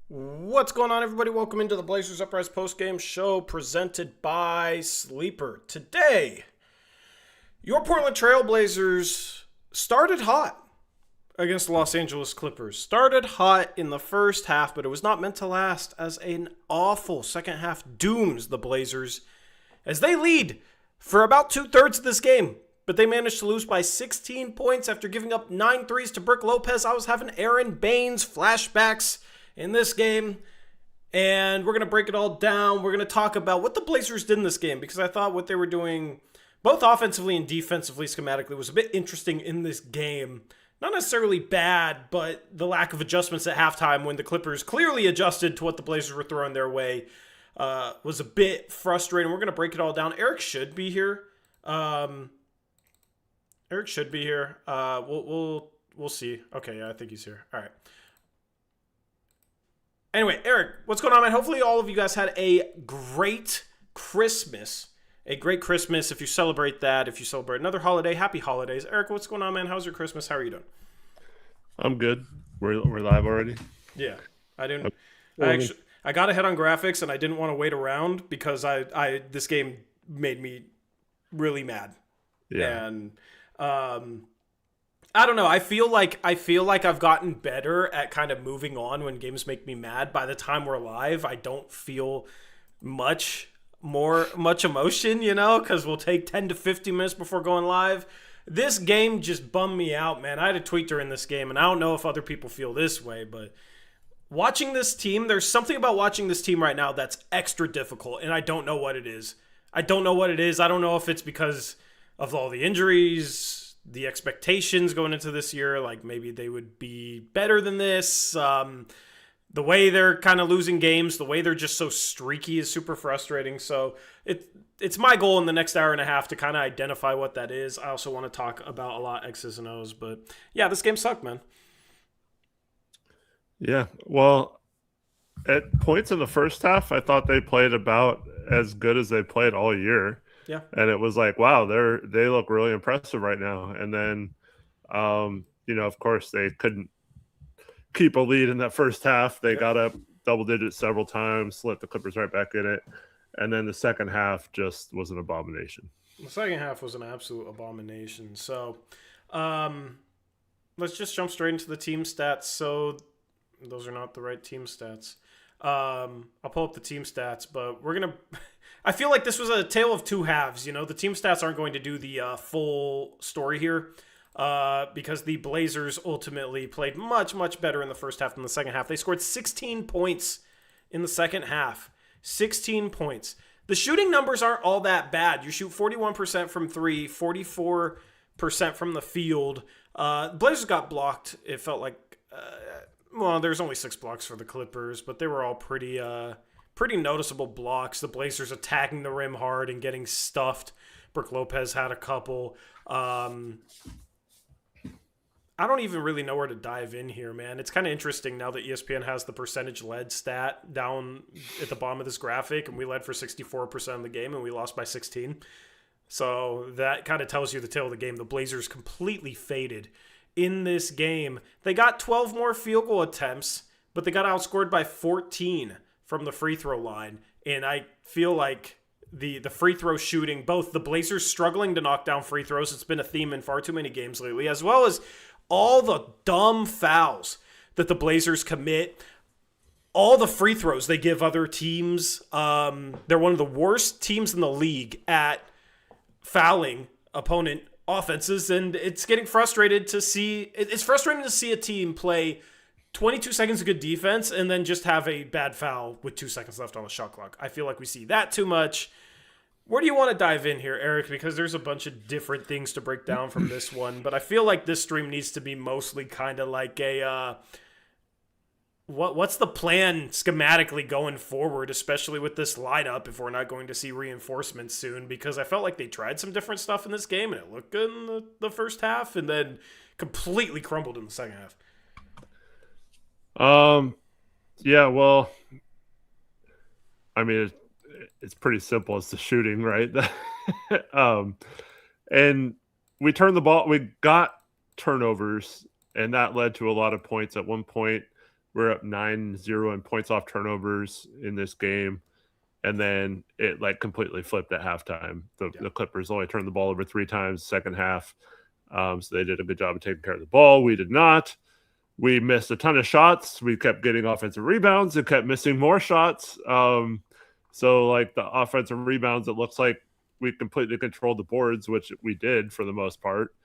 What's going on, everybody? Welcome into the Blazers Uprise postgame show presented by Sleeper. Today, your Portland Trailblazers started hot against the Los Angeles Clippers. Started hot in the first half, but it was not meant to last as an awful second half dooms the Blazers as they lead for about two-thirds of this game. But they managed to lose by 16 points after giving up 9 threes to Brook Lopez. I was having Aaron Baines flashbacks in this game, and we're going to break it all down. We're going to talk about what the Blazers did in this game, because I thought what they were doing, both offensively and defensively, schematically, was a bit interesting in this game. Not necessarily bad, but the lack of adjustments at halftime when the Clippers clearly adjusted to what the Blazers were throwing their way was a bit frustrating. We're going to break it all down. Eric should be here. Eric should be here. We'll see. Okay, yeah, I think he's here. All right. Anyway, Eric, what's going on, man? Hopefully all of you guys had a great Christmas. A great Christmas. If you celebrate that, if you celebrate another holiday, happy holidays. Eric, what's going on, man? How's your Christmas? How are you doing? I'm good. We're live already. Yeah, I didn't. I got ahead on graphics and I didn't want to wait around because this game made me really mad. Yeah. And I don't know. I feel like I've gotten better at kind of moving on when games make me mad. By the time we're live, I don't feel much emotion, because we'll take 10 to 15 minutes before going live. This game just bummed me out, man. I had a tweet during this game, and I don't know if other people feel this way, but watching this team, there's something about watching this team right now that's extra difficult, and I don't know what it is. I don't know if it's because of all the injuries, the expectations going into this year, like maybe they would be better than this. The way they're kind of losing games, the way they're just so streaky is super frustrating. So it's my goal in the next hour and a half to kind of identify what that is. I also want to talk about a lot X's and O's, but yeah, this game sucked, man. Yeah. Well, at points in the first half, I thought they played about as good as they played all year. Yeah. And it was like, wow, they look really impressive right now. And then of course they couldn't keep a lead in that first half. They got up double digits several times, let the Clippers right back in it. And then the second half just was an abomination. The second half was an absolute abomination. So let's just jump straight into the team stats. So those are not the right team stats. I'll pull up the team stats, but we're going to... I feel like this was a tale of two halves. The team stats aren't going to do the full story here because the Blazers ultimately played much, much better in the first half than the second half. They scored 16 points in the second half. 16 points. The shooting numbers aren't all that bad. You shoot 41% from three, 44% from the field. Blazers got blocked. It felt like, there's only 6 blocks for the Clippers, but they were all pretty noticeable blocks. The Blazers attacking the rim hard and getting stuffed. Brook Lopez had a couple. I don't even really know where to dive in here, man. It's kind of interesting now that ESPN has the percentage led stat down at the bottom of this graphic, and we led for 64% of the game, and we lost by 16. So that kind of tells you the tale of the game. The Blazers completely faded in this game. They got 12 more field goal attempts, but they got outscored by 14 from the free throw line. And I feel like the free throw shooting, both the Blazers struggling to knock down free throws, it's been a theme in far too many games lately, as well as all the dumb fouls that the Blazers commit, all the free throws they give other teams. They're one of the worst teams in the league at fouling opponent offenses, and it's getting frustrated to see. It's frustrating to see a team play 22 seconds of good defense and then just have a bad foul with 2 seconds left on the shot clock. I feel like we see that too much. Where do you want to dive in here, Eric? Because there's a bunch of different things to break down from this one, but I feel like this stream needs to be mostly kind of like a what's the plan schematically going forward, especially with this lineup if we're not going to see reinforcements soon, because I felt like they tried some different stuff in this game and it looked good in the first half and then completely crumbled in the second half. Yeah, well, I mean, it's pretty simple. It's the shooting, right? And we got turnovers, and that led to a lot of points. At one point, we're up 9-0 in points off turnovers in this game. And then it like completely flipped at halftime. The Clippers only turned the ball over 3 times second half. So they did a good job of taking care of the ball. We did not. We missed a ton of shots. We kept getting offensive rebounds and kept missing more shots. So like the offensive rebounds, it looks like we completely controlled the boards, which we did for the most part.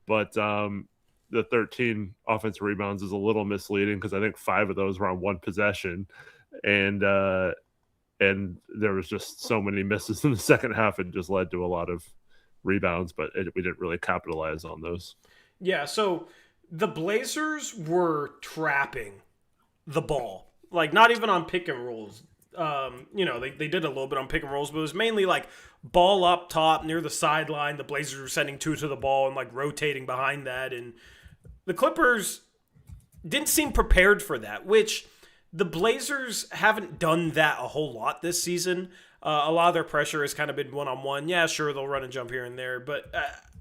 But the 13 offensive rebounds is a little misleading because I think 5 of those were on one possession. And there was just so many misses in the second half. It just led to a lot of rebounds, but we didn't really capitalize on those. Yeah, so the Blazers were trapping the ball. Like, not even on pick and rolls. They did a little bit on pick and rolls, but it was mainly like ball up top near the sideline. The Blazers were sending 2 to the ball and like rotating behind that. And the Clippers didn't seem prepared for that, which the Blazers haven't done that a whole lot this season. A lot of their pressure has kind of been one-on-one. Yeah, sure, they'll run and jump here and there, but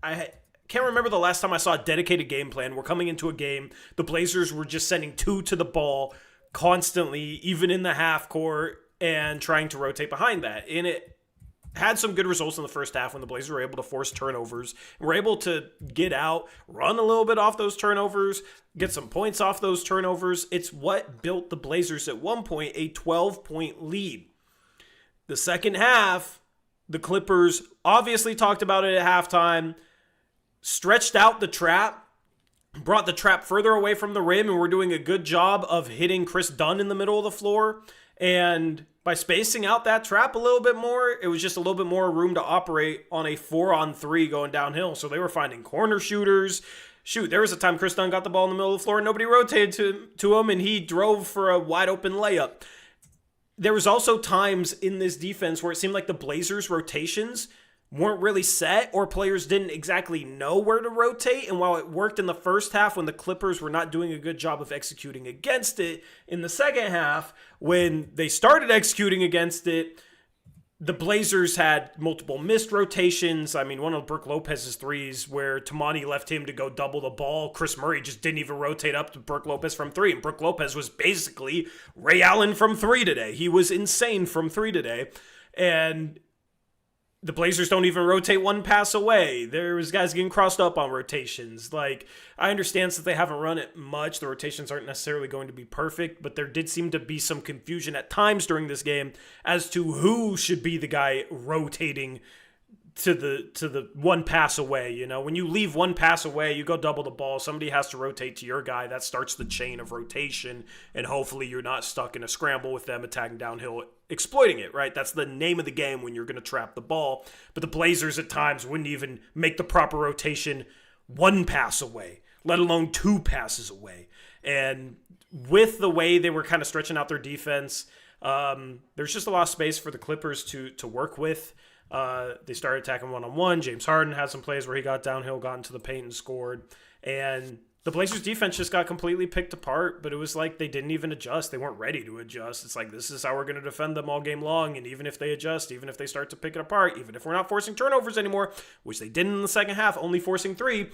I can't remember the last time I saw a dedicated game plan. We're coming into a game, the Blazers were just sending 2 to the ball constantly, even in the half court, and trying to rotate behind that. And it had some good results in the first half when the Blazers were able to force turnovers and were able to get out, run a little bit off those turnovers, get some points off those turnovers. It's what built the Blazers at one point a 12-point lead. The second half, the Clippers obviously talked about it at halftime, stretched out the trap, brought the trap further away from the rim, and were doing a good job of hitting Chris Dunn in the middle of the floor. And by spacing out that trap a little bit more, it was just a little bit more room to operate on a 4-on-3 going downhill. So they were finding corner shooters. Shoot, there was a time Chris Dunn got the ball in the middle of the floor and nobody rotated to him, and he drove for a wide open layup. There was also times in this defense where it seemed like the Blazers' rotations weren't really set, or players didn't exactly know where to rotate. And while it worked in the first half when the Clippers were not doing a good job of executing against it, in the second half, when they started executing against it, the Blazers had multiple missed rotations. I mean, one of Brook Lopez's threes where Tammani left him to go double the ball. Chris Murray just didn't even rotate up to Brook Lopez from 3. And Brook Lopez was basically Ray Allen from 3 today. He was insane from 3 today. And the Blazers don't even rotate one pass away. There was guys getting crossed up on rotations. Like, I understand that they haven't run it much. The rotations aren't necessarily going to be perfect, but there did seem to be some confusion at times during this game as to who should be the guy rotating to the one pass away. You know, when you leave one pass away, you go double the ball, somebody has to rotate to your guy. That starts the chain of rotation, and hopefully you're not stuck in a scramble with them attacking downhill, exploiting it, right? That's the name of the game when you're going to trap the ball. But the Blazers at times wouldn't even make the proper rotation one pass away, let alone 2 passes away. And with the way they were kind of stretching out their defense, there's just a lot of space for the Clippers to work with. They started attacking one-on-one. James Harden had some plays where he got downhill, got into the paint, and scored. And the Blazers defense just got completely picked apart, but it was like they didn't even adjust. They weren't ready to adjust. It's like, this is how we're going to defend them all game long, and even if they adjust, even if they start to pick it apart, even if we're not forcing turnovers anymore, which they didn't in the second half, only forcing 3,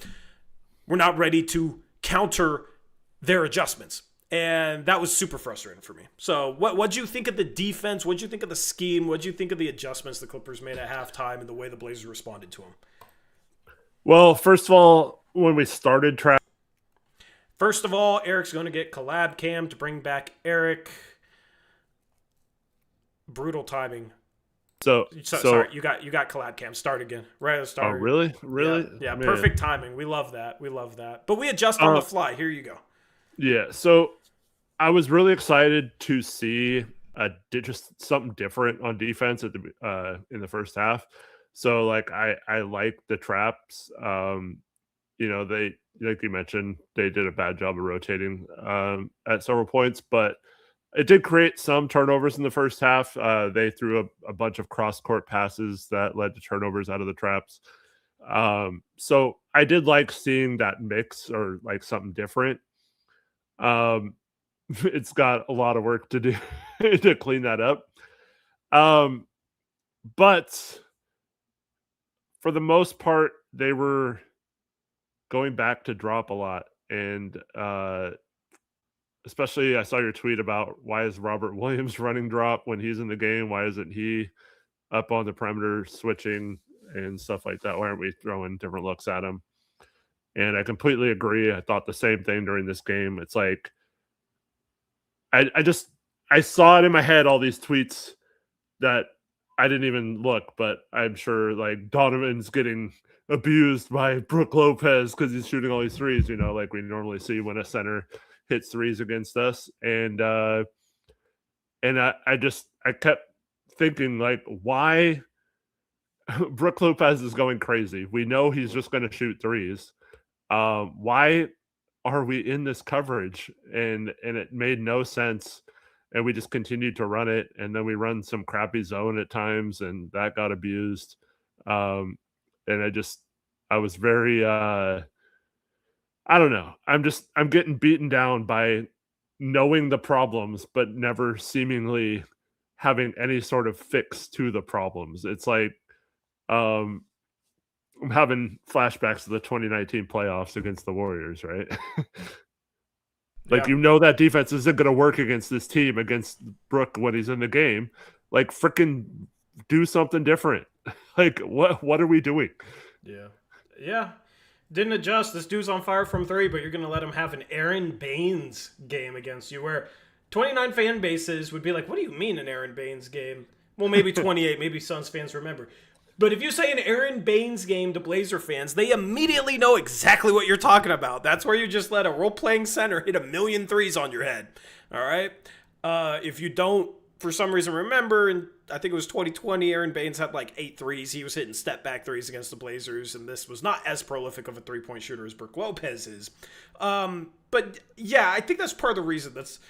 we're not ready to counter their adjustments. And that was super frustrating for me. So what'd you think of the defense? What'd you think of the scheme? What'd you think of the adjustments the Clippers made at halftime and the way the Blazers responded to them? Well, first of all, when we started First of all, Eric's going to get collab cam to bring back Eric. Brutal timing. So sorry, you got collab cam. Start again. Right at the start. Oh, really? Really? Yeah, perfect timing. We love that. But we adjust on the fly. Here you go. Yeah, so I was really excited to see just something different on defense at in the first half. So like I like the traps. They, like you mentioned, they did a bad job of rotating at several points, but it did create some turnovers in the first half. They threw a bunch of cross-court passes that led to turnovers out of the traps. So I did like seeing that mix or like something different. It's got a lot of work to do to clean that up. But for the most part, they were going back to drop a lot. And especially I saw your tweet about why is Robert Williams running drop when he's in the game? Why isn't he up on the perimeter switching and stuff like that? Why aren't we throwing different looks at him? And I completely agree. I thought the same thing during this game. It's like I saw it in my head, all these tweets that I didn't even look, but I'm sure like Donovan's getting abused by Brook Lopez because he's shooting all these threes, like we normally see when a center hits threes against us. And I kept thinking like, why Brook Lopez is going crazy. We know he's just going to shoot threes. Why are we in this coverage? And it made no sense. And we just continued to run it. And then we run some crappy zone at times, and that got abused. And I was very, I don't know. I'm getting beaten down by knowing the problems, but never seemingly having any sort of fix to the problems. It's like, I'm having flashbacks to the 2019 playoffs against the Warriors, right? Like, Yeah. that defense isn't going to work against this team, against Brook when he's in the game. Like, freaking do something different. Like, what are we doing? Yeah. Didn't adjust. This dude's on fire from three, but you're going to let him have an Aaron Baines game against you, where 29 fan bases would be like, what do you mean an Aaron Baines game? Well, maybe 28. Maybe Suns fans remember. But if you say an Aaron Baines game to Blazer fans, they immediately know exactly what you're talking about. That's where you just let a role-playing center hit a million threes on your head. All right? If you don't, for some reason, remember, and I think it was 2020, Aaron Baines had like 8 threes. He was hitting step-back threes against the Blazers, and this was not as prolific of a three-point shooter as Brook Lopez is. But yeah, I think that's part of the reason that's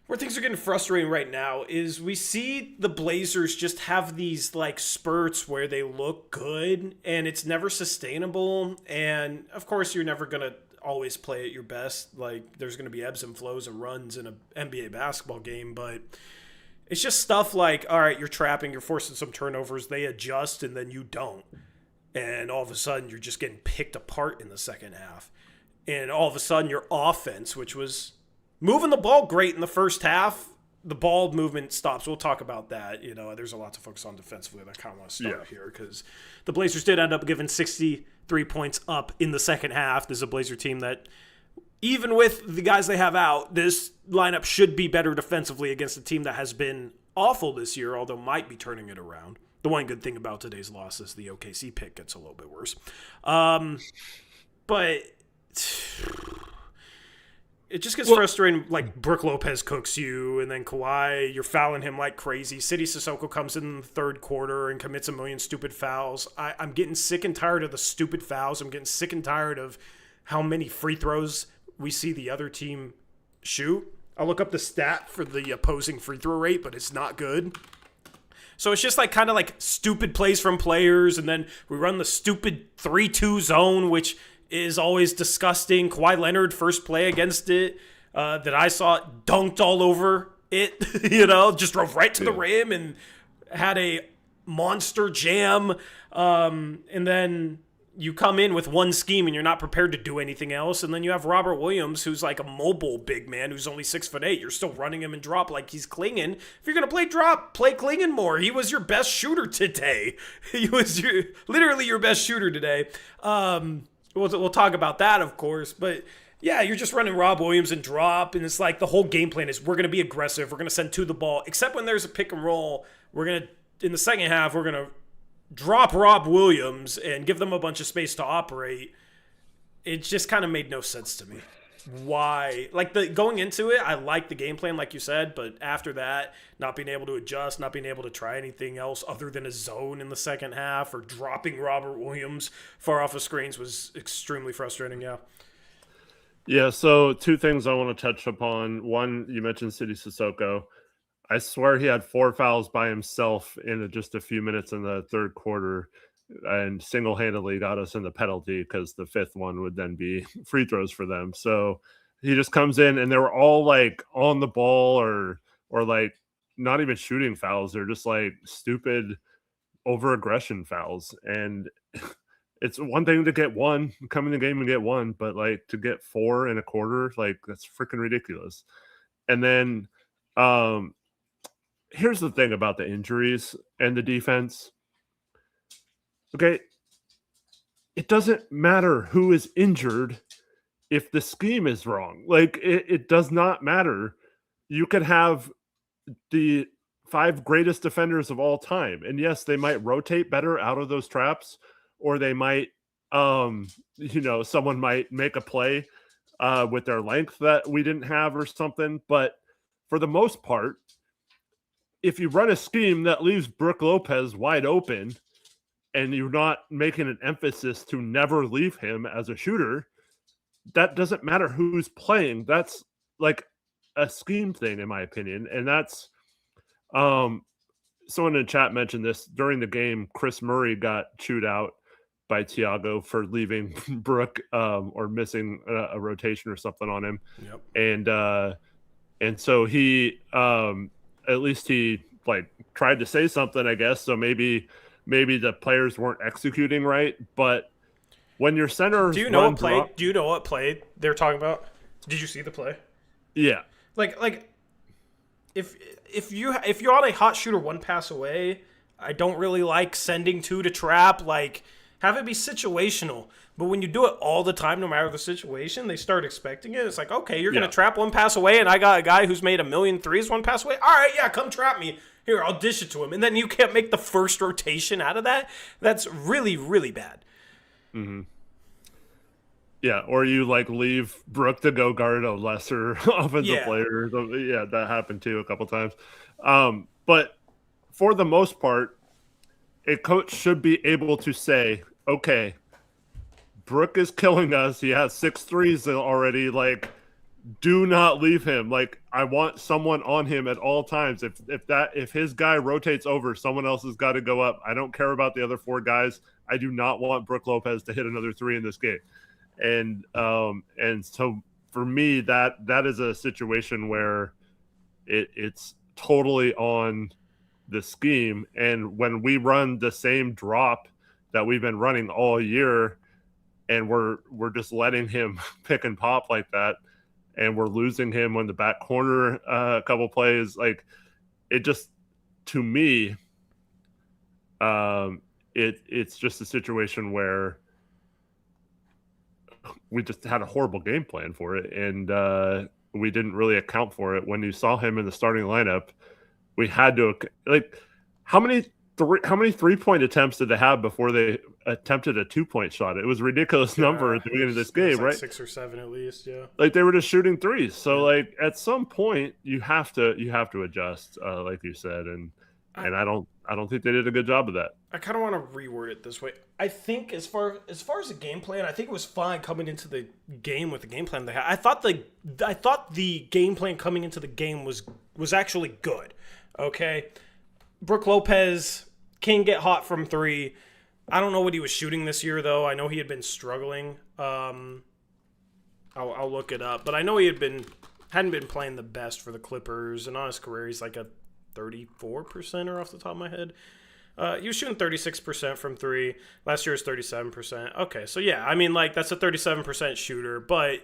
where things are getting frustrating right now is we see the Blazers just have these like spurts where they look good and it's never sustainable. And of course, you're never going to always play at your best. Like there's going to be ebbs and flows and runs in an NBA basketball game, but it's just stuff like, all right, you're trapping, you're forcing some turnovers, they adjust and then you don't. And all of a sudden you're just getting picked apart in the second half. And all of a sudden your offense, which was moving the ball great in the first half, the ball movement stops. We'll talk about that. There's a lot to focus on defensively that I kind of want to start here because the Blazers did end up giving 63 points up in the second half. This is a Blazer team that, even with the guys they have out, this lineup should be better defensively against a team that has been awful this year, although might be turning it around. The one good thing about today's loss is the OKC pick gets a little bit worse. But it just gets frustrating. Like Brook Lopez cooks you, and then Kawhi, you're fouling him like crazy. City Sissoko comes in the third quarter and commits a million stupid fouls. I'm getting sick and tired of the stupid fouls. I'm getting sick and tired of how many free throws we see the other team shoot. I'll look up the stat for the opposing free throw rate, but it's not good. So it's just like kind of like stupid plays from players, and then we run the stupid 3-2 zone, which is always disgusting. Kawhi Leonard, first play against it that I saw, dunked all over it, just drove right to the rim and had a monster jam. And then you come in with one scheme and you're not prepared to do anything else. And then you have Robert Williams, who's like a mobile big man who's only 6'8". You're still running him in drop like he's clinging. If you're going to play drop, play clinging more. He was your best shooter today. He was literally your best shooter today. We'll talk about that, of course, but yeah, you're just running Rob Williams and drop, and it's like the whole game plan is we're going to be aggressive, we're going to send to the ball, except when there's a pick and roll, in the second half, we're going to drop Rob Williams and give them a bunch of space to operate. It just kind of made no sense to me. Why? Like going into it, I liked the game plan, like you said, but after that, not being able to adjust, not being able to try anything else other than a zone in the second half or dropping Robert Williams far off of screens was extremely frustrating. Yeah. So 2 things I want to touch upon. One, you mentioned City Sissoko. I swear he had 4 fouls by himself in just a few minutes in the third quarter, and single-handedly got us in the penalty because the 5th one would then be free throws for them. So he just comes in and they were all like on the ball or like not even shooting fouls. They're just like stupid over-aggression fouls. And it's one thing to get one, come in the game and get one, but like to get 4 in a quarter, like that's freaking ridiculous. And then here's the thing about the injuries and the defense. Okay, it doesn't matter who is injured if the scheme is wrong. Like, it does not matter. You could have the 5 greatest defenders of all time, and yes, they might rotate better out of those traps, or they might, someone might make a play with their length that we didn't have or something. But for the most part, if you run a scheme that leaves Brook Lopez wide open and you're not making an emphasis to never leave him as a shooter, that doesn't matter who's playing. That's like a scheme thing, in my opinion. And that's someone in the chat mentioned this during the game. Chris Murray got chewed out by Tiago for leaving Brook or missing a rotation or something on him. Yep. And so he at least he like tried to say something, I guess. So maybe the players weren't executing right. But when your center, do you know what play they're talking about? Did you see the play? Yeah. Like if you're on a hot shooter one pass away, I don't really like sending 2 to trap. Like, have it be situational. But when you do it all the time, no matter the situation, they start expecting it. It's like, okay, you're going to trap one pass away, and I got a guy who's made 1,000,000 threes one pass away. All right, yeah, come trap me. Here, I'll dish it to him. And then you can't make the first rotation out of that. That's really, really bad. Mm-hmm. Yeah, or you like leave Brook to go guard a lesser offensive player. Yeah, that happened too a couple times. But for the most part, a coach should be able to say, okay, Brook is killing us. He has 6 threes already. Like, do not leave him. Like, I want someone on him at all times. If his guy rotates over, someone else has got to go up. I don't care about the other 4 guys. I do not want Brook Lopez to hit another 3 in this game. And so for me, that is a situation where it's totally on the scheme. And when we run the same drop that we've been running all year, and we're just letting him pick and pop like that, and we're losing him on the back corner a couple plays, like, it just, to me, it's just a situation where we just had a horrible game plan for it, and we didn't really account for it. When you saw him in the starting lineup, we had to, like, how many 3-point attempts did they have before they attempted a 2-point shot? It was a ridiculous number at the beginning of this game, like right? 6 or 7 at least, yeah. Like, they were just shooting threes. So like, at some point you have to adjust, like you said, and I don't think they did a good job of that. I kind of want to reword it this way. I think as far as the game plan, I think it was fine coming into the game with the game plan they had. I thought the game plan coming into the game was actually good. Okay, Brook Lopez can get hot from 3. I don't know what he was shooting this year though. I know he had been struggling. I'll look it up, but I know he hadn't been playing the best for the Clippers, and on his career he's like a 34% off the top of my head. He was shooting 36% from 3. Last year was 37%. Okay, so yeah, I mean, like, that's a 37% shooter, but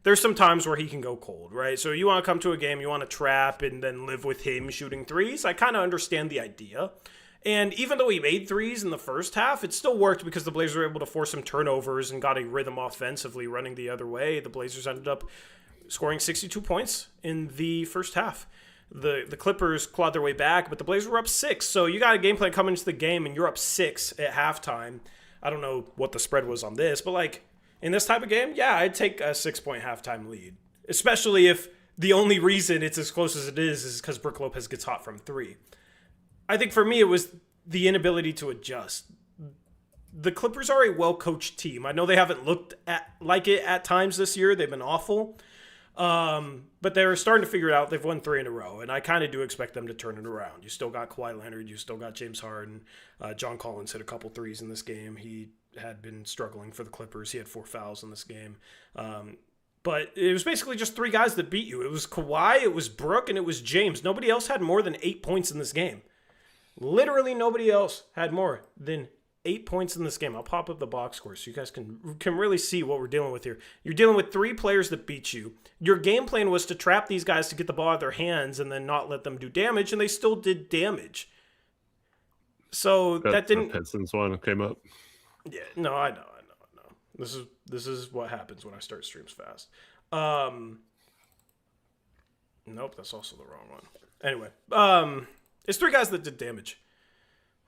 there's some times where he can go cold, right? So you want to come to a game, you want to trap and then live with him shooting 3s. I kind of understand the idea. And even though he made 3s in the first half, it still worked because the Blazers were able to force some turnovers and got a rhythm offensively running the other way. The Blazers ended up scoring 62 points in the first half. The Clippers clawed their way back, but the Blazers were up 6. So you got a game plan coming into the game, and you're up 6 at halftime. I don't know what the spread was on this, but like in this type of game, yeah, I'd take a 6-point halftime lead, especially if the only reason it's as close as it is because Brook Lopez gets hot from 3. I think for me it was the inability to adjust. The Clippers are a well-coached team. I know they haven't looked like it at times this year. They've been awful. But they're starting to figure it out. They've won 3 in a row, and I kind of do expect them to turn it around. You still got Kawhi Leonard. You still got James Harden. John Collins hit a couple 3s in this game. He had been struggling for the Clippers. He had 4 fouls in this game. But it was basically just 3 guys that beat you. It was Kawhi, it was Brook, and it was James. Nobody else had more than 8 points in this game. Literally nobody else had more than 8 points in this game. I'll pop up the box score so you guys can really see what we're dealing with here. You're dealing with 3 players that beat you. Your game plan was to trap these guys to get the ball out of their hands and then not let them do damage, and they still did damage. So that didn't. The Pistons one came up. Yeah, no, I know. This is what happens when I start streams fast. Nope, that's also the wrong one. Anyway, it's 3 guys that did damage.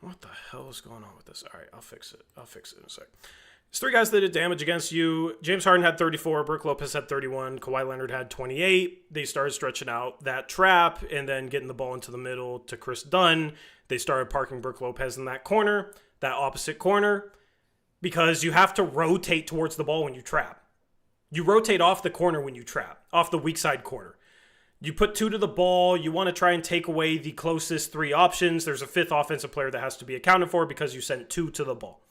What the hell is going on with this? All right, I'll fix it in a sec. It's 3 guys that did damage against you. James Harden had 34. Brook Lopez had 31. Kawhi Leonard had 28. They started stretching out that trap and then getting the ball into the middle to Chris Dunn. They started parking Brook Lopez in that corner, that opposite corner, because you have to rotate towards the ball when you trap. You rotate off the corner when you trap, off the weak side corner. You put 2 to the ball. You want to try and take away the closest 3 options. There's a 5th offensive player that has to be accounted for because you sent 2 to the ball.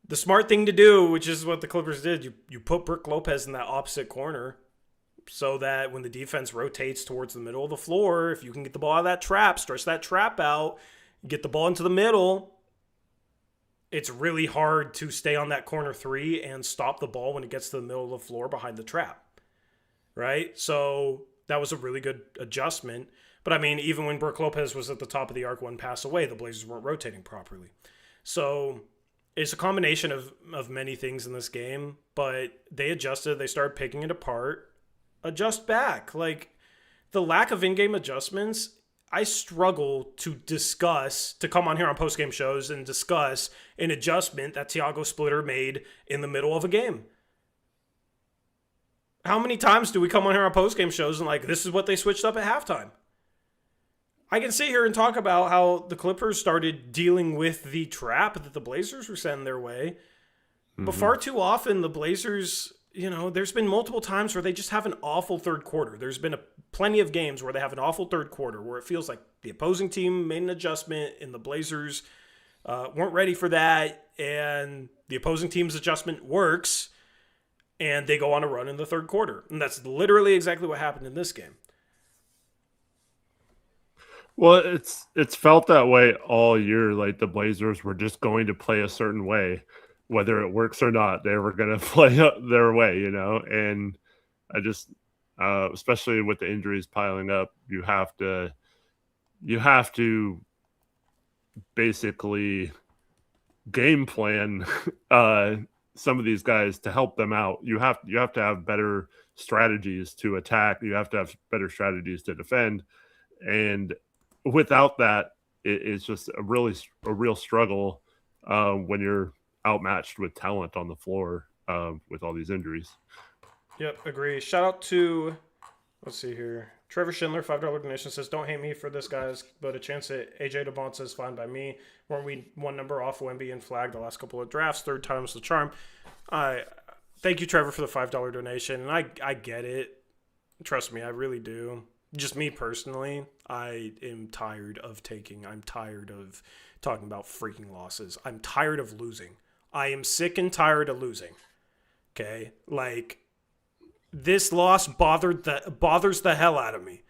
The smart thing to do, which is what the Clippers did, you put Brook Lopez in that opposite corner so that when the defense rotates towards the middle of the floor, if you can get the ball out of that trap, stretch that trap out, get the ball into the middle, it's really hard to stay on that corner 3 and stop the ball when it gets to the middle of the floor behind the trap, right? So that was a really good adjustment. But, I mean, even when Brook Lopez was at the top of the arc 1 pass away, the Blazers weren't rotating properly. So it's a combination of many things in this game, but they adjusted. They started picking it apart. Adjust back. Like, the lack of in-game adjustments, I struggle to come on here on post-game shows and discuss an adjustment that Thiago Splitter made in the middle of a game. How many times do we come on here on post-game shows and this is what they switched up at halftime? I can sit here and talk about how the Clippers started dealing with the trap that the Blazers were sending their way. Mm-hmm. But far too often, the Blazers, there's been multiple times where they just have an awful third quarter. There's been plenty of games where they have an awful third quarter where it feels like the opposing team made an adjustment and the Blazers weren't ready for that. And the opposing team's adjustment works. And they go on a run in the third quarter. And that's literally exactly what happened in this game. Well, it's felt that way all year. Like the Blazers were just going to play a certain way. Whether it works or not, they were going to play their way, And I just, especially with the injuries piling up, you have to basically game plan some of these guys to help them out. You have to have better strategies to attack. You have to have better strategies to defend. And without that, it's just a real struggle when you're outmatched with talent on the floor with all these injuries. Yep, agree. Shout out to, let's see here, Trevor Schindler, $5 donation, says, don't hate me for this, guys, but a chance at AJ DeBont says, fine by me. Weren't we 1 number off Wemby and Flag the last couple of drafts? 3rd time's the charm. Thank you, Trevor, for the $5 donation. And I get it. Trust me, I really do. Just me personally, I am tired of I'm tired of talking about freaking losses. I'm tired of losing. I am sick and tired of losing. Okay? This loss bothers the hell out of me.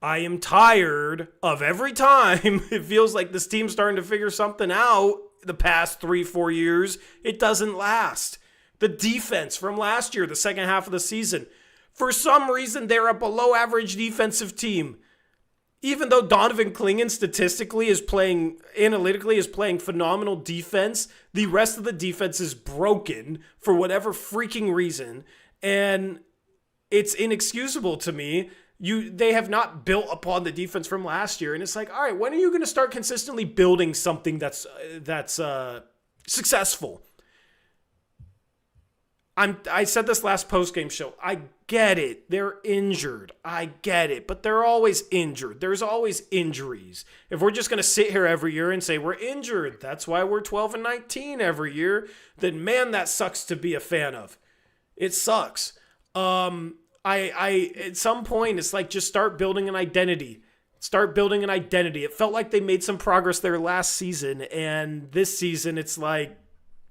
I am tired of every time it feels like this team's starting to figure something out the past 3-4 years. It doesn't last. The defense from last year, the second half of the season, for some reason, they're a below-average defensive team. Even though Donovan Clingan analytically is playing phenomenal defense, the rest of the defense is broken for whatever freaking reason. And it's inexcusable to me. They have not built upon the defense from last year. And it's like, all right, when are you going to start consistently building something that's successful? I said this last post-game show. I get it. They're injured. I get it. But they're always injured. There's always injuries. If we're just going to sit here every year and say we're injured, that's why we're 12-19 every year, then man, that sucks to be a fan of. It sucks. At some point, it's like just start building an identity. It felt like they made some progress there last season, and this season it's like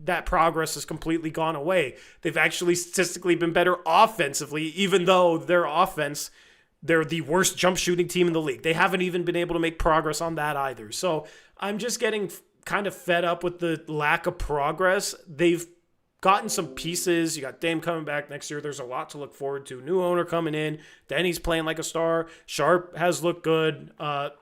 that progress has completely gone away. They've actually statistically been better offensively, even though their offense, they're the worst jump shooting team in the league. They haven't even been able to make progress on that either. So I'm just getting kind of fed up with the lack of progress. They've gotten some pieces. You got Dame coming back next year. There's a lot to look forward to. New owner coming in. Denny's playing like a star. Sharp has looked good.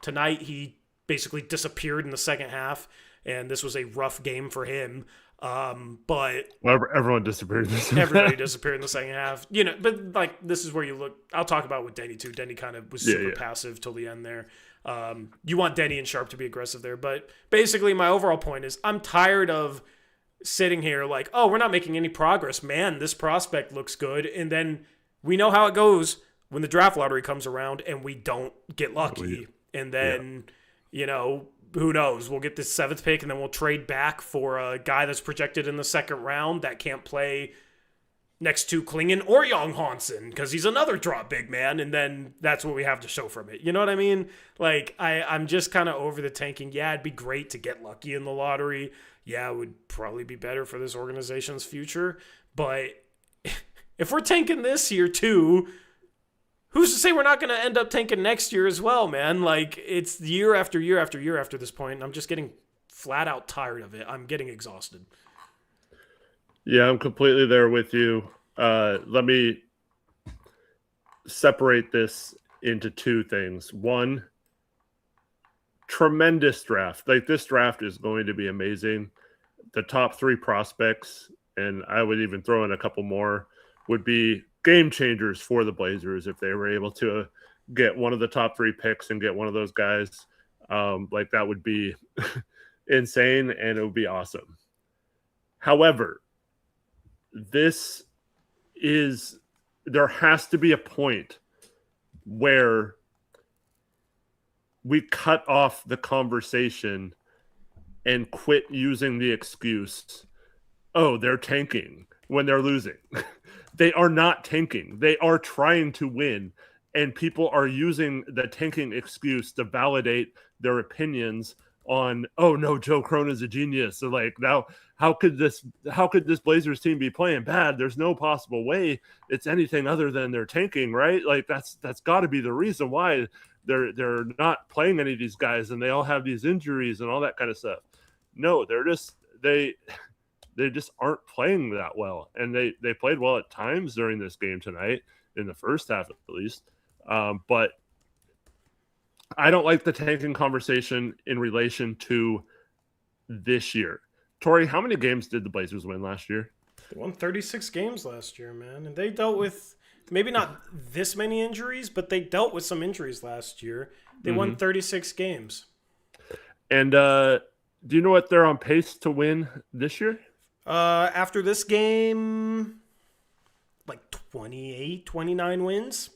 Tonight, he basically disappeared in the second half, and this was a rough game for him. But everyone disappeared. Everybody disappeared in the second half. But like this is where you look. I'll talk about with Denny too. Denny kind of was super passive till the end there. You want Denny and Sharp to be aggressive there. But basically, my overall point is I'm tired of sitting here like, oh, we're not making any progress. Man, this prospect looks good. And then we know how it goes when the draft lottery comes around and we don't get lucky. And then, who knows? We'll get this 7th pick and then we'll trade back for a guy that's projected in the 2nd round that can't play next to Klingon or Young Hansen because he's another drop big man. And then that's what we have to show from it. You know what I mean? Like, I'm just kind of over the tanking. Yeah, it'd be great to get lucky in the lottery. Yeah, it would probably be better for this organization's future. But if we're tanking this year too, who's to say we're not going to end up tanking next year as well, man? Like, it's year after year after year after this point, and I'm just getting flat out tired of it. I'm getting exhausted. Yeah, I'm completely there with you. Let me separate this into 2 things. One, tremendous draft. Like, this draft is going to be amazing. The top 3 prospects, and I would even throw in a couple more, would be game changers for the Blazers if they were able to get one of the top 3 picks and get one of those guys. Like, that would be insane, and it would be awesome. However, there has to be a point where we cut off the conversation and quit using the excuse, oh, they're tanking when they're losing. They are not tanking. They are trying to win. And people are using the tanking excuse to validate their opinions on, oh no, Joe Cronin's a genius. So like, now how could this Blazers team be playing bad? There's no possible way it's anything other than they're tanking, right? Like that's got to be the reason why they're not playing any of these guys and they all have these injuries and all that kind of stuff. No, they just aren't playing that well. And they played well at times during this game tonight, in the first half at least. But I don't like the tanking conversation in relation to this year. Tori, how many games did the Blazers win last year? They won 36 games last year, man. And they dealt with maybe not this many injuries, but they dealt with some injuries last year. They won 36 games. And do you know what they're on pace to win this year? After this game, like 28, 29 wins.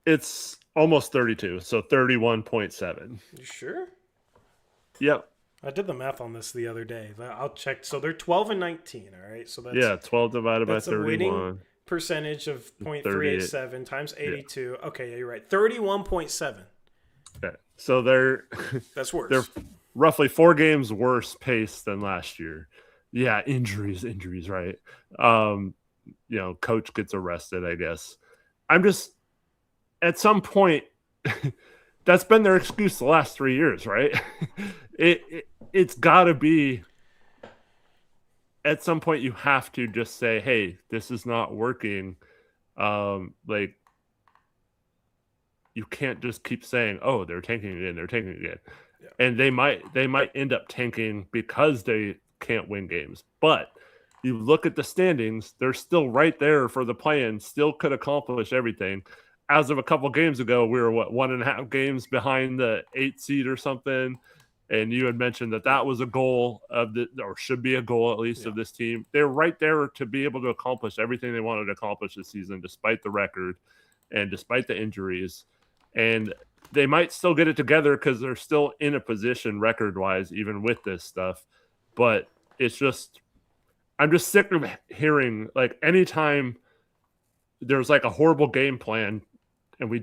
It's almost 32, so 31.7. You sure? Yep. I did the math on this the other day. I'll check. So they're 12 and 19, all right? So that's 12 divided by 31. Winning percentage of 0.387 times 82. Yeah. Okay, yeah, you're right. 31.7. Okay. So that's worse. They're roughly 4 games worse pace than last year. Yeah, injuries, right? Coach gets arrested, I guess. I'm just at some point that's been their excuse the last 3 years, right? It's got to be at some point you have to just say, hey, this is not working. Like, you can't just keep saying, oh, they're tanking again. Yeah. And they might end up tanking because they can't win games. But you look at the standings, they're still right there for the play-in, still could accomplish everything. As of a couple games ago, we were 1.5 games behind the 8th seed or something. And you had mentioned that was a goal or should be a goal at least of this team. They're right there to be able to accomplish everything they wanted to accomplish this season, despite the record and despite the injuries. And they might still get it together because they're still in a position record-wise, even with this stuff. But it's just, I'm just sick of hearing, like, anytime there's like a horrible game plan and we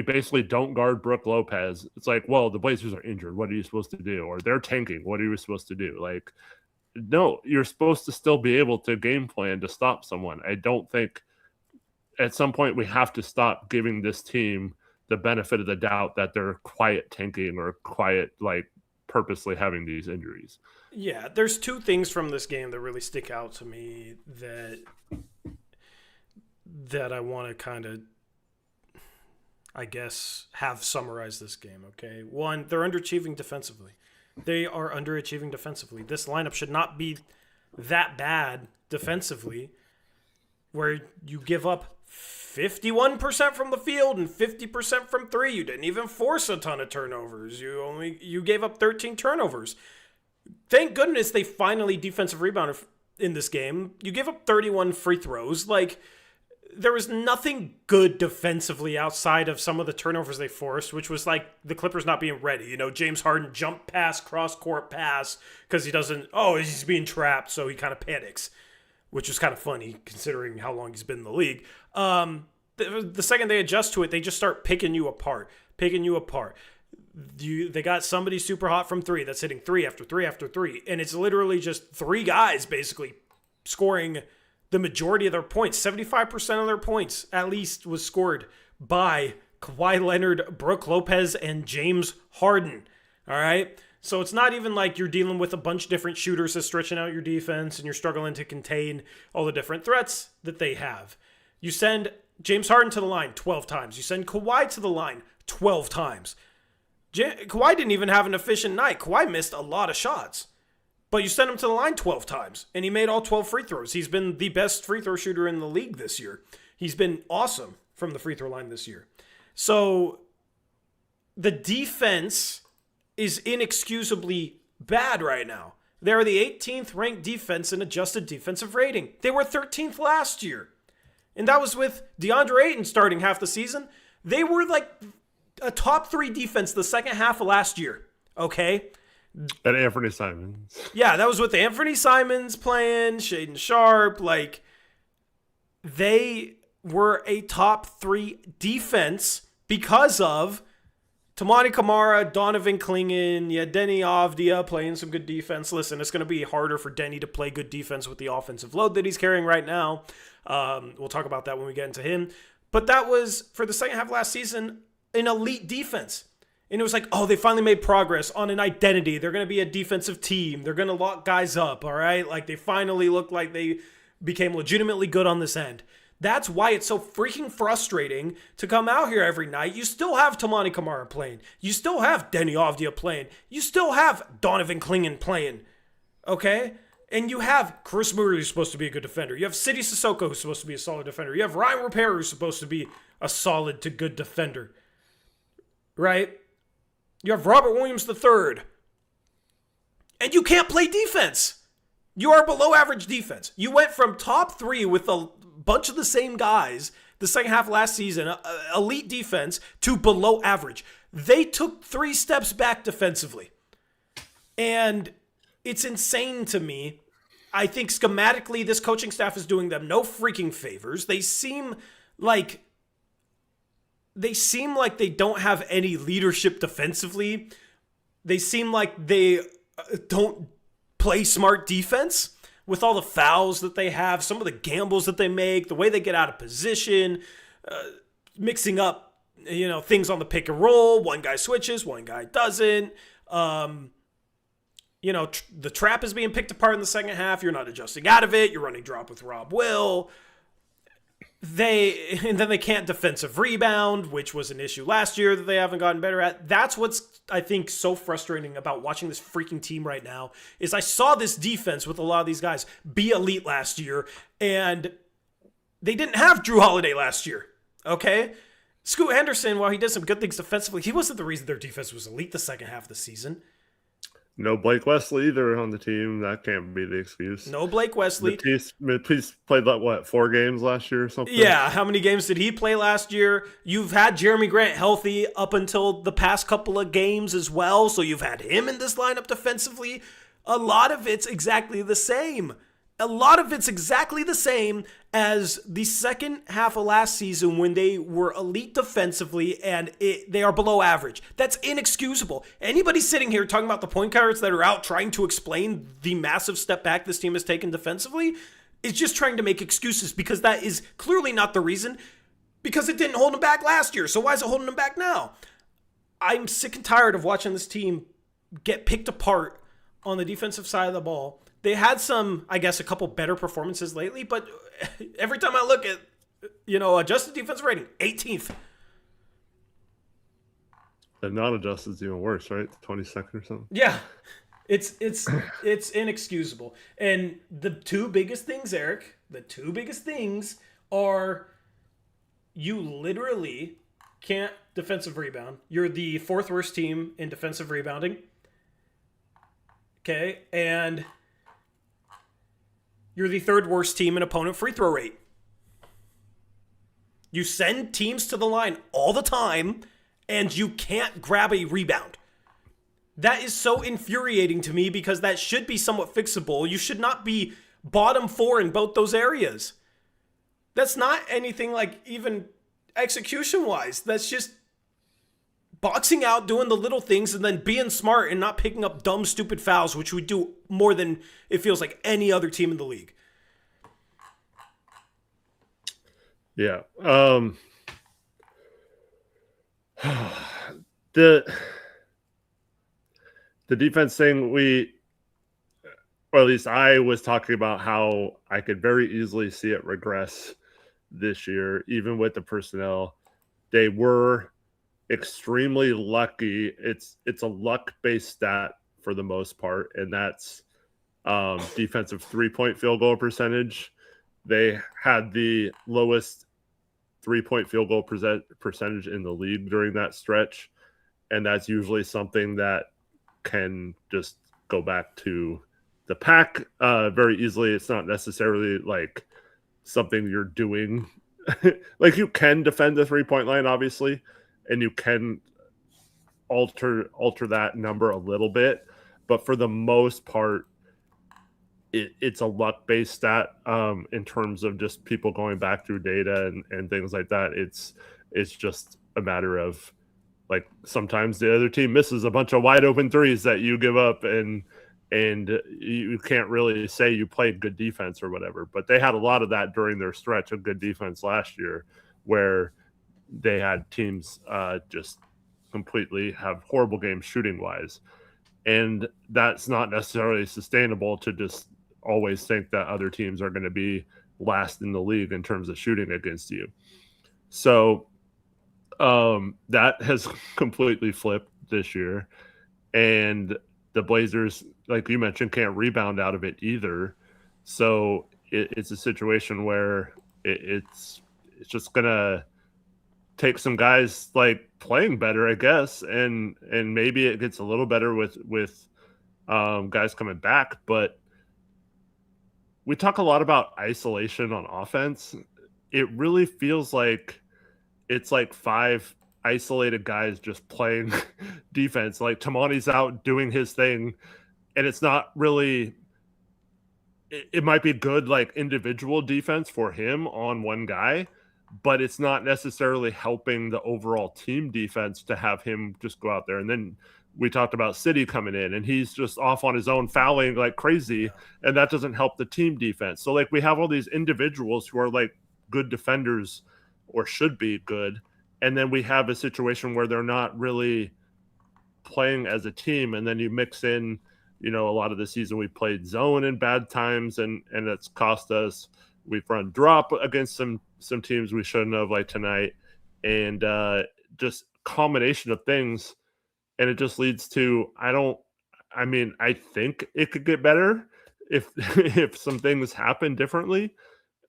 basically don't guard Brook Lopez, it's like, well, the Blazers are injured. What are you supposed to do? Or they're tanking. What are you supposed to do? Like, no, you're supposed to still be able to game plan to stop someone. I don't think at some point we have to stop giving this team the benefit of the doubt that they're quiet tanking or quiet, like, purposely having these injuries. Yeah, there's two things from this game that really stick out to me that I want to kind of, I guess, have summarized this game, okay? One, they're underachieving defensively. They are underachieving defensively. This lineup should not be that bad defensively, where you give up 51% from the field and 50% from three. You didn't even force a ton of turnovers. You gave up 13 turnovers. Thank goodness they finally defensive rebounded in this game. You gave up 31 free throws. Like, there was nothing good defensively outside of some of the turnovers they forced, which was like the Clippers not being ready. You know, James Harden jump pass, cross-court pass, because he's being trapped, so he kind of panics, which was kind of funny considering how long he's been in the league. The second they adjust to it, they just start picking you apart. They got somebody super hot from three that's hitting three after three after three, and it's literally just three guys basically scoring the majority of their points. 75% of their points, at least, was scored by Kawhi Leonard, Brook Lopez, and James Harden. All right? So it's not even like you're dealing with a bunch of different shooters that's stretching out your defense and you're struggling to contain all the different threats that they have. You send James Harden to the line 12 times. You send Kawhi to the line 12 times. Kawhi didn't even have an efficient night. Kawhi missed a lot of shots. But you sent him to the line 12 times, and he made all 12 free throws. He's been the best free throw shooter in the league this year. He's been awesome from the free throw line this year. So the defense is inexcusably bad right now. They're the 18th ranked defense in adjusted defensive rating. They were 13th last year. And that was with DeAndre Ayton starting half the season. They were like a top 3 defense the second half of last year. Okay? And Anthony Simons. Yeah, that was with Anthony Simons playing, Shaden Sharp. Like, they were a top 3 defense because of Tammani Kamar, Donovan Clingan, Denny Avdia playing some good defense. Listen, it's going to be harder for Denny to play good defense with the offensive load that he's carrying right now. We'll talk about that when we get into him. But that was, for the second half of last season, an elite defense. And it was like, oh, they finally made progress on an identity. They're going to be a defensive team. They're going to lock guys up, all right? Like, they finally look like they became legitimately good on this end. That's why it's so freaking frustrating to come out here every night. You still have Tammani Kamar playing. You still have Denny Avdia playing. You still have Donovan Clingan playing, okay? And you have Chris Murray, who's supposed to be a good defender. You have Sidi Sissoko, who's supposed to be a solid defender. You have Ryan Repair, who's supposed to be a solid to good defender, right? You have Robert Williams III. And you can't play defense. You are below average defense. You went from top 3 with a bunch of the same guys the second half of last season, elite defense, to below average. They took 3 steps back defensively. And it's insane to me. I think schematically this coaching staff is doing them no freaking favors. They seem like they don't have any leadership defensively. They seem like they don't play smart defense with all the fouls that they have, some of the gambles that they make, the way they get out of position, mixing up, things on the pick and roll. One guy switches, one guy doesn't. The trap is being picked apart in the second half. You're not adjusting out of it. You're running drop with Rob Will. And then they can't defensive rebound, which was an issue last year that they haven't gotten better at. That's what's, I think, so frustrating about watching this freaking team right now, is I saw this defense with a lot of these guys be elite last year, and they didn't have Drew Holiday last year, okay? Scoot Henderson, while he did some good things defensively, he wasn't the reason their defense was elite the second half of the season. No Blake Wesley either on the team. That can't be the excuse. No Blake Wesley. Matisse played, 4 games last year or something? Yeah, how many games did he play last year? You've had Jeremy Grant healthy up until the past couple of games as well, so you've had him in this lineup defensively. A lot of it's exactly the same. As the second half of last season when they were elite defensively and they are below average. That's inexcusable. Anybody sitting here talking about the point guards that are out trying to explain the massive step back this team has taken defensively is just trying to make excuses, because that is clearly not the reason, because it didn't hold them back last year. So why is it holding them back now? I'm sick and tired of watching this team get picked apart on the defensive side of the ball. They had some, I guess, a couple better performances lately, but every time I look at, adjusted defensive rating, 18th. The non-adjusted is even worse, right? 22nd or something. Yeah. It's inexcusable. And the two biggest things, Eric, are you literally can't defensive rebound. You're the fourth worst team in defensive rebounding. Okay, and you're the third worst team in opponent free throw rate. You send teams to the line all the time, and you can't grab a rebound. That is so infuriating to me because that should be somewhat fixable. You should not be bottom 4 in both those areas. That's not anything like even execution-wise. That's just boxing out, doing the little things, and then being smart and not picking up dumb, stupid fouls, which we do more than it feels like any other team in the league. Yeah. The defense thing, or at least I was talking about how I could very easily see it regress this year, even with the personnel. They were extremely lucky. It's a luck-based stat for the most part, and that's defensive 3-point field goal percentage. They had the lowest 3-point field goal percentage in the league during that stretch, and that's usually something that can just go back to the pack very easily. It's not necessarily like something you're doing. Like, you can defend the 3-point line, obviously, and you can alter that number a little bit, but for the most part, it's a luck-based stat in terms of just people going back through data and things like that. It's just a matter of, like, sometimes the other team misses a bunch of wide open threes that you give up, and you can't really say you played good defense or whatever. But they had a lot of that during their stretch of good defense last year, where they had teams just completely have horrible games shooting wise. And that's not necessarily sustainable to just always think that other teams are going to be last in the league in terms of shooting against you. So that has completely flipped this year. And the Blazers, like you mentioned, can't rebound out of it either. So it's a situation where it's just going to take some guys like playing better, I guess, and maybe it gets a little better with guys coming back. But we talk a lot about isolation on offense. It really feels like it's like 5 isolated guys just playing defense. Like, Tammani's out doing his thing, and it's not really. It might be good, like, individual defense for him on one guy, but it's not necessarily helping the overall team defense to have him just go out there. And then we talked about City coming in, and he's just off on his own, fouling like crazy, and that doesn't help the team defense. So, like, we have all these individuals who are like good defenders or should be good, and then we have a situation where they're not really playing as a team. And then you mix in, a lot of the season we played zone in bad times, and it's cost us. We've run drop against some teams we shouldn't have, like tonight, and just combination of things. And it just leads to, I think it could get better if if some things happen differently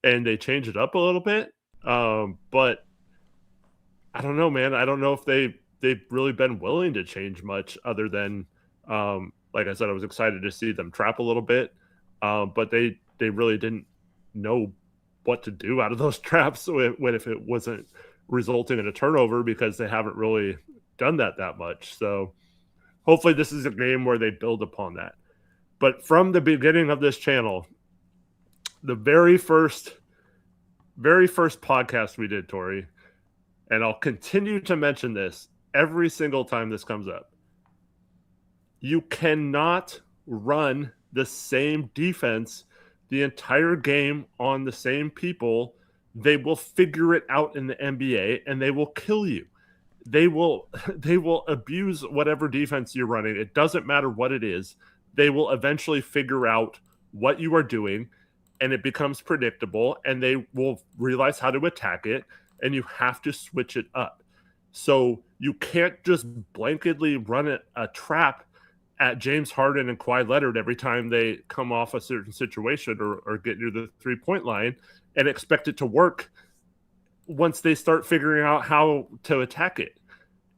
and they change it up a little bit. But I don't know, man. I don't know if they've really been willing to change much other than, like I said, I was excited to see them trap a little bit. But they really didn't know what to do out of those traps if it wasn't resulting in a turnover, because they haven't really done that much. So hopefully this is a game where they build upon that. But from the beginning of this channel, the very first podcast we did, Tori, and I'll continue to mention this every single time this comes up, you cannot run the same defense the entire game on the same people. They will figure it out in the NBA, and they will kill you. they will they will abuse whatever defense you're running. It doesn't matter what it is. They will eventually figure out what you are doing, and it becomes predictable, and they will realize how to attack it, and you have to switch it up. So you can't just blanketly run a trap at James Harden and Kawhi Leonard every time they come off a certain situation or get near the 3-point line and expect it to work once they start figuring out how to attack it.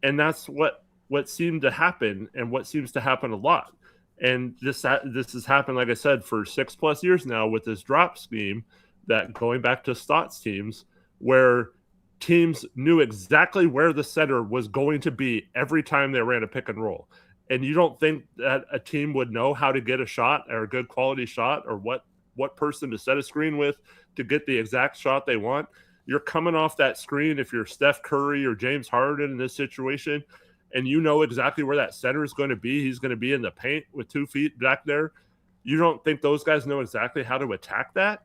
And that's what seemed to happen, and what seems to happen a lot. And this has happened, like I said, for 6+ years now with this drop scheme, that going back to Stott's teams, where teams knew exactly where the center was going to be every time they ran a pick and roll. And you don't think that a team would know how to get a shot, or a good quality shot, or what person to set a screen with to get the exact shot they want. You're coming off that screen if you're Steph Curry or James Harden in this situation, and you know exactly where that center is going to be. He's going to be in the paint with 2 feet back there. You don't think those guys know exactly how to attack that?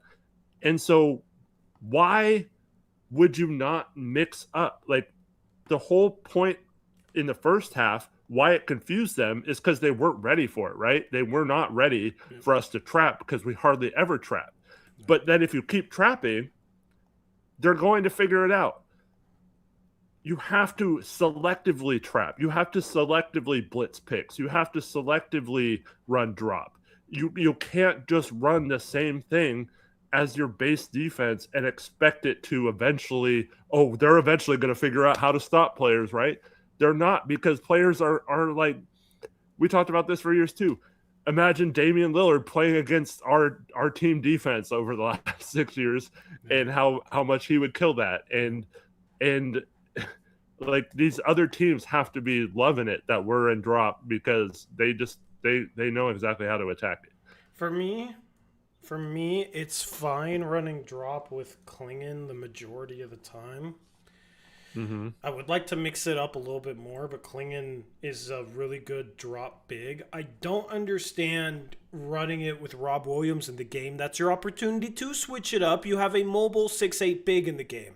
And so why would you not mix up? Like, the whole point in the first half, why it confused them, is because they weren't ready for it, right? They were not ready for us to trap, because we hardly ever trap. But then if you keep trapping, they're going to figure it out. You have to selectively trap. You have to selectively blitz picks. You have to selectively run drop. You can't just run the same thing as your base defense and expect it to eventually, they're eventually going to figure out how to stop players, right? They're not, because players are like, we talked about this for years too. Imagine Damian Lillard playing against our team defense over the last 6 years, and how much he would kill that. And like, these other teams have to be loving it that we're in drop, because they know exactly how to attack it. For me, it's fine running drop with Klingon the majority of the time. Mm-hmm. I would like to mix it up a little bit more, but Klingon is a really good drop big. I don't understand running it with Rob Williams in the game. That's your opportunity to switch it up. You have a mobile 6'8" big in the game.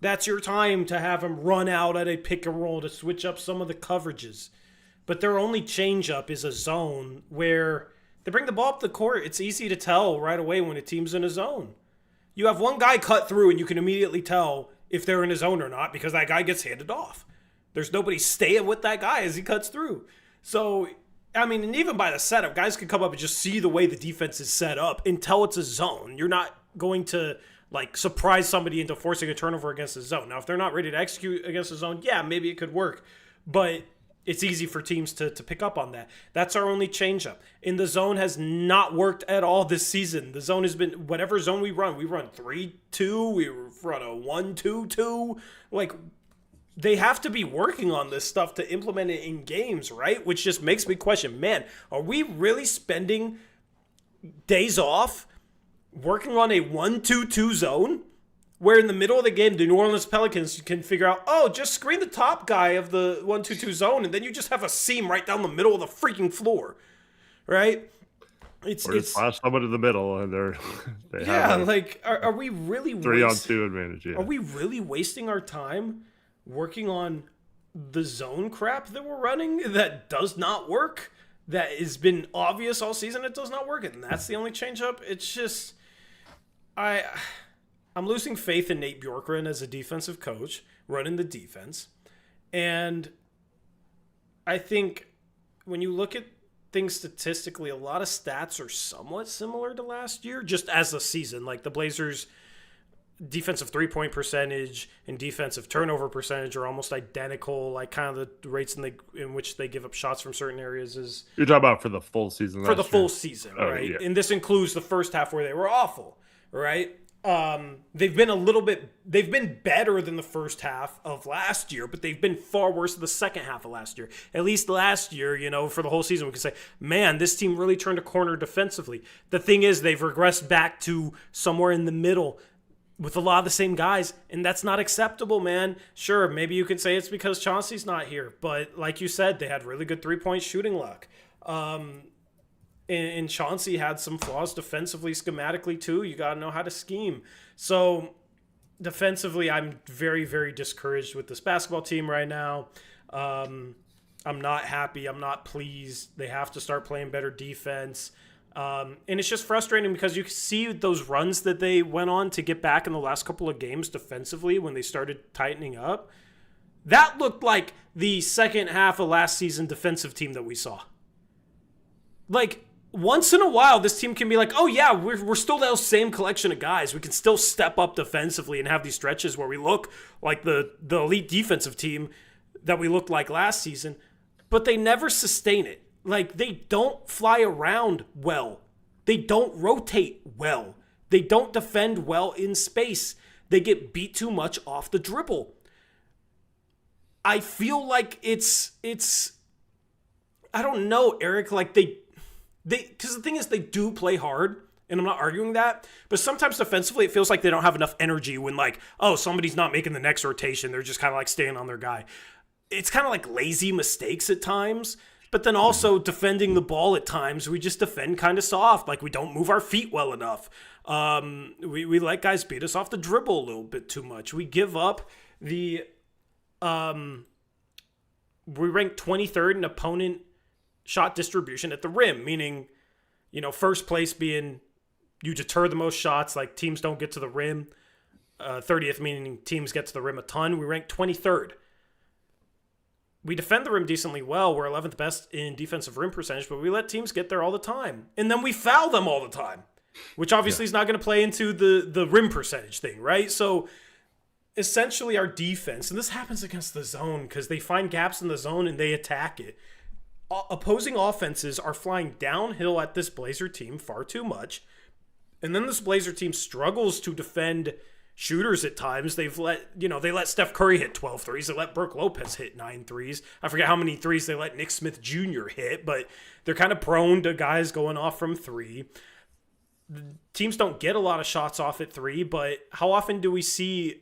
That's your time to have him run out at a pick and roll to switch up some of the coverages. But their only change up is a zone where they bring the ball up the court. It's easy to tell right away when a team's in a zone. You have one guy cut through, and you can immediately tell if they're in a zone or not, because that guy gets handed off. There's nobody staying with that guy as he cuts through. So, I mean, and even by the setup, guys can come up and just see the way the defense is set up and tell it's a zone. You're not going to, like, surprise somebody into forcing a turnover against a zone. Now, if they're not ready to execute against a zone, yeah, maybe it could work. But it's easy for teams to pick up on that. That's our only changeup. And the zone has not worked at all this season. The zone has been, whatever zone we run 3-2, we run a 1-2-2. Like, they have to be working on this stuff to implement it in games, right? Which just makes me question, man, are we really spending days off working on a 1-2-2 zone? Where in the middle of the game, the New Orleans Pelicans can figure out, just screen the top guy of the 1-2-2 zone, and then you just have a seam right down the middle of the freaking floor, right? It's flash someone in the middle, and they have are we really 3-on-2 advantage? Yeah. Are we really wasting our time working on the zone crap that we're running that does not work? That has been obvious all season. It does not work, and that's the only change up. It's just I'm losing faith in Nate Bjorkgren as a defensive coach, running the defense. And I think when you look at things statistically, a lot of stats are somewhat similar to last year, just as a season. Like the Blazers' defensive three-point percentage and defensive turnover percentage are almost identical. Like kind of the rates in which they give up shots from certain areas is... You're talking about for the full season. For the full season, right? Yeah. And this includes the first half where they were awful, right? They've been better than the first half of last year, but they've been far worse than the second half of last year. At least last year, for the whole season, we can say, man, this team really turned a corner defensively. The thing is, they've regressed back to somewhere in the middle with a lot of the same guys, and that's not acceptable, man. Sure, maybe you can say it's because Chauncey's not here, but like you said, they had really good three-point shooting luck. And Chauncey had some flaws defensively, schematically, too. You got to know how to scheme. So, defensively, I'm very, very discouraged with this basketball team right now. I'm not happy. I'm not pleased. They have to start playing better defense. And it's just frustrating because you see those runs that they went on to get back in the last couple of games defensively when they started tightening up. That looked like the second half of last season defensive team that we saw. Like, once in a while, this team can be like, oh yeah, we're still that same collection of guys. We can still step up defensively and have these stretches where we look like the elite defensive team that we looked like last season. But they never sustain it. Like, they don't fly around well. They don't rotate well. They don't defend well in space. They get beat too much off the dribble. I feel like it's I don't know, Eric, like they because the thing is they do play hard, and I'm not arguing that, but sometimes defensively it feels like they don't have enough energy when, like, oh, somebody's not making the next rotation. They're just kind of like staying on their guy. It's kind of like lazy mistakes at times, but then also defending the ball at times, we just defend kind of soft. Like, we don't move our feet well enough. We let guys beat us off the dribble a little bit too much. We give up the we rank 23rd in opponent shot distribution at the rim, meaning, first place being you deter the most shots, like teams don't get to the rim. 30th meaning teams get to the rim a ton. We rank 23rd. We defend the rim decently well. We're 11th best in defensive rim percentage, but we let teams get there all the time. And then we foul them all the time, which obviously is not going to play into the rim percentage thing, right? So essentially our defense, and this happens against the zone because they find gaps in the zone and they attack it. Opposing offenses are flying downhill at this Blazer team far too much. And then this Blazer team struggles to defend shooters at times. They let Steph Curry hit 12 threes. They let Brook Lopez hit 9 threes. I forget how many threes they let Nick Smith Jr. hit, but they're kind of prone to guys going off from 3. Teams don't get a lot of shots off at 3, but how often do we see,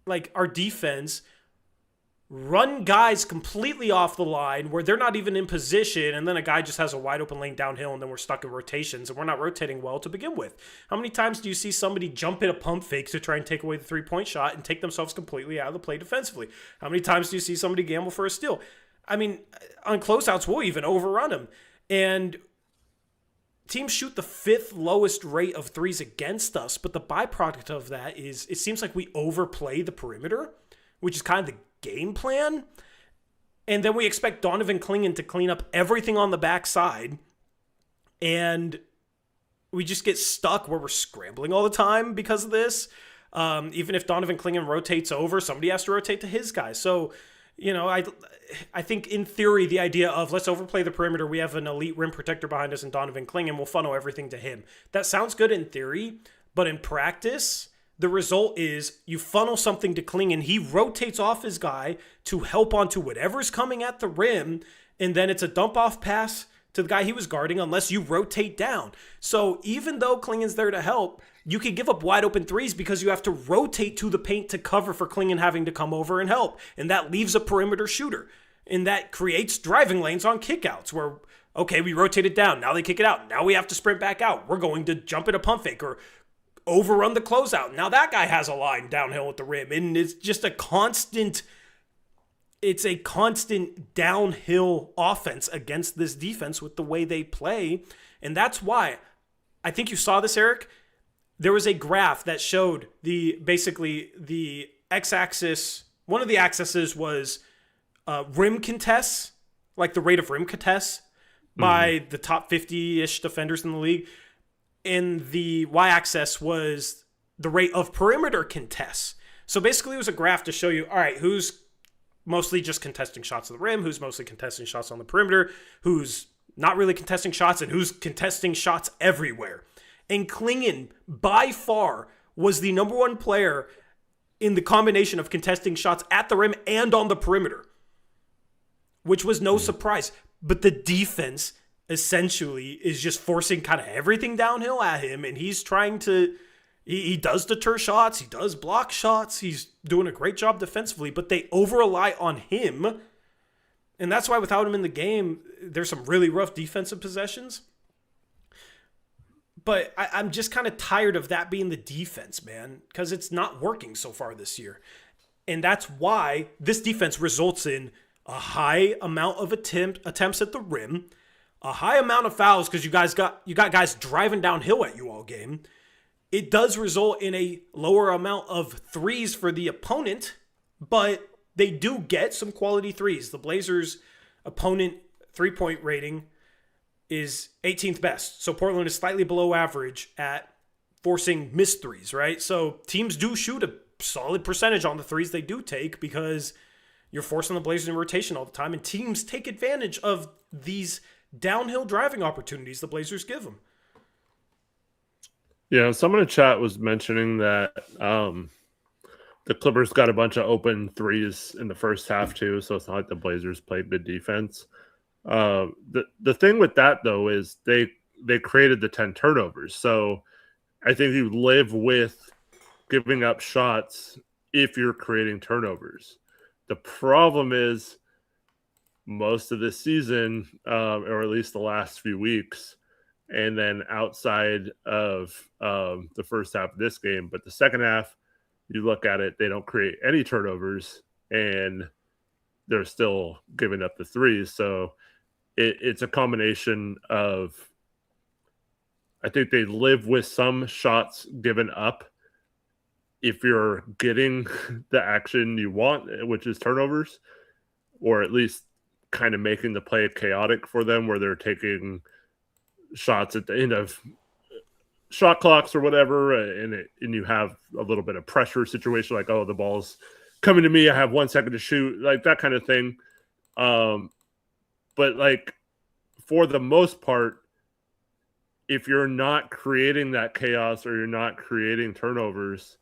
like, our defense run guys completely off the line where they're not even in position, and then a guy just has a wide open lane downhill, and then we're stuck in rotations, and we're not rotating well to begin with? How many times do you see somebody jump in a pump fake to try and take away the 3-point shot and take themselves completely out of the play defensively? How many times do you see somebody gamble for a steal? I mean, on closeouts, we'll even overrun them. And teams shoot the 5th lowest rate of threes against us, but the byproduct of that is it seems like we overplay the perimeter, which is kind of the game plan. And then we expect Donovan Clingan to clean up everything on the backside, and we just get stuck where we're scrambling all the time because of this. Even if Donovan Clingan rotates over, somebody has to rotate to his guy. So, I think in theory, the idea of let's overplay the perimeter, we have an elite rim protector behind us and Donovan Clingan, we'll funnel everything to him. That sounds good in theory, but in practice, the result is you funnel something to Clingan, he rotates off his guy to help onto whatever's coming at the rim, and then it's a dump-off pass to the guy he was guarding unless you rotate down. So even though Clingan's there to help, you could give up wide open threes because you have to rotate to the paint to cover for Clingan having to come over and help. And that leaves a perimeter shooter. And that creates driving lanes on kickouts where, okay, we rotated down. Now they kick it out. Now we have to sprint back out. We're going to jump in a pump fake or overrun the closeout. Now that guy has a line downhill at the rim. And it's just a constant downhill offense against this defense with the way they play. And that's why I think you saw this, Eric. There was a graph that showed the x-axis. One of the axes was rim contests, like the rate of rim contests by the top 50-ish defenders in the league. And the y-axis was the rate of perimeter contests. So basically it was a graph to show you, all right, who's mostly just contesting shots at the rim, who's mostly contesting shots on the perimeter, who's not really contesting shots, and who's contesting shots everywhere. And Clingan, by far, was the number 1 player in the combination of contesting shots at the rim and on the perimeter, which was no surprise. But the defense essentially is just forcing kind of everything downhill at him, and he's trying to... He does deter shots, he does block shots, he's doing a great job defensively, but they over-rely on him. And that's why without him in the game, there's some really rough defensive possessions. But I'm just kind of tired of that being the defense, man, because it's not working so far this year. And that's why this defense results in a high amount of attempts at the rim, a high amount of fouls because you got guys driving downhill at you all game. It does result in a lower amount of threes for the opponent, but they do get some quality threes. The Blazers' opponent three-point rating is 18th best. So Portland is slightly below average at forcing missed threes, right? So teams do shoot a solid percentage on the threes they do take because you're forcing the Blazers in rotation all the time, and teams take advantage of these downhill driving opportunities the Blazers give them. Yeah, someone in chat was mentioning that the Clippers got a bunch of open threes in the first half too, so it's not like the Blazers played good defense. The thing with that though is they created the 10 turnovers, so I think you live with giving up shots if you're creating turnovers. The problem is most of this season, or at least the last few weeks, and then outside of the first half of this game, but the second half, you look at it, they don't create any turnovers, and they're still giving up the threes. So it's a combination of, I think they live with some shots given up if you're getting the action you want, which is turnovers, or at least kind of making the play chaotic for them where they're taking shots at the end of shot clocks or whatever, and you have a little bit of pressure situation, like, oh, the ball's coming to me, I have 1 second to shoot, like that kind of thing. But like for the most part, if you're not creating that chaos or you're not creating turnovers,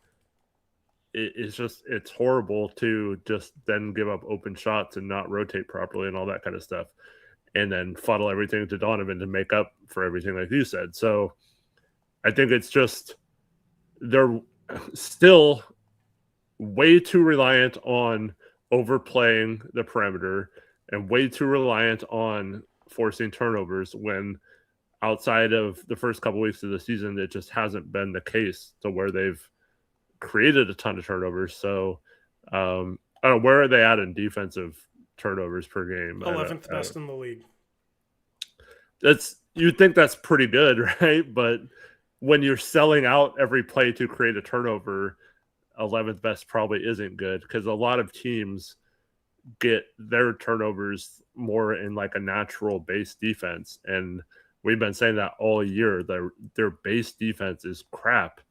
it's horrible to just then give up open shots and not rotate properly and all that kind of stuff, and then funnel everything to Donovan to make up for everything, like you said. So I think it's just they're still way too reliant on overplaying the perimeter and way too reliant on forcing turnovers when outside of the first couple weeks of the season, it just hasn't been the case to where they've created a ton of turnovers. So I don't know, where are they at in defensive turnovers per game? 11th best in the league. You'd think that's pretty good, right? But when you're selling out every play to create a turnover, 11th best probably isn't good, because a lot of teams get their turnovers more in like a natural base defense. And we've been saying that all year. Their base defense is crap,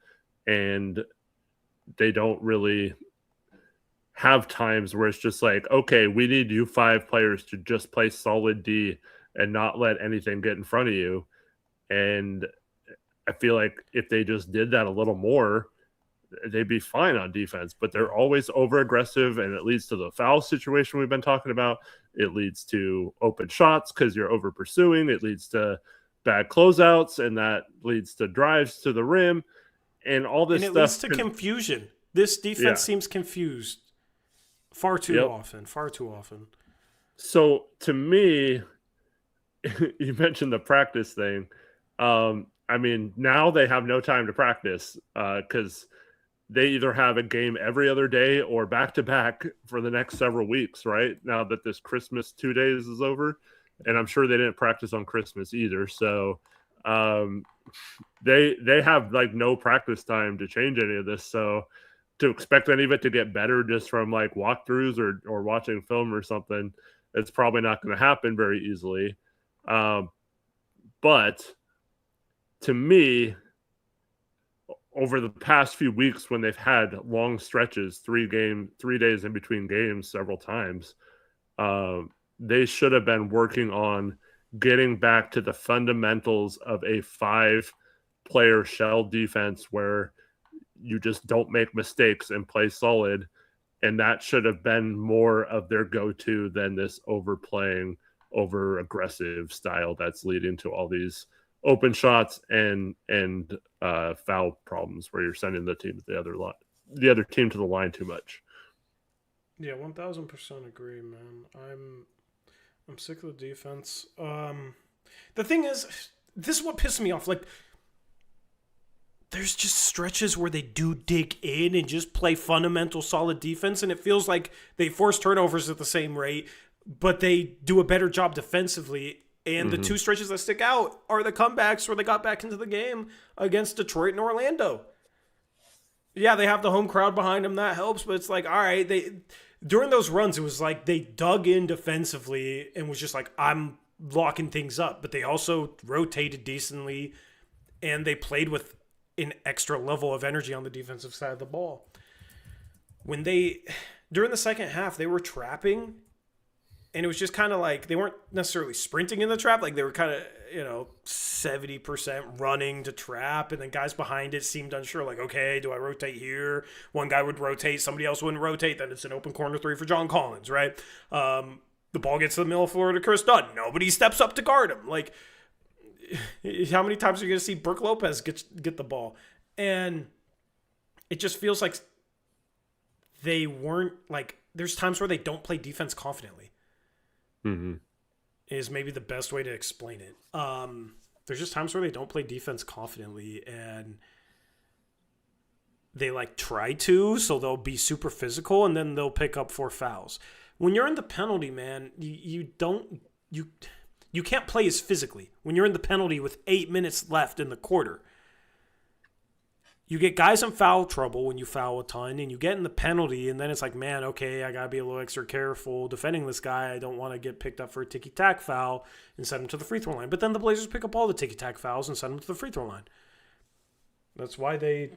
and they don't really have times where it's just like, okay, we need you 5 players to just play solid D and not let anything get in front of you. And I feel like if they just did that a little more, they'd be fine on defense. But they're always over aggressive, and it leads to the foul situation we've been talking about. It leads to open shots because you're over pursuing. It leads to bad closeouts, and that leads to drives to the rim. And all this stuff. And it leads to confusion. This defense seems confused far too often. So to me, you mentioned the practice thing. I mean, now they have no time to practice because they either have a game every other day or back-to-back for the next several weeks, right? Now that this Christmas 2 days is over. And I'm sure they didn't practice on Christmas either. So they have like no practice time to change any of this. So to expect any of it to get better just from like walkthroughs or watching film or something, it's probably not going to happen very easily. But to me, over the past few weeks when they've had long stretches, 3 days in between games several times, they should have been working on getting back to the fundamentals of a 5-player shell defense where you just don't make mistakes and play solid. And that should have been more of their go-to than this overplaying, over-aggressive style that's leading to all these open shots and foul problems where you're sending the other team to the line too much. Yeah, 1000% agree, man. I'm sick of the defense. The thing is, this is what pissed me off. Like, there's just stretches where they do dig in and just play fundamental solid defense, and it feels like they force turnovers at the same rate, but they do a better job defensively. And the two stretches that stick out are the comebacks where they got back into the game against Detroit and Orlando. Yeah, they have the home crowd behind them. That helps, but it's like, all right, during those runs, it was like they dug in defensively and was just like, I'm locking things up. But they also rotated decently, and they played with an extra level of energy on the defensive side of the ball. During the second half, they were trapping, and it was just kind of like they weren't necessarily sprinting in the trap. Like they were kind of, 70% running to trap, and then guys behind it seemed unsure. Like, okay, do I rotate here? One guy would rotate, somebody else wouldn't rotate. Then it's an open corner three for John Collins, right? The ball gets to the middle of the floor to Chris Dunn. Nobody steps up to guard him. Like, how many times are you going to see Brooke Lopez get the ball? And it just feels like they weren't, like, there's times where they don't play defense confidently. Is maybe the best way to explain it. There's just times where they don't play defense confidently, and they like try to, so they'll be super physical, and then they'll pick up 4 fouls. When you're in the penalty, man, you can't play as physically. When you're in the penalty with 8 minutes left in the quarter, you get guys in foul trouble when you foul a ton, and you get in the penalty, and then it's like, man, okay, I got to be a little extra careful defending this guy. I don't want to get picked up for a ticky-tack foul and send him to the free throw line. But then the Blazers pick up all the ticky-tack fouls and send him to the free throw line. That's why they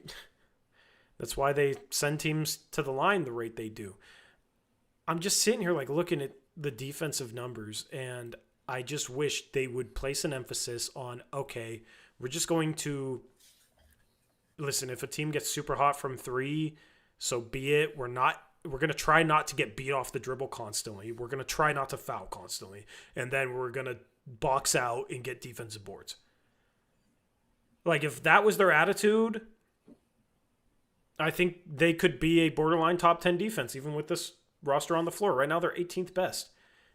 send teams to the line the rate they do. I'm just sitting here like looking at the defensive numbers, and I just wish they would place an emphasis on, okay, we're just going to – listen, if a team gets super hot from 3, so be it. We're going to try not to get beat off the dribble constantly. We're going to try not to foul constantly. And then we're going to box out and get defensive boards. Like, if that was their attitude, I think they could be a borderline top 10 defense, even with this roster on the floor. Right now, they're 18th best.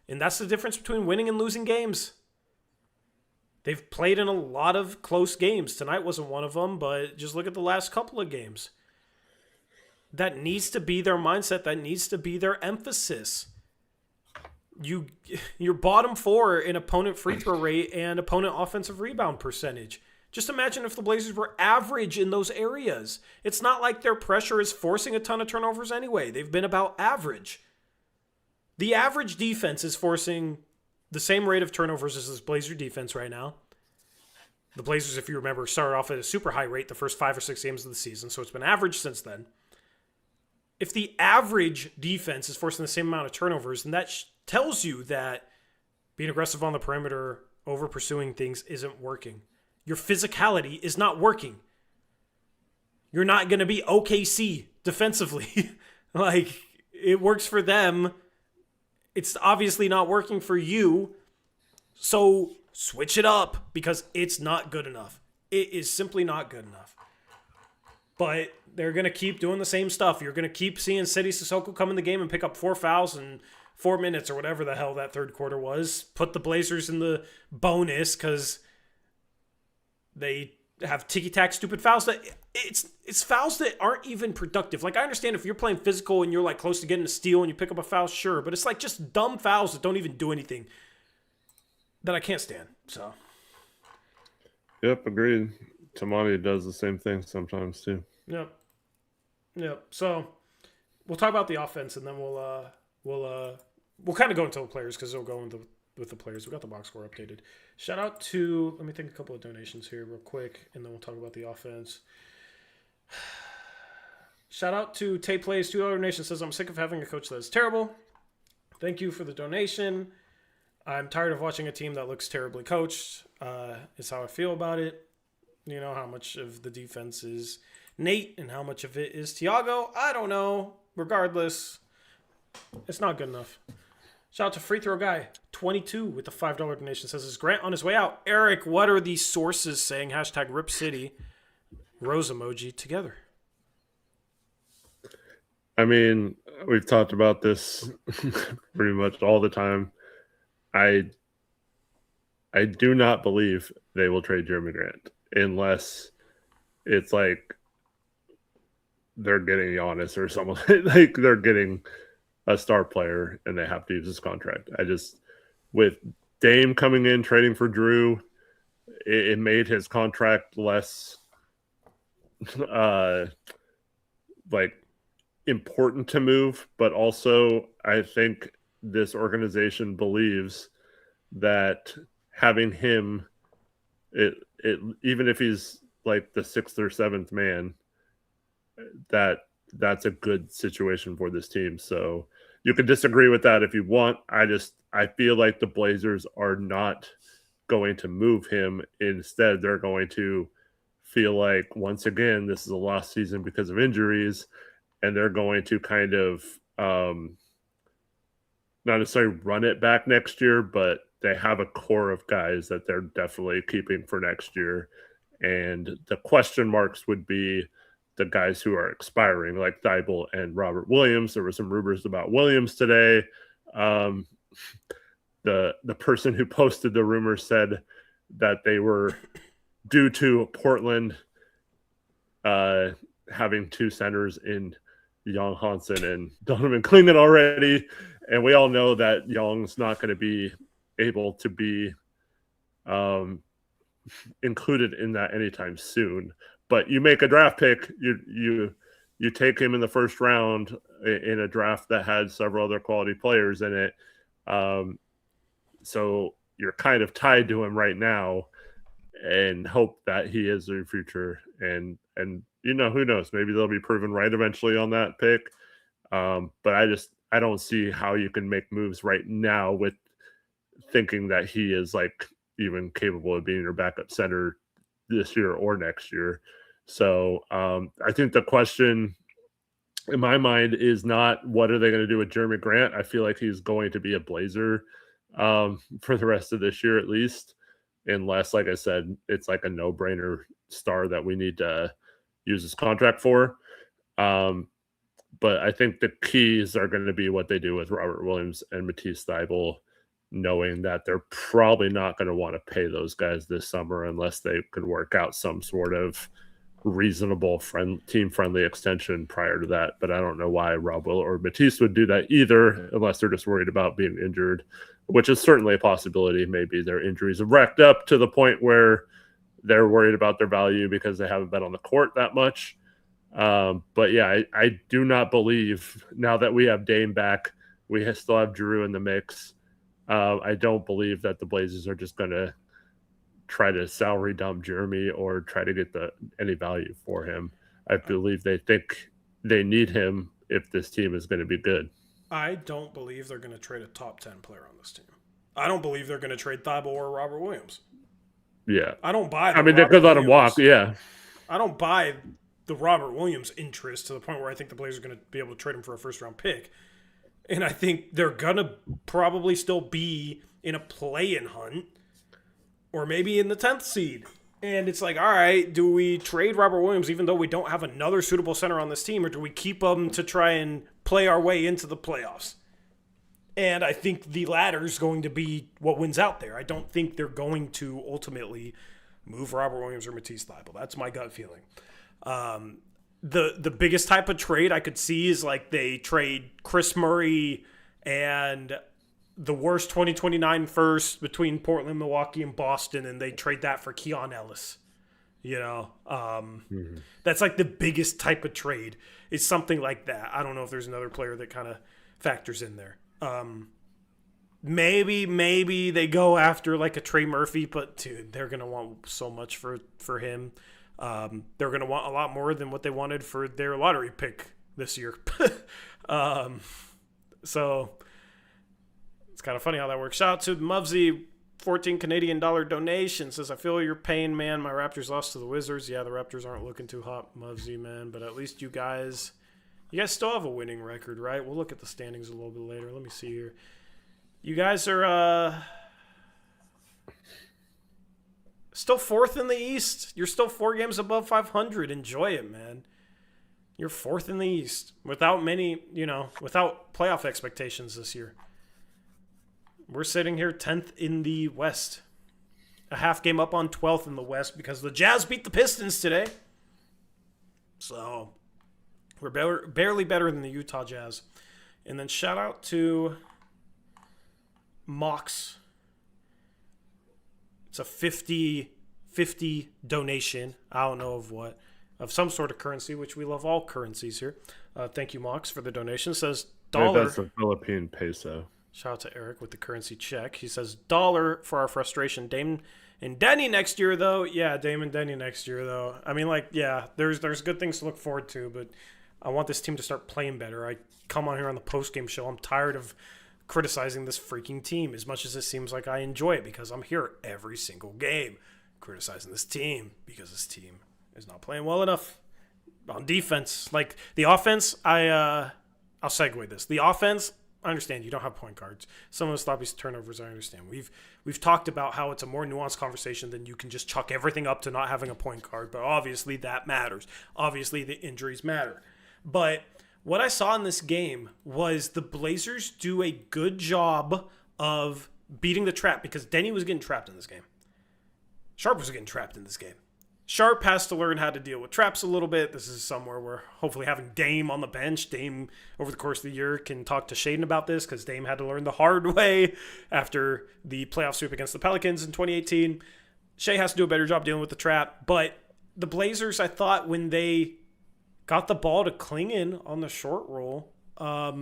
And that's the difference between winning and losing games. They've played in a lot of close games. Tonight wasn't one of them, but just look at the last couple of games. That needs to be their mindset. That needs to be their emphasis. You're bottom 4 in opponent free throw rate and opponent offensive rebound percentage. Just imagine if the Blazers were average in those areas. It's not like their pressure is forcing a ton of turnovers anyway. They've been about average. The average defense is forcing the same rate of turnovers as this Blazer defense right now. The Blazers, if you remember, started off at a super high rate the first 5 or 6 games of the season, so it's been average since then. If the average defense is forcing the same amount of turnovers, then that tells you that being aggressive on the perimeter, over pursuing things isn't working. Your physicality is not working. You're not going to be OKC defensively. Like, it works for them. It's obviously not working for you. So switch it up, because it's not good enough. It is simply not good enough. But they're going to keep doing the same stuff. You're going to keep seeing Cedi Sissoko come in the game and pick up 4 fouls in 4 minutes or whatever the hell that third quarter was. Put the Blazers in the bonus because they have ticky-tack stupid fouls. That it's fouls that aren't even productive. Like, I understand if you're playing physical and you're like close to getting a steal and you pick up a foul, sure. But it's like just dumb fouls that don't even do anything that I can't stand. So. Yep, agreed. Tammani does the same thing sometimes too. Yep. So we'll talk about the offense, and then we'll kind of go into the players, because they'll go into with the players. We got the box score updated. Shout out to, let me think a couple of donations here real quick, and then we'll talk about the offense. Shout out to Tay Plays, $2 donation, says, I'm sick of having a coach that is terrible. Thank you for the donation. I'm tired of watching a team that looks terribly coached, is how I feel about it. You know, how much of the defense is Nate and how much of it is Tiago. I don't know. Regardless, it's not good enough. Shout out to Free Throw Guy, 22 with the $5 donation, says, is Grant on his way out? Eric, what are these sources saying? Hashtag Rip City, rose emoji together. I mean, we've talked about this pretty much all the time. I do not believe they will trade Jeremy Grant unless it's like they're getting Giannis or someone like they're getting a star player and they have to use his contract. I just with Dame coming in trading for Drew, it made his contract less uh like important to move, but also I think this organization believes that having him it even if he's like the sixth or seventh man, that that's a good situation for this team. So you can disagree with that if you want. I feel like the Blazers are not going to move him. Instead, they're going to feel like once again this is a lost season because of injuries, and they're going to kind of not necessarily run it back next year, but they have a core of guys that they're definitely keeping for next year. And the question marks would be the guys who are expiring, like Thibault and Robert Williams. There were some rumors about Williams today. The person who posted the rumor said that they were due to Portland having two centers in Young Hansen and Donovan Clingan already. And we all know that Young's not going to be able to be included in that anytime soon. But you make a draft pick, you take him in the first round in a draft that had several other quality players in it. So you're kind of tied to him right now and hope that he is your future. And you know, who knows? Maybe they'll be proven right eventually on that pick. But I don't see how you can make moves right now with thinking that he is like even capable of being your backup center this year or next year. So I think the question in my mind is not what are they going to do with Jeremy Grant. I feel like he's going to be a Blazer for the rest of this year at least, unless, like I said, it's like a no-brainer star that we need to use his contract for. But I think the keys are going to be what they do with Robert Williams and Matisse Thybulle, knowing that they're probably not going to want to pay those guys this summer unless they could work out some sort of reasonable team-friendly extension prior to that. But I don't know why Rob Will or Matisse would do that either, unless they're just worried about being injured, which is certainly a possibility. Maybe their injuries have racked up to the point where they're worried about their value because they haven't been on the court that much. But yeah, I do not believe now that we have Dame back, we still have Drew in the mix. I don't believe that the Blazers are just going to try to salary dump Jeremy or try to get any value for him. I believe they think they need him if this team is going to be good. I don't believe they're going to trade a top 10 player on this team. I don't believe they're going to trade Thibault or Robert Williams. Yeah. I don't buy they could let him walk, yeah. I don't buy the Robert Williams interest to the point where I think the Blazers are going to be able to trade him for a first-round pick. And I think they're going to probably still be in a play-in hunt or maybe in the 10th seed. And it's like, all right, do we trade Robert Williams even though we don't have another suitable center on this team, or do we keep him to try and play our way into the playoffs? And I think the latter is going to be what wins out there. I don't think they're going to ultimately move Robert Williams or Matisse Thybulle. That's my gut feeling. The biggest type of trade I could see is like they trade Chris Murray and the worst 2029 first between Portland, Milwaukee, and Boston, and they trade that for Keon Ellis. You know, that's like the biggest type of trade. It's something like that. I don't know if there's another player that kind of factors in there. Maybe they go after like a Trey Murphy, but dude, they're gonna want so much for him. They're gonna want a lot more than what they wanted for their lottery pick this year. So it's kind of funny how that works out. To Muvsy, 14 Canadian dollar donation, says, I feel your pain, man. My Raptors lost to the Wizards. Yeah, the Raptors aren't looking too hot, Muvsy, man, but at least you guys still have a winning record, right? We'll look at the standings a little bit later. Let me see here. You guys are still fourth in the East. You're still 4 games above 500. Enjoy it, man. You're fourth in the East without without playoff expectations this year. We're sitting here 10th in the West. A half game up on 12th in the West because the Jazz beat the Pistons today. So we're barely better than the Utah Jazz. And then shout out to Mox. It's a 50-50 donation. I don't know of what. Of some sort of currency, which we love all currencies here. Thank you, Mox, for the donation. It says dollar. That's a Philippine peso. Shout out to Eric with the currency check. He says dollar for our frustration. Dame and Denny next year, though. Yeah, Dame and Denny next year, though. I mean, like, yeah, there's good things to look forward to, but I want this team to start playing better. I come on here on the postgame show. I'm tired of criticizing this freaking team as much as it seems like I enjoy it because I'm here every single game criticizing this team because this team is not playing well enough on defense. Like, the offense, I'll segue this. The offense, I understand you don't have point guards. Some of the sloppy turnovers, I understand. We've talked about how it's a more nuanced conversation than you can just chuck everything up to not having a point guard, but obviously that matters. Obviously the injuries matter. But what I saw in this game was the Blazers do a good job of beating the trap because Denny was getting trapped in this game. Sharp was getting trapped in this game. Sharp has to learn how to deal with traps a little bit. This is somewhere where hopefully having Dame on the bench, Dame over the course of the year can talk to Shaden about this because Dame had to learn the hard way after the playoff sweep against the Pelicans in 2018. Shea has to do a better job dealing with the trap. But the Blazers, I thought, when they got the ball to Klingon on the short roll, I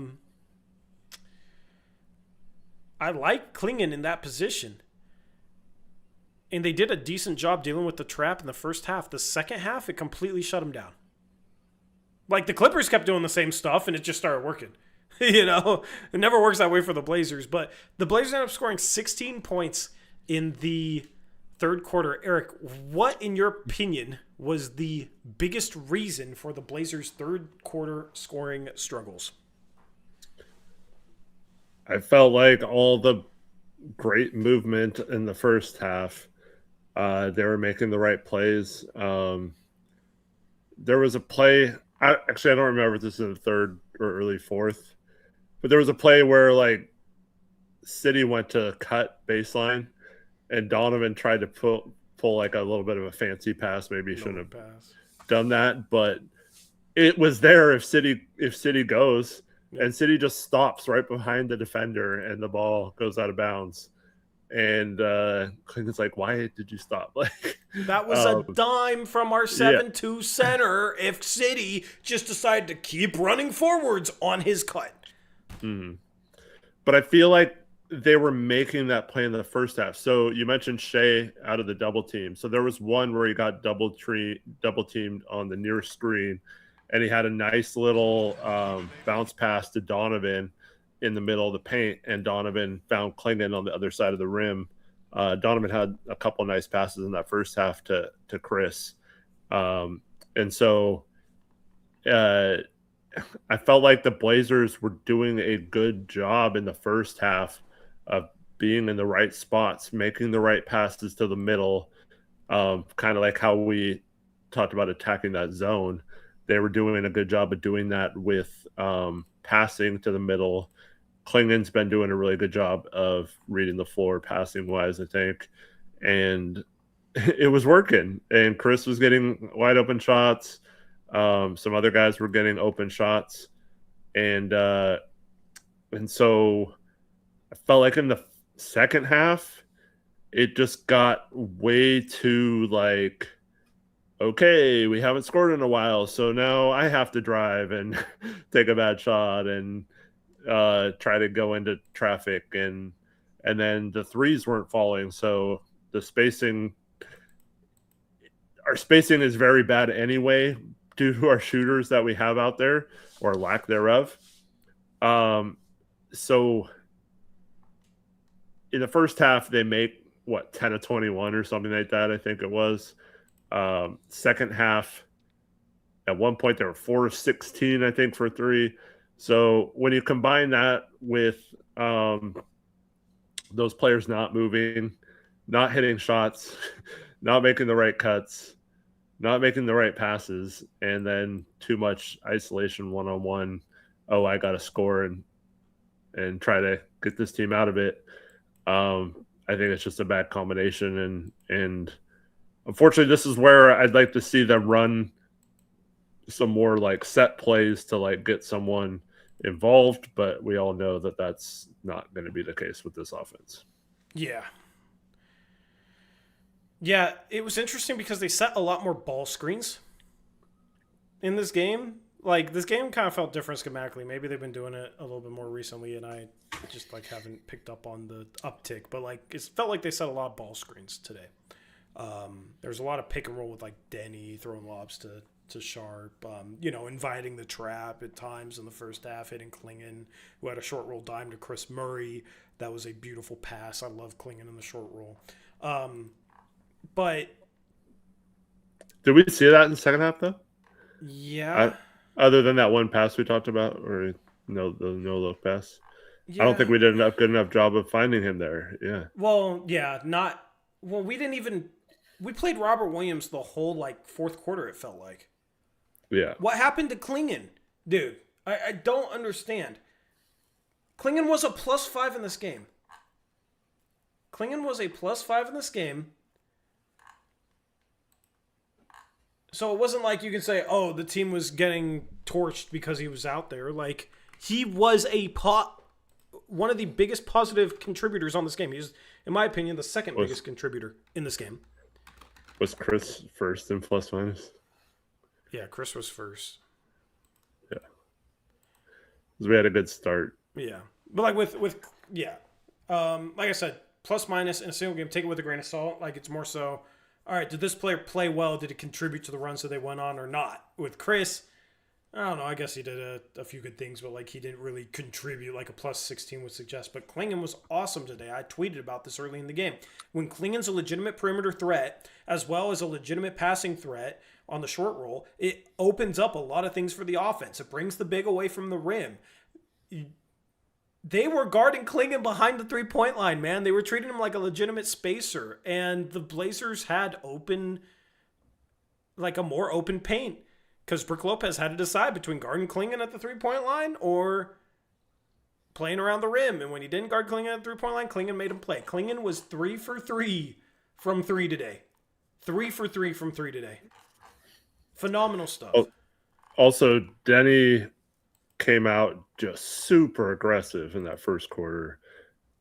like Klingon in that position. And they did a decent job dealing with the trap in the first half. The second half, it completely shut them down. Like, the Clippers kept doing the same stuff, and it just started working. You know? It never works that way for the Blazers. But the Blazers ended up scoring 16 points in the third quarter. Eric, what, in your opinion, was the biggest reason for the Blazers' third quarter scoring struggles? I felt like all the great movement in the first half. They were making the right plays. There was a play. I don't remember if this is in the third or early fourth, but there was a play where like City went to cut baseline, and Donovan tried to pull like a little bit of a fancy pass. Maybe he shouldn't have done that, but it was there if City goes, and City just stops right behind the defender, and the ball goes out of bounds. And Clinton's like, why did you stop? Like, that was a dime from our 7-2 center if City just decided to keep running forwards on his cut. Mm-hmm. But I feel like they were making that play in the first half. So you mentioned Shea out of the double team. So there was one where he got double teamed on the near screen, and he had a nice little bounce pass to Donovan in the middle of the paint, and Donovan found Klingon on the other side of the rim. Donovan had a couple nice passes in that first half to Chris. And so I felt like the Blazers were doing a good job in the first half of being in the right spots, making the right passes to the middle, kind of like how we talked about attacking that zone. They were doing a good job of doing that with passing to the middle. Klingon's been doing a really good job of reading the floor passing wise, I think. And it was working. And Chris was getting wide open shots. Some other guys were getting open shots. And so I felt like in the second half, it just got way too like, okay, we haven't scored in a while, so now I have to drive and take a bad shot and try to go into traffic, and then the threes weren't falling, so our spacing is very bad anyway due to our shooters that we have out there, or lack thereof. So in the first half they make 10 of 21 or something like that, I think it was. Second half, at one point they were 4 of 16, I think, for three. So when you combine that with those players not moving, not hitting shots, not making the right cuts, not making the right passes, and then too much isolation one-on-one, oh, I got to score and try to get this team out of it, I think it's just a bad combination. And unfortunately, this is where I'd like to see them run some more like set plays to like get someone involved, but we all know that that's not going to be the case with this offense. Yeah. Yeah, it was interesting because they set a lot more ball screens in this game. Like, this game kind of felt different schematically. Maybe they've been doing it a little bit more recently, and I just like haven't picked up on the uptick. But like, it felt like they set a lot of ball screens today. There's a lot of pick and roll with like Denny throwing lobs to Sharp, inviting the trap at times in the first half, hitting Klingon, who had a short roll dime to Chris Murray. That was a beautiful pass. I love Klingon in the short roll. But did we see that in the second half though? Yeah. Other than that one pass we talked about, or the no look pass. Yeah. I don't think we did a good enough job of finding him there. Yeah. Well, yeah, we didn't even. We played Robert Williams the whole like fourth quarter. It felt like. Yeah. What happened to Klingon, dude? I don't understand. Klingon was a +5 in this game. Klingon was a +5 in this game. So it wasn't like you can say, oh, the team was getting torched because he was out there. Like, he was one of the biggest positive contributors on this game. He was, in my opinion, the second biggest contributor in this game. Was Chris first in ±? Yeah, Chris was first. Yeah. Because we had a good start. Yeah. But like with like I said, ± in a single game, take it with a grain of salt. Like, it's more so, all right, did this player play well? Did it contribute to the runs that they went on or not? With Chris, I don't know. I guess he did a few good things, but like, he didn't really contribute like a +16 would suggest. But Klingon was awesome today. I tweeted about this early in the game. When Klingon's a legitimate perimeter threat, as well as a legitimate passing threat on the short roll, it opens up a lot of things for the offense. It brings the big away from the rim. They were guarding Klingon behind the 3-point line, man. They were treating him like a legitimate spacer. And the Blazers had a more open paint. Because Brook Lopez had to decide between guarding Klingon at the 3-point line or playing around the rim. And when he didn't guard Klingon at the 3-point line, Klingon made him play. Klingon was 3 for 3 from 3 today. 3 for 3 from 3 today. Phenomenal stuff. Also, Denny came out just super aggressive in that first quarter,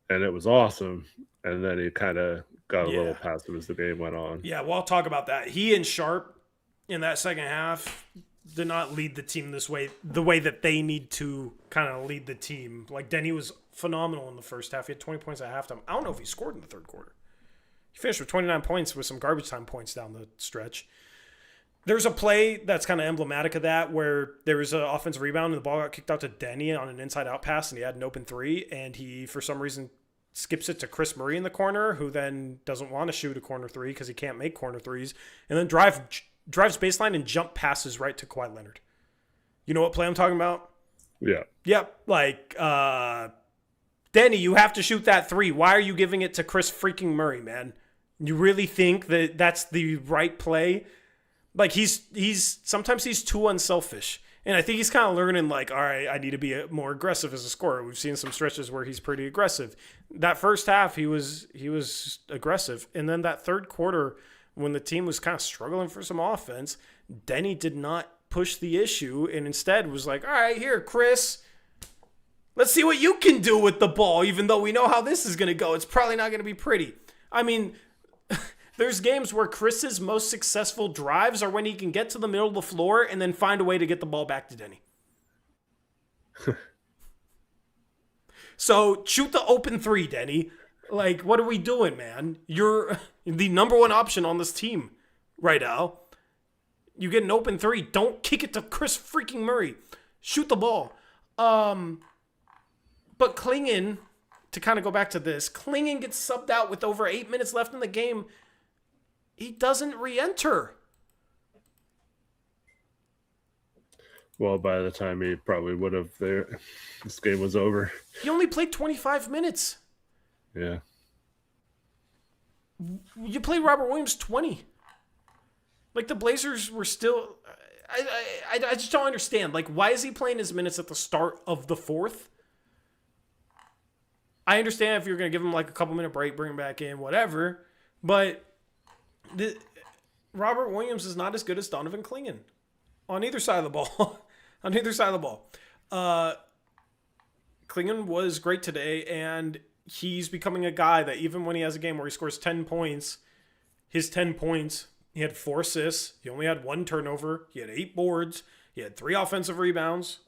and it was awesome. And then he kind of got a little passive as the game went on. Yeah, well, I'll talk about that. He and Sharp in that second half did not lead the team the way that they need to kind of lead the team. Like, Denny was phenomenal in the first half. He had 20 points at halftime. I don't know if he scored in the third quarter. He finished with 29 points with some garbage time points down the stretch. There's a play that's kind of emblematic of that where there was an offensive rebound and the ball got kicked out to Denny on an inside-out pass, and he had an open three, and he, for some reason, skips it to Chris Murray in the corner, who then doesn't want to shoot a corner three because he can't make corner threes, and then drives baseline and jump passes right to Kawhi Leonard. You know what play I'm talking about? Yeah. Yep. Like, Denny, you have to shoot that three. Why are you giving it to Chris freaking Murray, man? You really think that that's the right play? Like, sometimes he's too unselfish. And I think he's kind of learning, like, all right, I need to be more aggressive as a scorer. We've seen some stretches where he's pretty aggressive. That first half, he was aggressive. And then that third quarter, when the team was kind of struggling for some offense, Denny did not push the issue and instead was like, all right, here, Chris, let's see what you can do with the ball, even though we know how this is going to go. It's probably not going to be pretty. I mean, there's games where Chris's most successful drives are when he can get to the middle of the floor and then find a way to get the ball back to Denny. So shoot the open three, Denny. Like, what are we doing, man? You're the number one option on this team right now. You get an open three. Don't kick it to Chris freaking Murray. Shoot the ball. But Klingon, to kind of go back to this, Klingon gets subbed out with over 8 minutes left in the game. He doesn't re-enter. Well, by the time he probably would have, this game was over. He only played 25 minutes. Yeah. You played Robert Williams 20. Like, the Blazers were still... I just don't understand. Like, why is he playing his minutes at the start of the fourth? I understand if you're going to give him, like, a couple-minute break, bring him back in, whatever. But... Robert Williams is not as good as Donovan Klingon. on either side of the ball. On either side of the ball. Klingon was great today, and he's becoming a guy that even when he has a game where he scores 10 points, his 10 points, he had 4 assists, he only had 1 turnover, he had 8 boards, he had 3 offensive rebounds.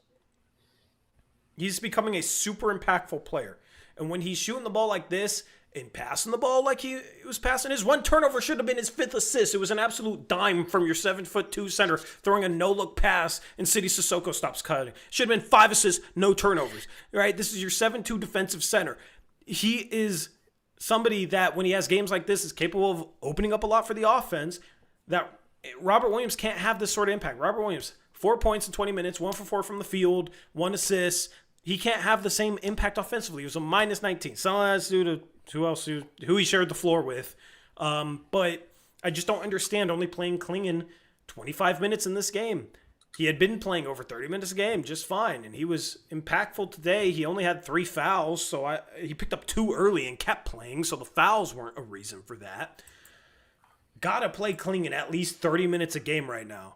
He's becoming a super impactful player. And when he's shooting the ball like this and passing the ball like he was passing, his 1 turnover should have been his 5th assist. It was an absolute dime from your 7'2" center throwing a no-look pass, and City Sissoko stops cutting. Should have been 5 assists, no turnovers. Right? This is your 7'2" defensive center. He is somebody that, when he has games like this, is capable of opening up a lot for the offense. That Robert Williams can't have this sort of impact. Robert Williams, 4 points in 20 minutes, 1 for 4 from the field, 1 assist. He can't have the same impact offensively. He was a minus 19. Some of that's due to who he shared the floor with. But I just don't understand only playing Klingon 25 minutes in this game. He had been playing over 30 minutes a game just fine, and he was impactful today. He only had 3 fouls, so he picked up 2 early and kept playing, so the fouls weren't a reason for that. Gotta play Klingon at least 30 minutes a game right now,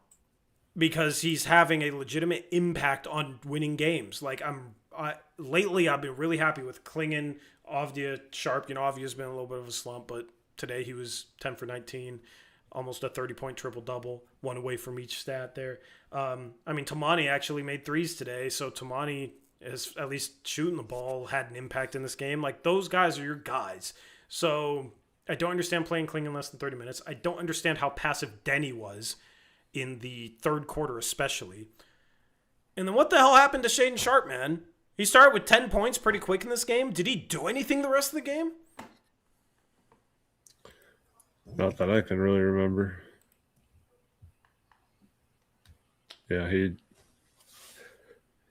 because he's having a legitimate impact on winning games. Like, lately I've been really happy with Klingon, Avdia, Sharp. Avdia's been a little bit of a slump, but today he was 10 for 19, almost a 30-point triple-double, 1 away from each stat there. Tammani actually made 3s today, so Tammani is at least shooting the ball, had an impact in this game. Like, those guys are your guys. So I don't understand playing Klingon less than 30 minutes. I don't understand how passive Denny was in the third quarter especially. And then what the hell happened to Shaden Sharp, man? He started with 10 points pretty quick in this game. Did he do anything the rest of the game? Not that I can really remember. Yeah,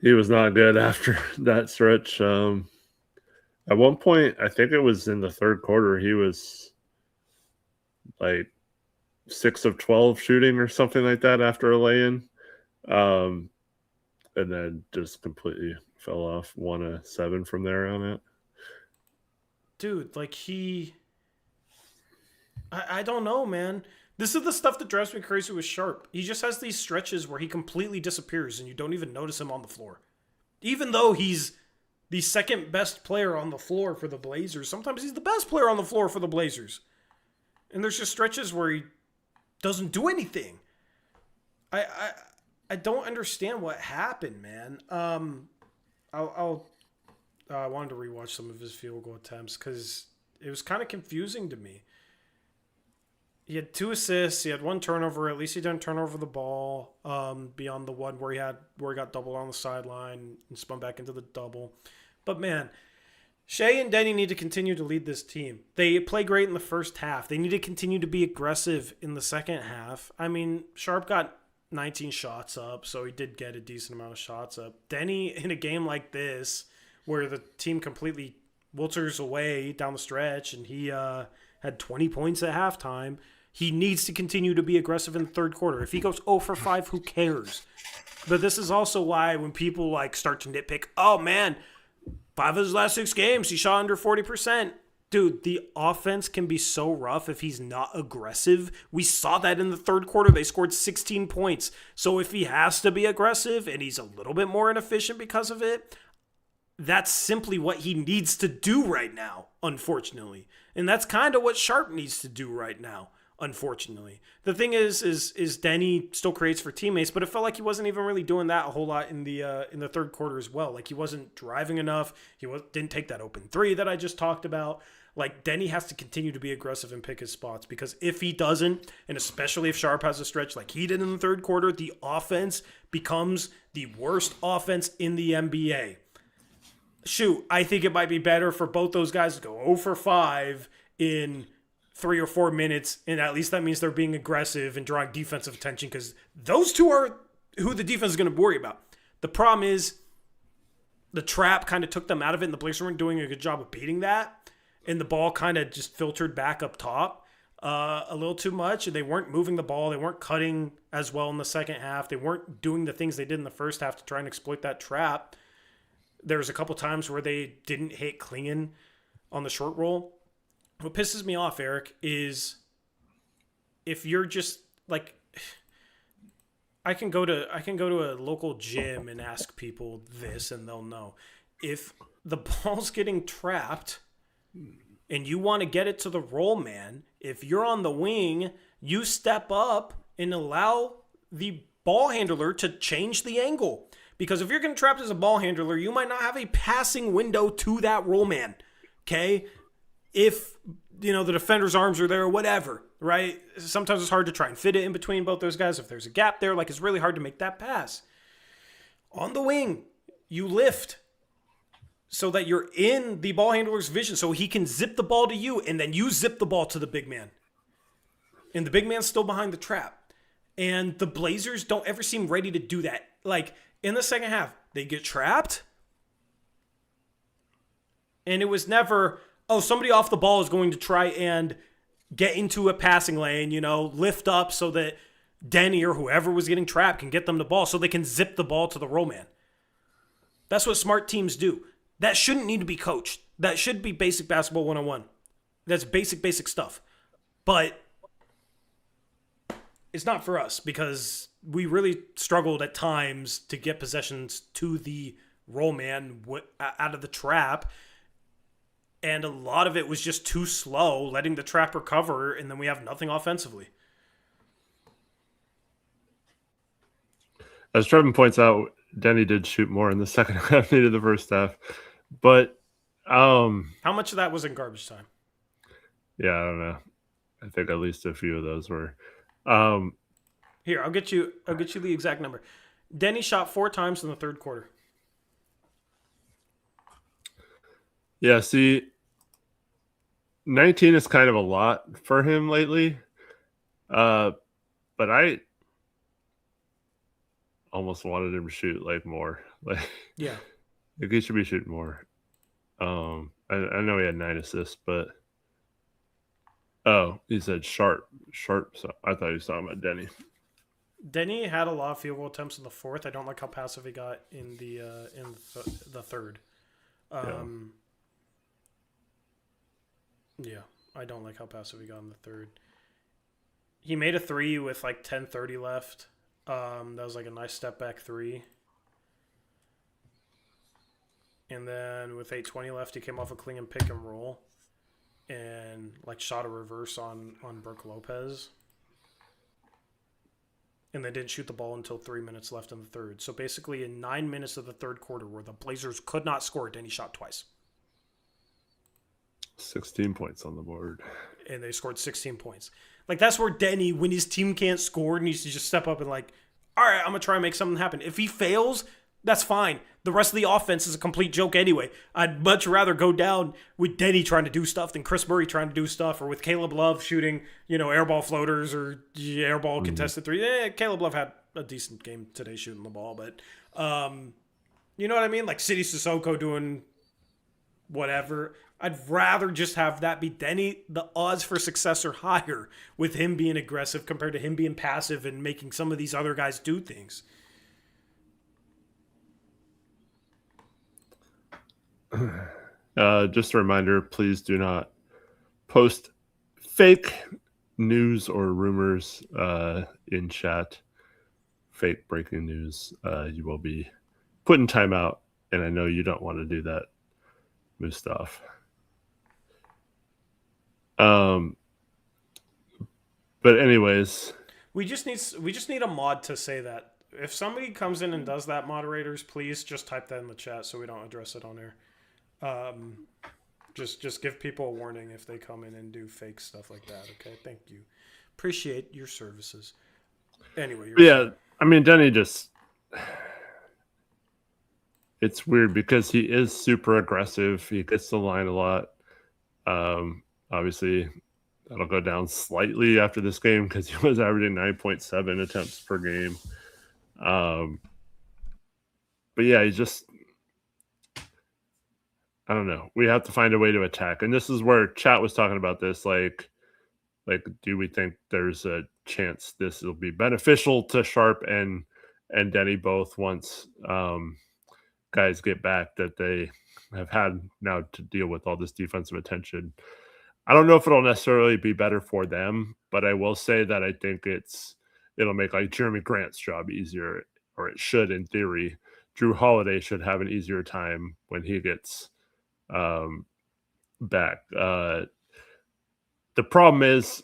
he was not good after that stretch. At one point, I think it was in the third quarter, he was like 6 of 12 shooting or something like that after a lay-in. And then just completely fell off. 1 of 7 from there on it. Dude, like I don't know, man. This is the stuff that drives me crazy with Sharp. He just has these stretches where he completely disappears and you don't even notice him on the floor. Even though he's the second best player on the floor for the Blazers, sometimes he's the best player on the floor for the Blazers. And there's just stretches where he doesn't do anything. I don't understand what happened, man. I wanted to rewatch some of his field goal attempts because it was kind of confusing to me. He had 2 assists. He had 1 turnover. At least he didn't turn over the ball beyond the one where he got doubled on the sideline and spun back into the double. But man, Shea and Denny need to continue to lead this team. They play great in the first half. They need to continue to be aggressive in the second half. Sharp got 19 shots up, so he did get a decent amount of shots up. Denny, in a game like this, where the team completely wilters away down the stretch, and he had 20 points at halftime, he needs to continue to be aggressive in the third quarter. If he goes 0 for 5, who cares? But this is also why when people start to nitpick, oh man, 5 of his last 6 games, he shot under 40%. Dude, the offense can be so rough if he's not aggressive. We saw that in the third quarter. They scored 16 points. So if he has to be aggressive and he's a little bit more inefficient because of it, that's simply what he needs to do right now, unfortunately. And that's kind of what Sharp needs to do right now, unfortunately. The thing is Denny still creates for teammates, but it felt like he wasn't even really doing that a whole lot in the third quarter as well. Like, he wasn't driving enough. Didn't take that open 3 that I just talked about. Like, Denny has to continue to be aggressive and pick his spots, because if he doesn't, and especially if Sharp has a stretch like he did in the third quarter, the offense becomes the worst offense in the NBA. Shoot, I think it might be better for both those guys to go 0 for 5 in 3 or 4 minutes, and at least that means they're being aggressive and drawing defensive attention, because those two are who the defense is going to worry about. The problem is the trap kind of took them out of it, and the Blazers weren't doing a good job of beating that, and the ball kind of just filtered back up top a little too much, and they weren't moving the ball. They weren't cutting as well in the second half. They weren't doing the things they did in the first half to try and exploit that trap. There was a couple times where they didn't hit Klingon on the short roll. What pisses me off, Eric, is if you're just like, I can go to a local gym and ask people this, and they'll know. If the ball's getting trapped and you want to get it to the roll man, if you're on the wing, you step up and allow the ball handler to change the angle. Because if you're getting trapped as a ball handler, you might not have a passing window to that roll man. Okay? If, the defender's arms are there or whatever, right? Sometimes it's hard to try and fit it in between both those guys. If there's a gap there, it's really hard to make that pass. On the wing, you lift so that you're in the ball handler's vision so he can zip the ball to you, and then you zip the ball to the big man. And the big man's still behind the trap. And the Blazers don't ever seem ready to do that. In the second half, they get trapped. And it was never, somebody off the ball is going to try and get into a passing lane, lift up so that Denny or whoever was getting trapped can get them the ball so they can zip the ball to the roll man. That's what smart teams do. That shouldn't need to be coached. That should be basic basketball 101. That's basic stuff. But it's not for us because we really struggled at times to get possessions to the roll man out of the trap. And a lot of it was just too slow, letting the trap recover, and then we have nothing offensively. As Trevin points out, Denny did shoot more in the second half than the first half. But how much of that was in garbage time? Yeah, I don't know. I think at least a few of those were. Here, I'll get you the exact number. Denny shot 4 times in the third quarter. Yeah, see, 19 is kind of a lot for him lately. But I almost wanted him to shoot more. Yeah. He should be shooting more. I know he had 9 assists, but he said Sharp. So I thought he was talking about Denny. Denny had a lot of field goal attempts in the fourth. I don't like how passive he got in the third. Yeah, I don't like how passive he got in the third. He made a 3 with 10:30 left. That was a nice step back 3. And then with 8:20 left, he came off a clean and pick and roll and shot a reverse on Brook Lopez. And they didn't shoot the ball until 3 minutes left in the third. So basically in 9 minutes of the third quarter where the Blazers could not score, Denny shot twice. 16 points on the board. And they scored 16 points. That's where Denny, when his team can't score, needs to just step up and all right, I'm going to try and make something happen. If he fails, that's fine. The rest of the offense is a complete joke anyway. I'd much rather go down with Denny trying to do stuff than Chris Murray trying to do stuff, or with Caleb Love shooting, airball floaters or airball contested 3. Caleb Love had a decent game today shooting the ball, but you know what I mean? City Sissoko doing whatever. I'd rather just have that be Denny. The odds for success are higher with him being aggressive compared to him being passive and making some of these other guys do things. Just a reminder, please do not post fake news or rumors in chat. Fake breaking news. You will be put in timeout, and I know you don't want to do that, Mustafa. But anyways, we just need a mod to say that. If somebody comes in and does that, moderators, please just type that in the chat so we don't address it on air. Just give people a warning if they come in and do fake stuff like that. Okay, thank you. Appreciate your services. Anyway, I mean, Denny just, it's weird because he is super aggressive. He gets the line a lot. Obviously, that'll go down slightly after this game because he was averaging 9.7 attempts per game. But yeah, he's just, I don't know. We have to find a way to attack. And this is where chat was talking about this. Do we think there's a chance this will be beneficial to Sharp and Denny both once guys get back that they have had now to deal with all this defensive attention? I don't know if it'll necessarily be better for them, but I will say that I think it's it'll make like Jeremy Grant's job easier, or it should in theory. Drew Holiday should have an easier time when he gets back. The problem is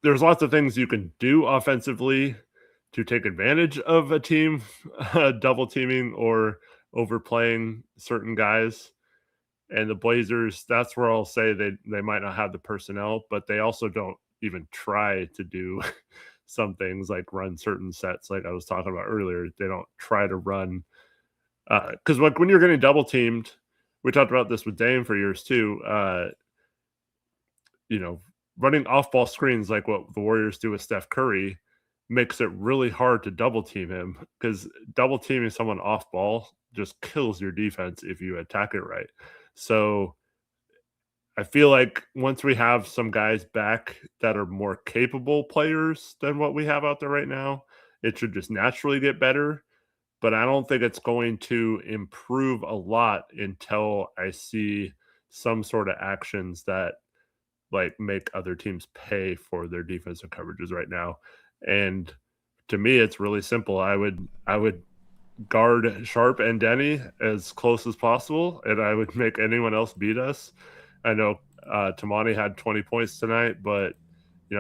there's lots of things you can do offensively to take advantage of a team double teaming or overplaying certain guys. And the Blazers, that's where I'll say they might not have the personnel, but they also don't even try to do some things like run certain sets like I was talking about earlier. They don't try to run because when you're getting double teamed, we talked about this with Dame for years too. Running off ball screens like what the Warriors do with Steph Curry makes it really hard to double team him, because double teaming someone off ball just kills your defense if you attack it right. So I feel like once we have some guys back that are more capable players than what we have out there right now, it should just naturally get better. But I don't think it's going to improve a lot until I see some sort of actions that like make other teams pay for their defensive coverages right now. And to me, it's really simple. I would guard Sharp and Denny as close as possible, and I would make anyone else beat us. I know Tammani had 20 points tonight, but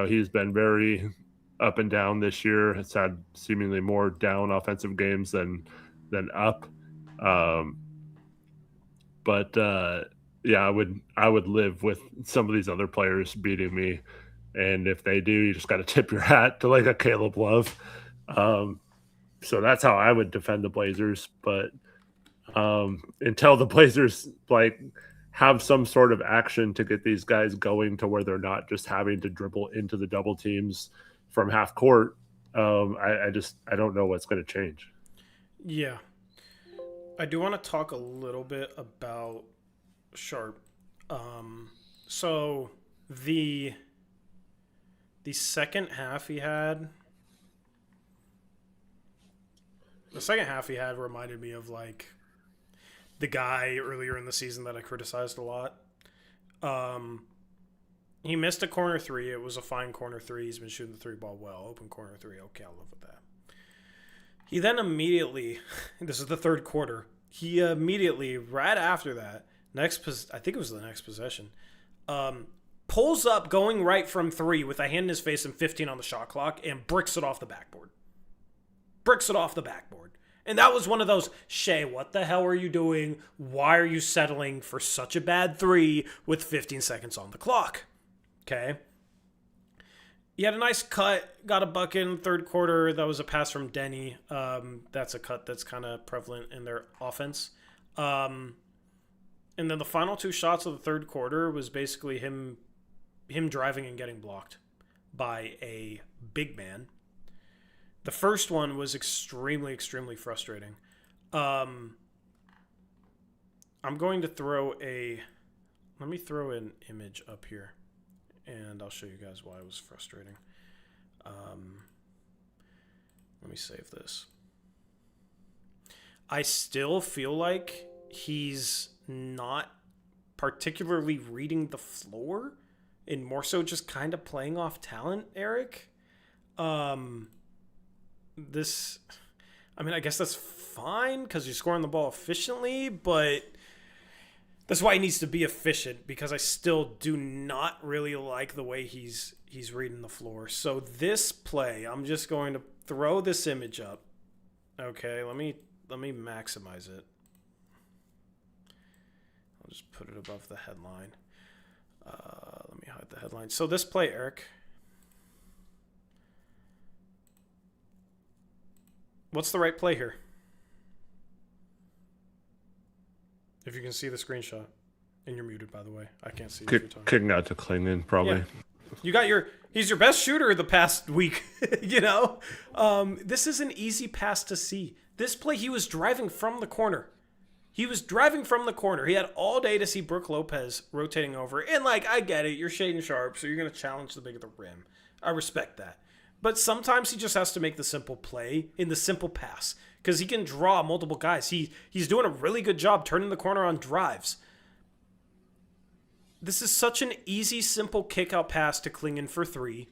he's been very up and down this year. Has had seemingly more down offensive games than up. Yeah, I would live with some of these other players beating me, and if they do, you just got to tip your hat to like a Caleb Love. So that's how I would defend the Blazers. But until the Blazers like have some sort of action to get these guys going to where they're not just having to dribble into the double teams from half court, I don't know what's going to change. Yeah, I do want to talk a little bit about Sharp. So the second half he had. The second half he had reminded me of like the guy earlier in the season that I criticized a lot. He missed a corner three. It was a fine corner three. He's been shooting the three ball well. Open corner three. Okay, I'll live with that. He then immediately, this is the third quarter, he immediately, right after that, I think it was the next possession, pulls up going right from three with a hand in his face and 15 on the shot clock and bricks it off the backboard. And that was one of those, Shea, what the hell are you doing? Why are you settling for such a bad three with 15 seconds on the clock? Okay. He had a nice cut, got a bucket in the third quarter. That was a pass from Denny. That's a cut that's kind of prevalent in their offense. And then the final two shots of the third quarter was basically him driving and getting blocked by a big man. The first one was extremely, extremely frustrating. I'm going to let me throw an image up here, and I'll show you guys why it was frustrating. Let me save this. I still feel like he's not particularly reading the floor and more so just kind of playing off talent, Eric. I guess that's fine because you're scoring the ball efficiently, but that's why he needs to be efficient, because I still do not really like the way he's reading the floor. So this play, I'm just going to throw this image up. Okay, let me maximize it. I'll just put it above the headline. Let me hide the headline. So this play, Eric. What's the right play here? If you can see the screenshot. And you're muted, by the way. I can't see. Kicking out to Klingon, probably. Yeah. You got he's your best shooter the past week, This is an easy pass to see. This play, he was driving from the corner. He had all day to see Brook Lopez rotating over. And, I get it. You're Shaden Sharp, so you're going to challenge the big of the rim. I respect that. But sometimes he just has to make the simple play in the simple pass, because he can draw multiple guys. He's doing a really good job turning the corner on drives. This is such an easy, simple kick-out pass to Klingon for three.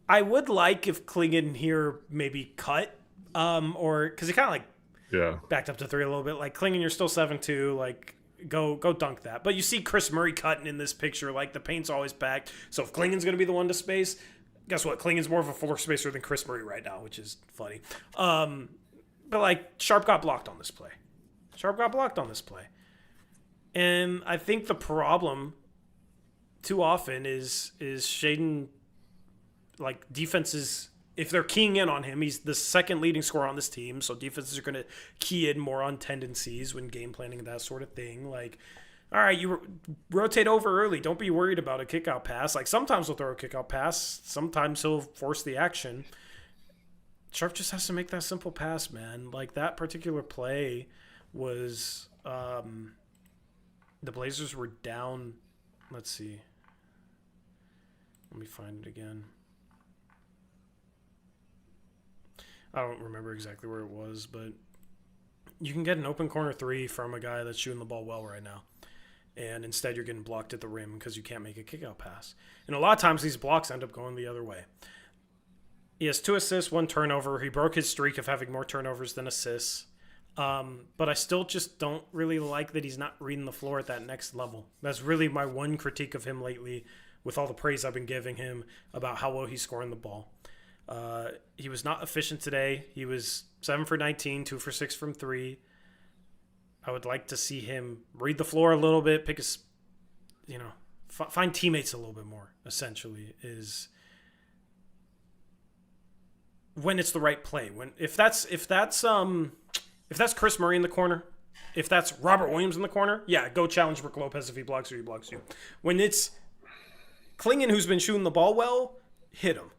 I would like if Klingon here maybe cut, or because he kind of like Yeah. backed up to 3 a little bit. Like Klingon, you're still 7-2. Like go dunk that. But you see Chris Murray cutting in this picture. Like the paint's always packed. So if Klingon's gonna be the one to space, guess what? Klingon's more of a floor spacer than Chris Murray right now, which is funny. But like Sharp got blocked on this play. And I think the problem too often is Shaden, like defenses, if they're keying in on him, he's the second leading scorer on this team, so defenses are going to key in more on tendencies when game planning and that sort of thing. Like, all right, you rotate over early. Don't be worried about a kick-out pass. Like, sometimes he'll throw a kick-out pass. Sometimes he'll force the action. Sharp just has to make that simple pass, man. Like, that particular play was the Blazers were down. Let's see. Let me find it again. I don't remember exactly where it was, but you can get an open corner 3 from a guy that's shooting the ball well right now. And instead you're getting blocked at the rim because you can't make a kick-out pass. And a lot of times these blocks end up going the other way. He has 2 assists, 1 turnover. He broke his streak of having more turnovers than assists. But I still just don't really like that he's not reading the floor at that next level. That's really my one critique of him lately, with all the praise I've been giving him about how well he's scoring the ball. He was not efficient today. He was 7 for 19, 2 for 6 from 3. I would like to see him read the floor a little bit, pick his, find teammates a little bit more, essentially, is when it's the right play. If that's Chris Murray in the corner, if that's Robert Williams in the corner, yeah, go challenge Brook Lopez if he blocks you, he blocks you. When it's Klingon who's been shooting the ball well, hit him.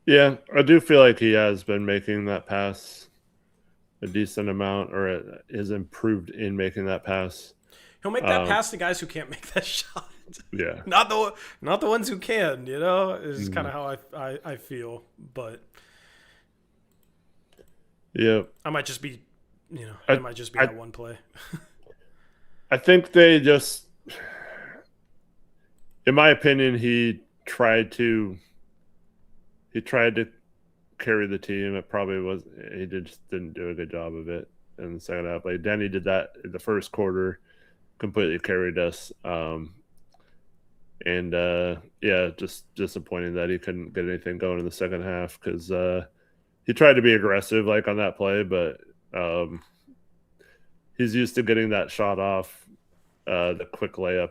Yeah, I do feel like he has been making that pass a decent amount, or is improved in making that pass. He'll make that pass to guys who can't make that shot. Yeah, not the ones who can. Is kind of how I feel. But yeah, I might just be, that one play. I think they just, in my opinion, he tried to carry the team. It probably was, he just didn't do a good job of it in the second half. Like Denny did that in the first quarter, completely carried us. Just disappointing that he couldn't get anything going in the second half, because he tried to be aggressive like on that play, but he's used to getting that shot off, the quick layup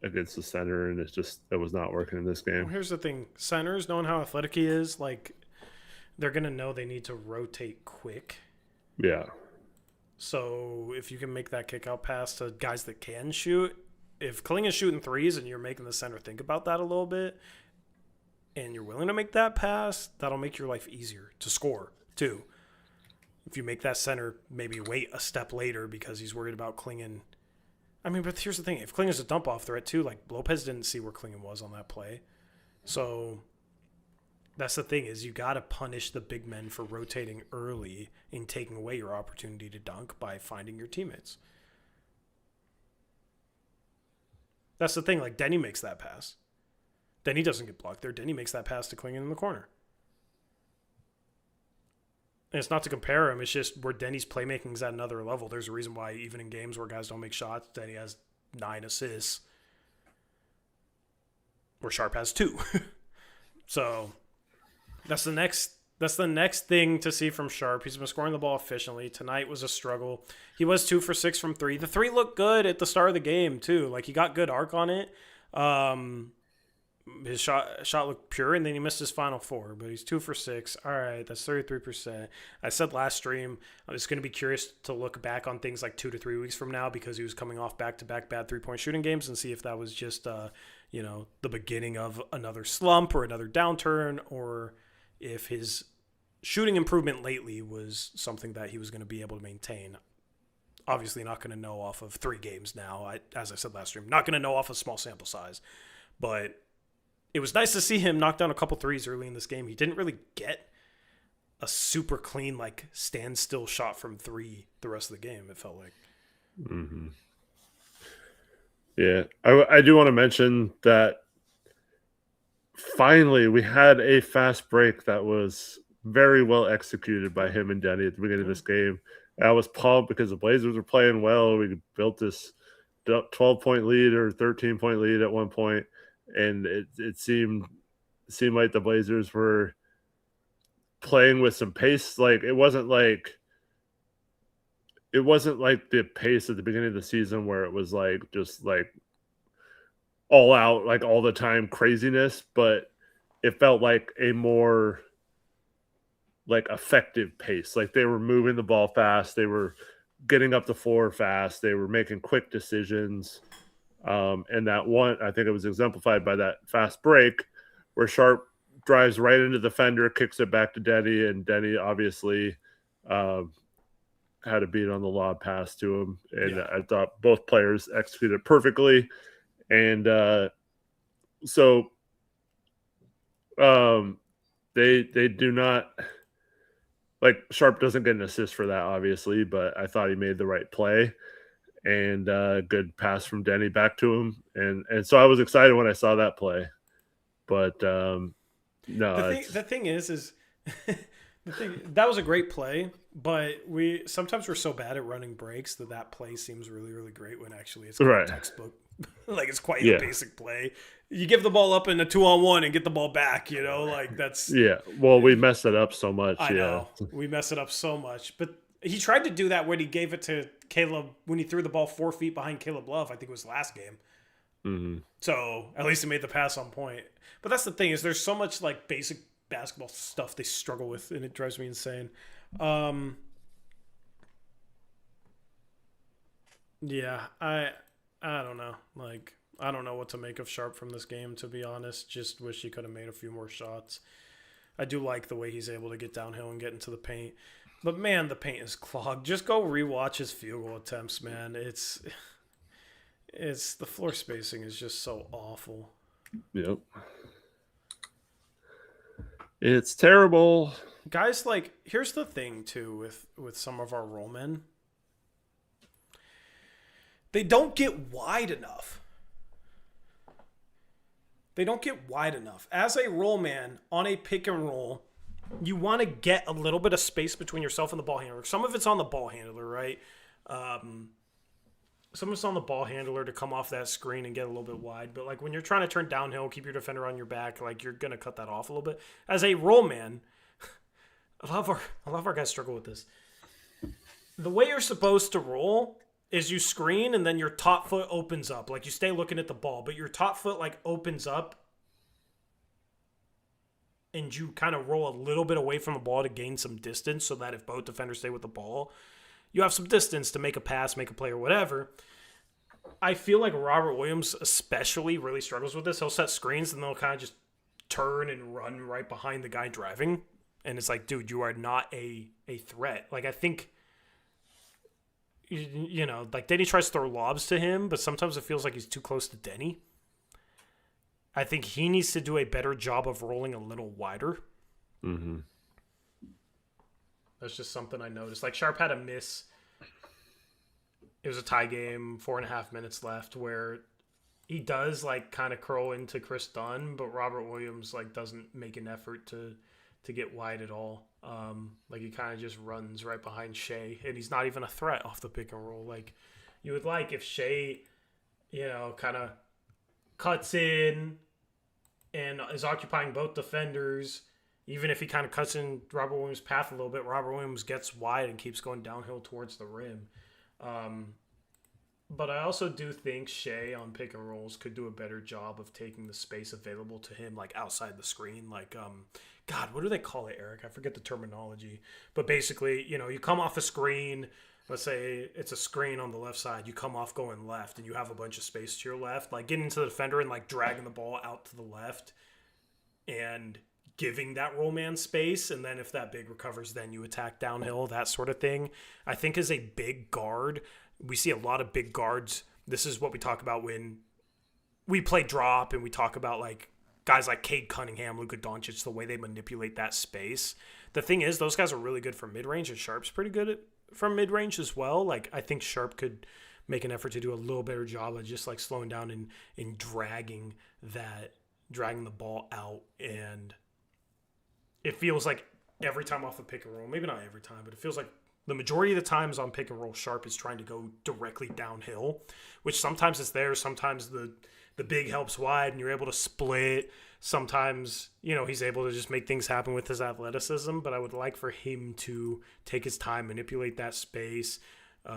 against the center, and it was not working in this game. Well, here's the thing. Centers, knowing how athletic he is, like, they're going to know they need to rotate quick. Yeah. So if you can make that kick out pass to guys that can shoot, if Klingon's shooting threes and you're making the center think about that a little bit, and you're willing to make that pass, that'll make your life easier to score too. If you make that center maybe wait a step later because he's worried about Klingon. I mean, but here's the thing. If Klingon's a dump-off threat too, like Lopez didn't see where Klingon was on that play. So that's the thing, is you got to punish the big men for rotating early and taking away your opportunity to dunk by finding your teammates. That's the thing. Like, Denny makes that pass. Denny doesn't get blocked there. Denny makes that pass to Klingon in the corner. And it's not to compare him. It's just where Denny's playmaking is at another level. There's a reason why even in games where guys don't make shots, Denny has 9 assists, where Sharp has 2. So that's the next thing to see from Sharp. He's been scoring the ball efficiently. Tonight was a struggle. He was 2 for 6 from 3. The 3 looked good at the start of the game too. Like, he got good arc on it. His shot looked pure, and then he missed his final 4. But he's 2 for 6. All right, that's 33%. I said last stream I was going to be curious to look back on things like 2 to 3 weeks from now, because he was coming off back-to-back bad 3-point shooting games, and see if that was just the beginning of another slump or another downturn, or if his shooting improvement lately was something that he was going to be able to maintain. Obviously not going to know off of 3 games now. As I said last stream, not going to know off a small sample size. But it was nice to see him knock down a couple threes early in this game. He didn't really get a super clean, like, standstill shot from 3 the rest of the game, it felt like. Mm-hmm. Yeah, I do want to mention that finally we had a fast break that was very well executed by him and Denny at the beginning of this game. I was pumped because the Blazers were playing well. We built this 12-point lead or 13-point lead at one point, and it seemed like the Blazers were playing with some pace. Like it wasn't like the pace at the beginning of the season where it was like just like all out, like all the time craziness, but it felt like a more like effective pace. Like they were moving the ball fast, they were getting up the floor fast, they were making quick decisions. And that one, I think it was exemplified by that fast break where Sharp drives right into the fender, kicks it back to Denny, and Denny obviously had a beat on the lob pass to him. And I thought both players executed perfectly. And so they do not, like, Sharp doesn't get an assist for that, obviously, but I thought he made the right play. And good pass from Denny back to him, and so I was excited when I saw that play. But no, the thing is the thing that was a great play, but we're so bad at running breaks that play seems really, really great when actually it's right. Textbook. Like it's quite a basic play. You give the ball up in a 2-on-1 and get the ball back. You know, like that's Well, we messed it up so much. I know we mess it up so much, but. He tried to do that when he gave it to Caleb when he threw the ball 4 feet behind Caleb Love. I think it was last game. Mm-hmm. So at least he made the pass on point. But that's the thing is there's so much like basic basketball stuff they struggle with, and it drives me insane. Yeah, I don't know. Like I don't know what to make of Sharp from this game, to be honest. Just wish he could have made a few more shots. I do like the way he's able to get downhill and get into the paint. But, man, the paint is clogged. Just go rewatch his field goal attempts, man. It's the floor spacing is just so awful. Yep. It's terrible. Guys, like, here's the thing, too, with some of our roll men. They don't get wide enough. As a roll man on a pick and roll, you want to get a little bit of space between yourself and the ball handler. Some of it's on the ball handler, right? Some of it's on the ball handler to come off that screen and get a little bit wide. But like when you're trying to turn downhill, keep your defender on your back, like you're gonna cut that off a little bit. As a roll man, a lot of our guys struggle with this. The way you're supposed to roll is you screen and then your top foot opens up. Like you stay looking at the ball, but your top foot like opens up. And you kind of roll a little bit away from the ball to gain some distance so that if both defenders stay with the ball, you have some distance to make a pass, make a play, or whatever. I feel like Robert Williams especially really struggles with this. He'll set screens and they'll kind of just turn and run right behind the guy driving. And it's like, dude, you are not a threat. Like, I think, you know, like Denny tries to throw lobs to him, but sometimes it feels like he's too close to Denny. I think he needs to do a better job of rolling a little wider. Mm-hmm. That's just something I noticed. Like Sharp had a miss. It was a tie game, 4.5 minutes left, where he does like kind of curl into Chris Dunn, but Robert Williams like doesn't make an effort to get wide at all. Like he kind of just runs right behind Shea, and he's not even a threat off the pick and roll. Like you would like if Shea, you know, kind of cuts in and is occupying both defenders. Even if he kind of cuts in Robert Williams' path a little bit, Robert Williams gets wide and keeps going downhill towards the rim. But I also do think Shea on pick and rolls could do a better job of taking the space available to him, like outside the screen. Like, God, what do they call it, Eric? I forget the terminology. But basically, you know, you come off a screen. Let's say it's a screen on the left side. You come off going left, and you have a bunch of space to your left. Like getting into the defender and like dragging the ball out to the left, and giving that roll man space, and then if that big recovers, then you attack downhill, that sort of thing. I think as a big guard, we see a lot of big guards. This is what we talk about when we play drop, and we talk about like guys like Cade Cunningham, Luka Doncic, the way they manipulate that space. The thing is, those guys are really good from mid-range, and Sharp's pretty good at from mid-range as well. Like I think Sharp could make an effort to do a little better job of just like slowing down and dragging dragging the ball out, and it feels like every time off the pick and roll, maybe not every time, but it feels like the majority of the times on pick and roll, Sharp is trying to go directly downhill, which sometimes it's there, sometimes the big helps wide and you're able to split. Sometimes, he's able to just make things happen with his athleticism, but I would like for him to take his time, manipulate that space,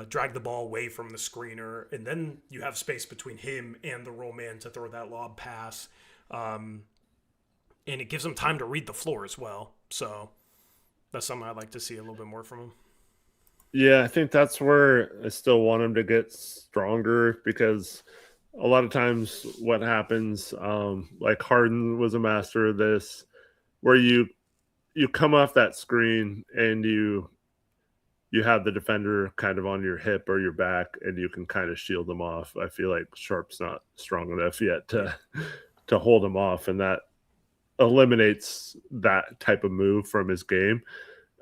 drag the ball away from the screener, and then you have space between him and the roll man to throw that lob pass. And it gives him time to read the floor as well. So that's something I'd like to see a little bit more from him. Yeah, I think that's where I still want him to get stronger, because a lot of times what happens, like Harden was a master of this, where you come off that screen and you have the defender kind of on your hip or your back and you can kind of shield them off. I feel like Sharp's not strong enough yet to hold him off, and that eliminates that type of move from his game.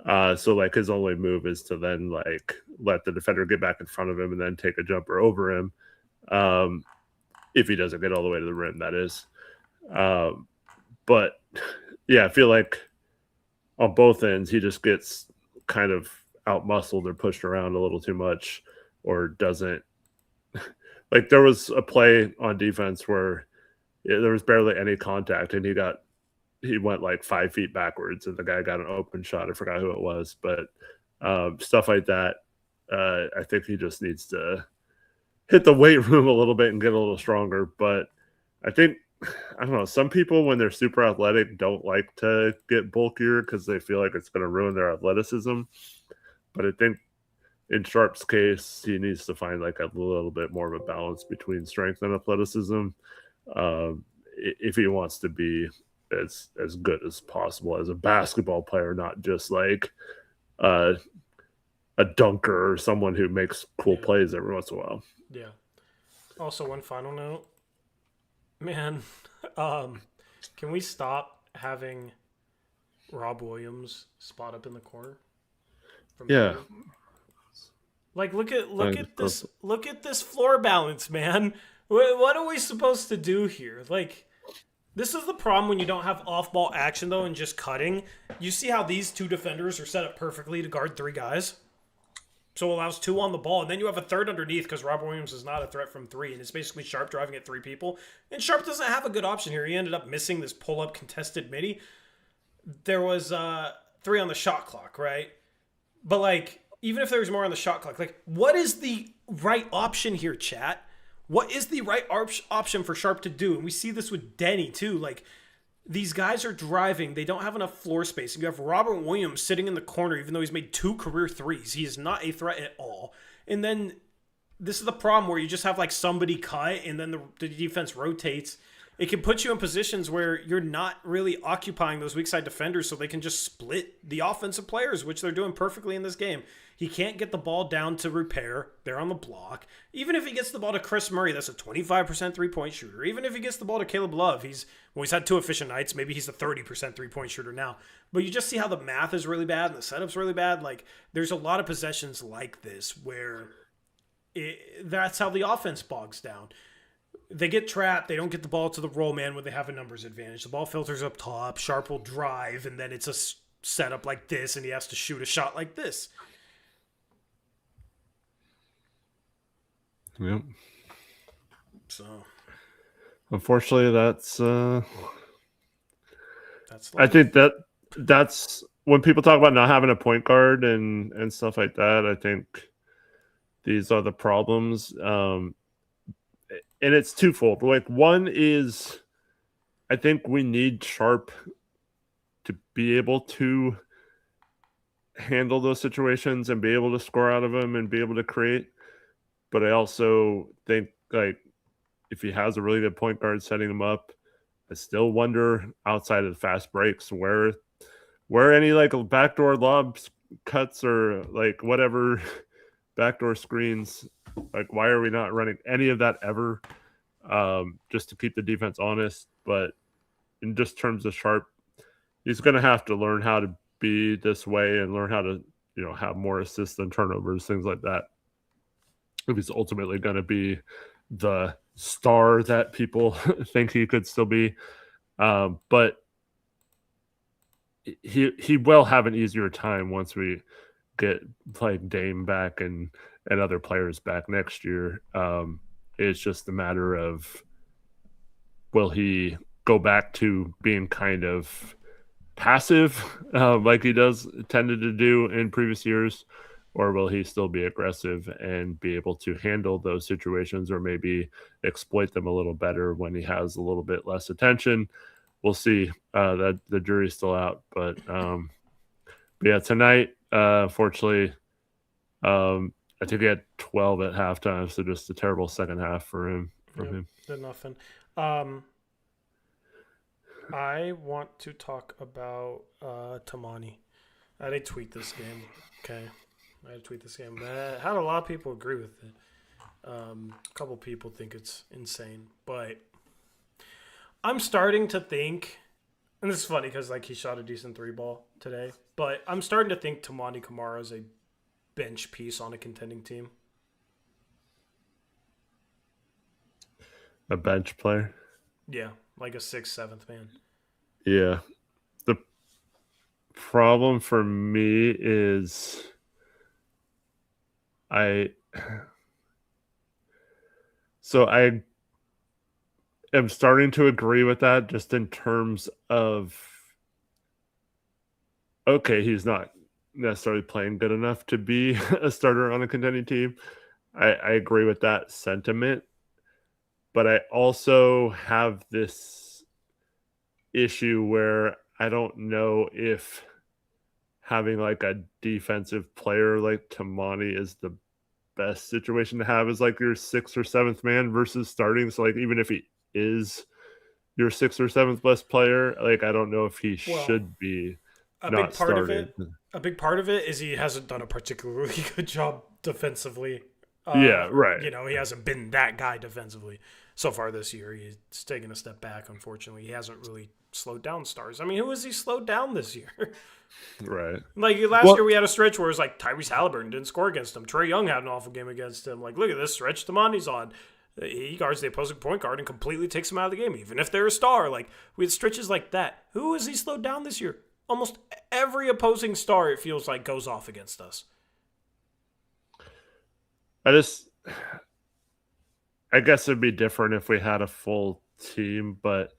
So like his only move is to then like let the defender get back in front of him and then take a jumper over him. If he doesn't get all the way to the rim, that is. But yeah, I feel like on both ends, he just gets kind of out-muscled or pushed around a little too much, or doesn't. Like there was a play on defense where there was barely any contact and he went like 5 feet backwards and the guy got an open shot. I forgot who it was, but stuff like that. I think he just needs to hit the weight room a little bit and get a little stronger. But I think, I don't know, some people when they're super athletic don't like to get bulkier because they feel like it's going to ruin their athleticism. But I think in Sharp's case, he needs to find like a little bit more of a balance between strength and athleticism if he wants to be as good as possible as a basketball player, not just like a dunker or someone who makes cool plays every once in a while. Yeah. Also, one final note, man. Can we stop having Rob Williams spot up in the corner? Yeah. Like look at this floor balance, man. What are we supposed to do here? Like, this is the problem when you don't have off-ball action, though, and just cutting. You see how these two defenders are set up perfectly to guard 3 guys? So it allows 2 on the ball, and then you have a third underneath because Robert Williams is not a threat from 3, and it's basically Sharp driving at 3 people. And Sharp doesn't have a good option here. He ended up missing this pull-up contested midi. There was 3 on the shot clock, right? But, like, even if there was more on the shot clock, like, what is the right option here, chat? What is the right option for Sharp to do? And we see this with Denny, too. Like, these guys are driving. They don't have enough floor space. And you have Robert Williams sitting in the corner, even though he's made 2 career threes. He is not a threat at all. And then this is the problem where you just have, like, somebody cut, and then the defense rotates. It can put you in positions where you're not really occupying those weak side defenders so they can just split the offensive players, which they're doing perfectly in this game. He can't get the ball down to Repair. They're on the block. Even if he gets the ball to Chris Murray, that's a 25% three-point shooter. Even if he gets the ball to Caleb Love, he's had 2 efficient nights. Maybe he's a 30% three-point shooter now. But you just see how the math is really bad and the setup's really bad. Like, there's a lot of possessions like this where that's how the offense bogs down. They get trapped. They don't get the ball to the roll man when they have a numbers advantage. The ball filters up top. Sharp will drive, and then it's a setup like this, and he has to shoot a shot like this. Yep. So, unfortunately, that's life. I think that's when people talk about not having a point guard and stuff like that. I think these are the problems. And it's twofold. Like, one is, I think we need Sharp to be able to handle those situations and be able to score out of them and be able to create. But I also think, like, if he has a really good point guard setting him up, I still wonder outside of the fast breaks where any like backdoor lobs cuts or like whatever backdoor screens, like why are we not running any of that ever? Just to keep the defense honest. But in just terms of Sharp, he's going to have to learn how to be this way and learn how to, have more assists than turnovers, things like that. If he's ultimately going to be the star that people think he could still be. But he will have an easier time once we get like Dame back and other players back next year. It's just a matter of will he go back to being kind of passive like he does tended to do in previous years, or will he still be aggressive and be able to handle those situations or maybe exploit them a little better when he has a little bit less attention? We'll see. That the jury's still out, but yeah, tonight, fortunately, I think he had 12 at halftime, so just a terrible second half for him. Did nothing. I want to talk about Tammani. I did tweet this game. Okay, I had to tweet this game. I had a lot of people agree with it. A couple people think it's insane, but I'm starting to think, and this is funny because like he shot a decent 3-ball today, but I'm starting to think Tammani Kamar is a bench piece on a contending team. A bench player? Yeah, like a 6th, 7th man. Yeah. The problem for me is I am starting to agree with that just in terms of, okay, he's not necessarily playing good enough to be a starter on a contending team. I agree with that sentiment, but I also have this issue where I don't know if having like a defensive player like Tammani is the best situation to have as like your 6th or 7th man versus starting. So like even if he is your 6th or 7th best player, like I don't know if he should be not started. A big part of it is he hasn't done a particularly good job defensively. Yeah, right. You know, he hasn't been that guy defensively so far this year. He's taken a step back, unfortunately. He hasn't really slowed down stars. I mean, who has he slowed down this year? Right. Like last year we had a stretch where it was like Tyrese Halliburton didn't score against him. Trae Young had an awful game against him. Like, look at this stretch Tammani's on. He guards the opposing point guard and completely takes him out of the game, even if they're a star. Like, we had stretches like that. Who has he slowed down this year? Almost every opposing star, it feels like, goes off against us. I guess it'd be different if we had a full team, but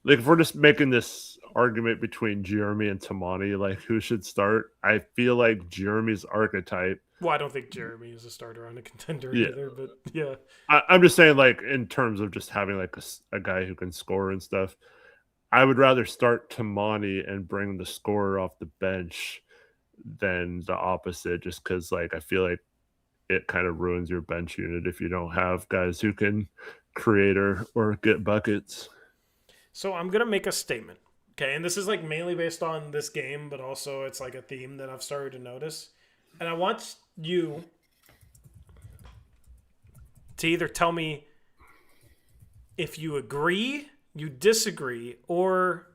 like if we're just making this argument between Jeremy and Tammani, like who should start, I feel like Jeremy's archetype. Well, I don't think Jeremy is a starter on a contender either, but yeah. I'm just saying, like, in terms of just having like a guy who can score and stuff, I would rather start Tammani and bring the scorer off the bench than the opposite, just because like I feel like it kind of ruins your bench unit if you don't have guys who can create or get buckets. So I'm going to make a statement, okay? And this is like mainly based on this game, but also it's like a theme that I've started to notice. And I want you to either tell me if you agree, you disagree, or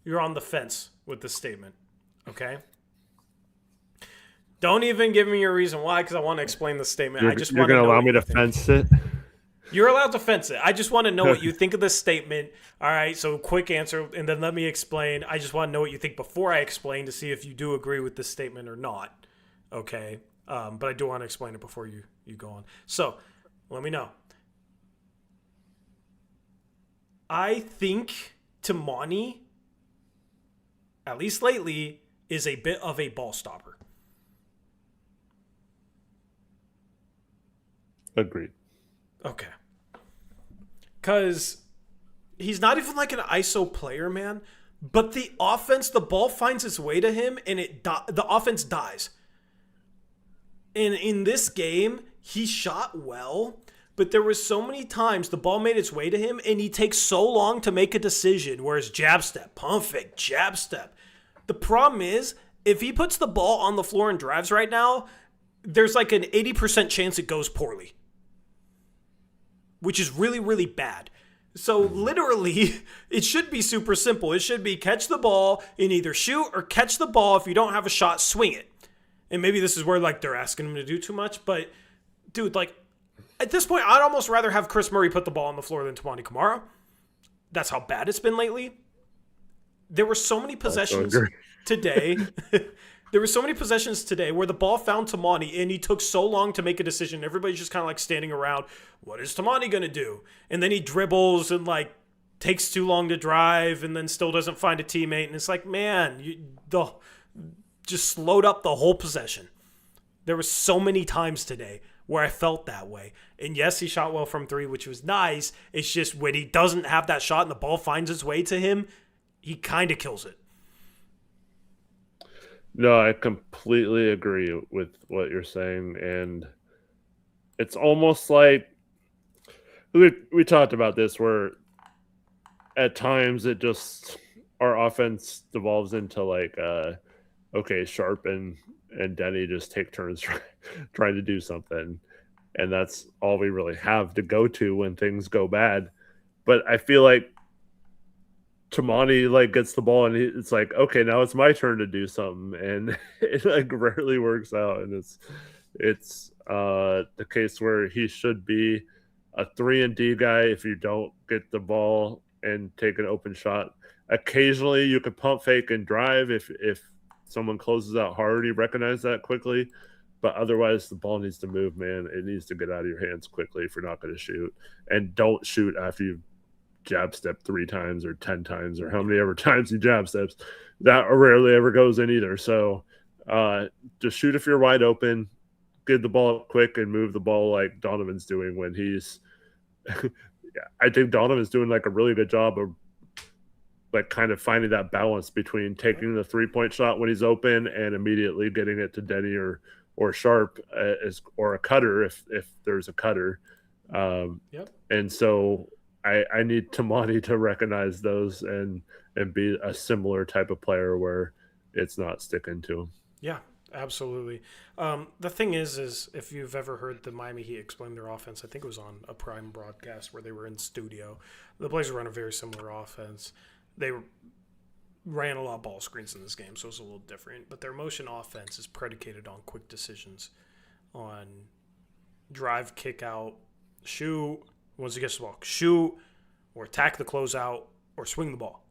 you're on the fence with this statement, okay? Don't even give me your reason why, because I want to explain the statement. You're going to allow me to fence it? You're allowed to fence it. I just want to know what you think of this statement. All right, so quick answer, and then let me explain. I just want to know what you think before I explain to see if you do agree with this statement or not. Okay? But I do want to explain it before you go on. So, let me know. I think Tammani, at least lately, is a bit of a ball stopper. Agreed. Okay. Because he's not even like an ISO player, man. But the offense, the ball finds its way to him, and the offense dies. And in this game, he shot well, but there was so many times the ball made its way to him, and he takes so long to make a decision, whereas jab step, pump fake, jab step. The problem is, if he puts the ball on the floor and drives right now, there's like an 80% chance it goes poorly, which is really, really bad. So literally, it should be super simple. It should be catch the ball and either shoot or catch the ball. If you don't have a shot, swing it. And maybe this is where like they're asking him to do too much. But, dude, like at this point, I'd almost rather have Chris Murray put the ball on the floor than Tammani Kamara. that's how bad it's been lately. There were so many possessions agree. today. There were so many possessions today where the ball found Tammani and he took so long to make a decision. Everybody's just kind of like standing around. What is Tammani going to do? And then he dribbles and like takes too long to drive and then still doesn't find a teammate. And it's like, man, just slowed up the whole possession. There were so many times today where I felt that way. And yes, he shot well from 3, which was nice. It's just when he doesn't have that shot and the ball finds its way to him, he kind of kills it. No, I completely agree with what you're saying. And it's almost like we talked about this where at times it just our offense devolves into like okay, Sharp and Denny just take turns trying to do something, and that's all we really have to go to when things go bad. But I feel like Tammani like gets the ball and it's like, okay, now it's my turn to do something, and it like rarely works out. And it's the case where he should be a 3-and-D guy if you don't get the ball and take an open shot. Occasionally you could pump fake and drive if someone closes out hard, you recognize that quickly. But otherwise, the ball needs to move, man. It needs to get out of your hands quickly if you're not going to shoot. And don't shoot after you've jab step 3 times or 10 times or how many ever times you jab steps. That rarely ever goes in either. So just shoot if you're wide open, get the ball up quick and move the ball like Donovan's doing when he's I think Donovan's doing like a really good job of like kind of finding that balance between taking the 3-point shot when he's open and immediately getting it to Denny or Sharp or a cutter if there's a cutter. And so I need Tammani to recognize those and be a similar type of player where it's not sticking to him. Yeah, absolutely. The thing is if you've ever heard the Miami Heat explain their offense, I think it was on a Prime broadcast where they were in studio. The Blazers run a very similar offense. They ran a lot of ball screens in this game, so it's a little different. But their motion offense is predicated on quick decisions, on drive, kick out, shoot. Once he gets the ball, shoot, or attack the closeout, or swing the ball.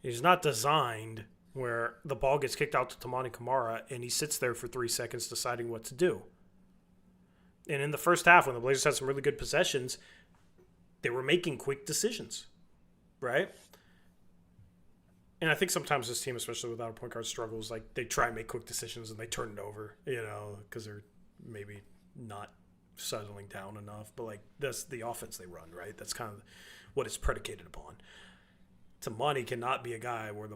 He's not designed where the ball gets kicked out to Tammani Kamar and he sits there for 3 seconds deciding what to do. And in the first half, when the Blazers had some really good possessions, they were making quick decisions, right? And I think sometimes this team, especially without a point guard, struggles. Like they try and make quick decisions and they turn it over, because they're maybe not settling down enough. But like that's the offense they run, right? That's kind of what it's predicated upon. Tammani cannot be a guy where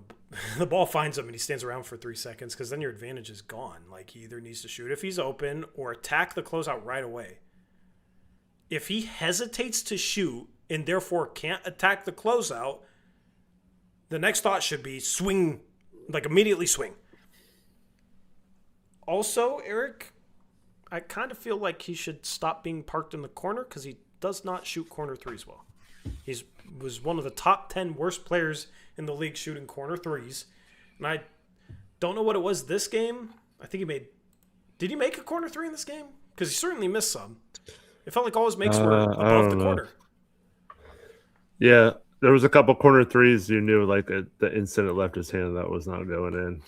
the ball finds him and he stands around for 3 seconds, because then your advantage is gone. Like he either needs to shoot if he's open or attack the closeout right away. If he hesitates to shoot and therefore can't attack the closeout, the next thought should be swing, like immediately swing. Also, Eric, I kind of feel like he should stop being parked in the corner because he does not shoot corner threes well. He was one of the top 10 worst players in the league shooting corner threes. And I don't know what it was this game. I think did he make a corner 3 in this game? Because he certainly missed some. It felt like all his makes were above the corner. Yeah, there was a couple corner 3s you knew like the instant it left his hand that was not going in.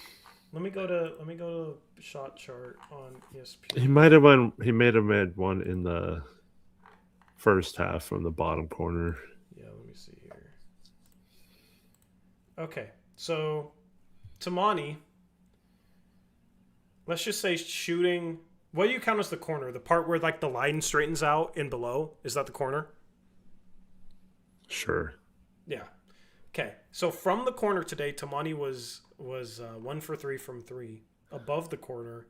Let me go to shot chart on ESPN. He may have made one in the first half from the bottom corner. Yeah, let me see here. Okay, so Tammani, let's just say shooting. What do you count as the corner? The part where like the line straightens out and below? Is that the corner? Sure. Yeah. Okay. So from the corner today, Tammani was 1 for 3 from 3. Above the corner,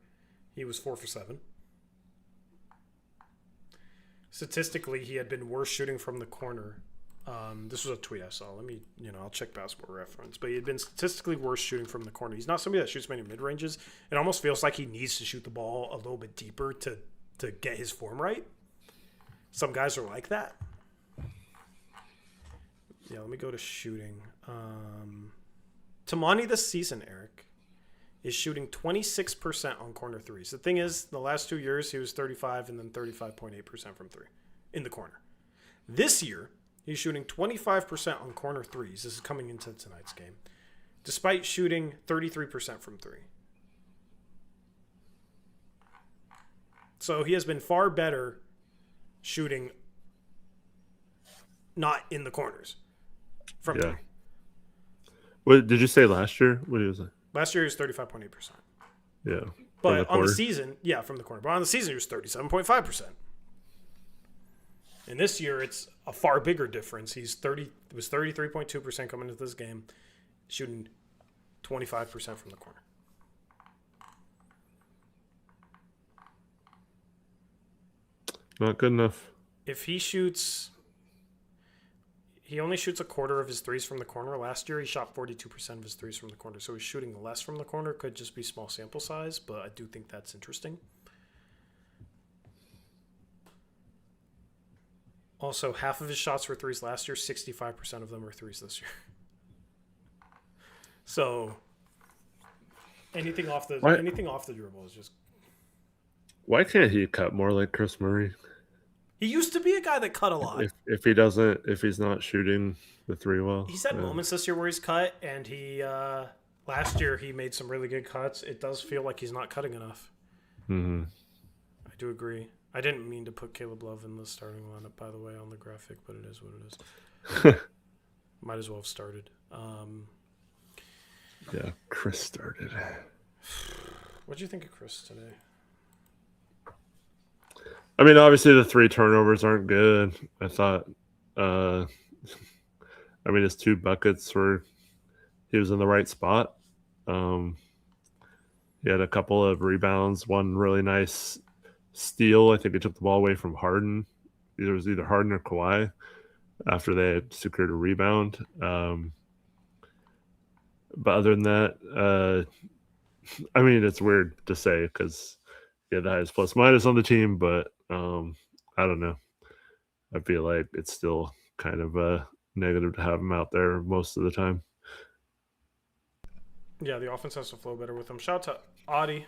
he was 4 for 7. Statistically, he had been worse shooting from the corner. This was a tweet I saw. I'll check Basketball Reference. But he had been statistically worse shooting from the corner. He's not somebody that shoots many mid-ranges. It almost feels like he needs to shoot the ball a little bit deeper to get his form right. Some guys are like that. Yeah, let me go to shooting. Tammani this season, Eric, is shooting 26% on corner threes. The thing is, the last 2 years, he was 35 and then 35.8% from 3 in the corner. This year, He's shooting 25% on corner threes. This is coming into tonight's game, despite shooting 33% from three. So he has been far better shooting not in the corners from three. What did you say last year? What was it? Last year he was 35.8%. Yeah. But on the season, from the corner. But on the season he was 37.5%. And this year it's a far bigger difference. It was 33.2% coming into this game, shooting 25% from the corner. Not good enough. If he only shoots a quarter of his threes from the corner. Last year he shot 42% of his threes from the corner. So he's shooting less from the corner. Could just be small sample size, but I do think that's interesting. Also, half of his shots were threes last year. 65% of them were threes this year. So anything off the dribble is just. Why can't he cut more like Chris Murray? He used to be a guy that cut a lot. If he's not shooting the three well. He's had moments this year where he's cut, and he last year he made some really good cuts. It does feel like he's not cutting enough. Mm-hmm. I do agree. I didn't mean to put Caleb Love in the starting lineup, by the way, on the graphic, but it is what it is. Might as well have started. Yeah, Chris started. What do you think of Chris today? I mean, obviously the 3 turnovers aren't good. I thought, his 2 buckets he was in the right spot. He had a couple of rebounds, one really nice steal. I think he took the ball away from Harden. It was either Harden or Kawhi after they had secured a rebound. But other than that, it's weird to say because he had the highest plus minus on the team, but I don't know. I feel like it's still kind of a negative to have him out there most of the time. Yeah, the offense has to flow better with him. Shout out to Audi,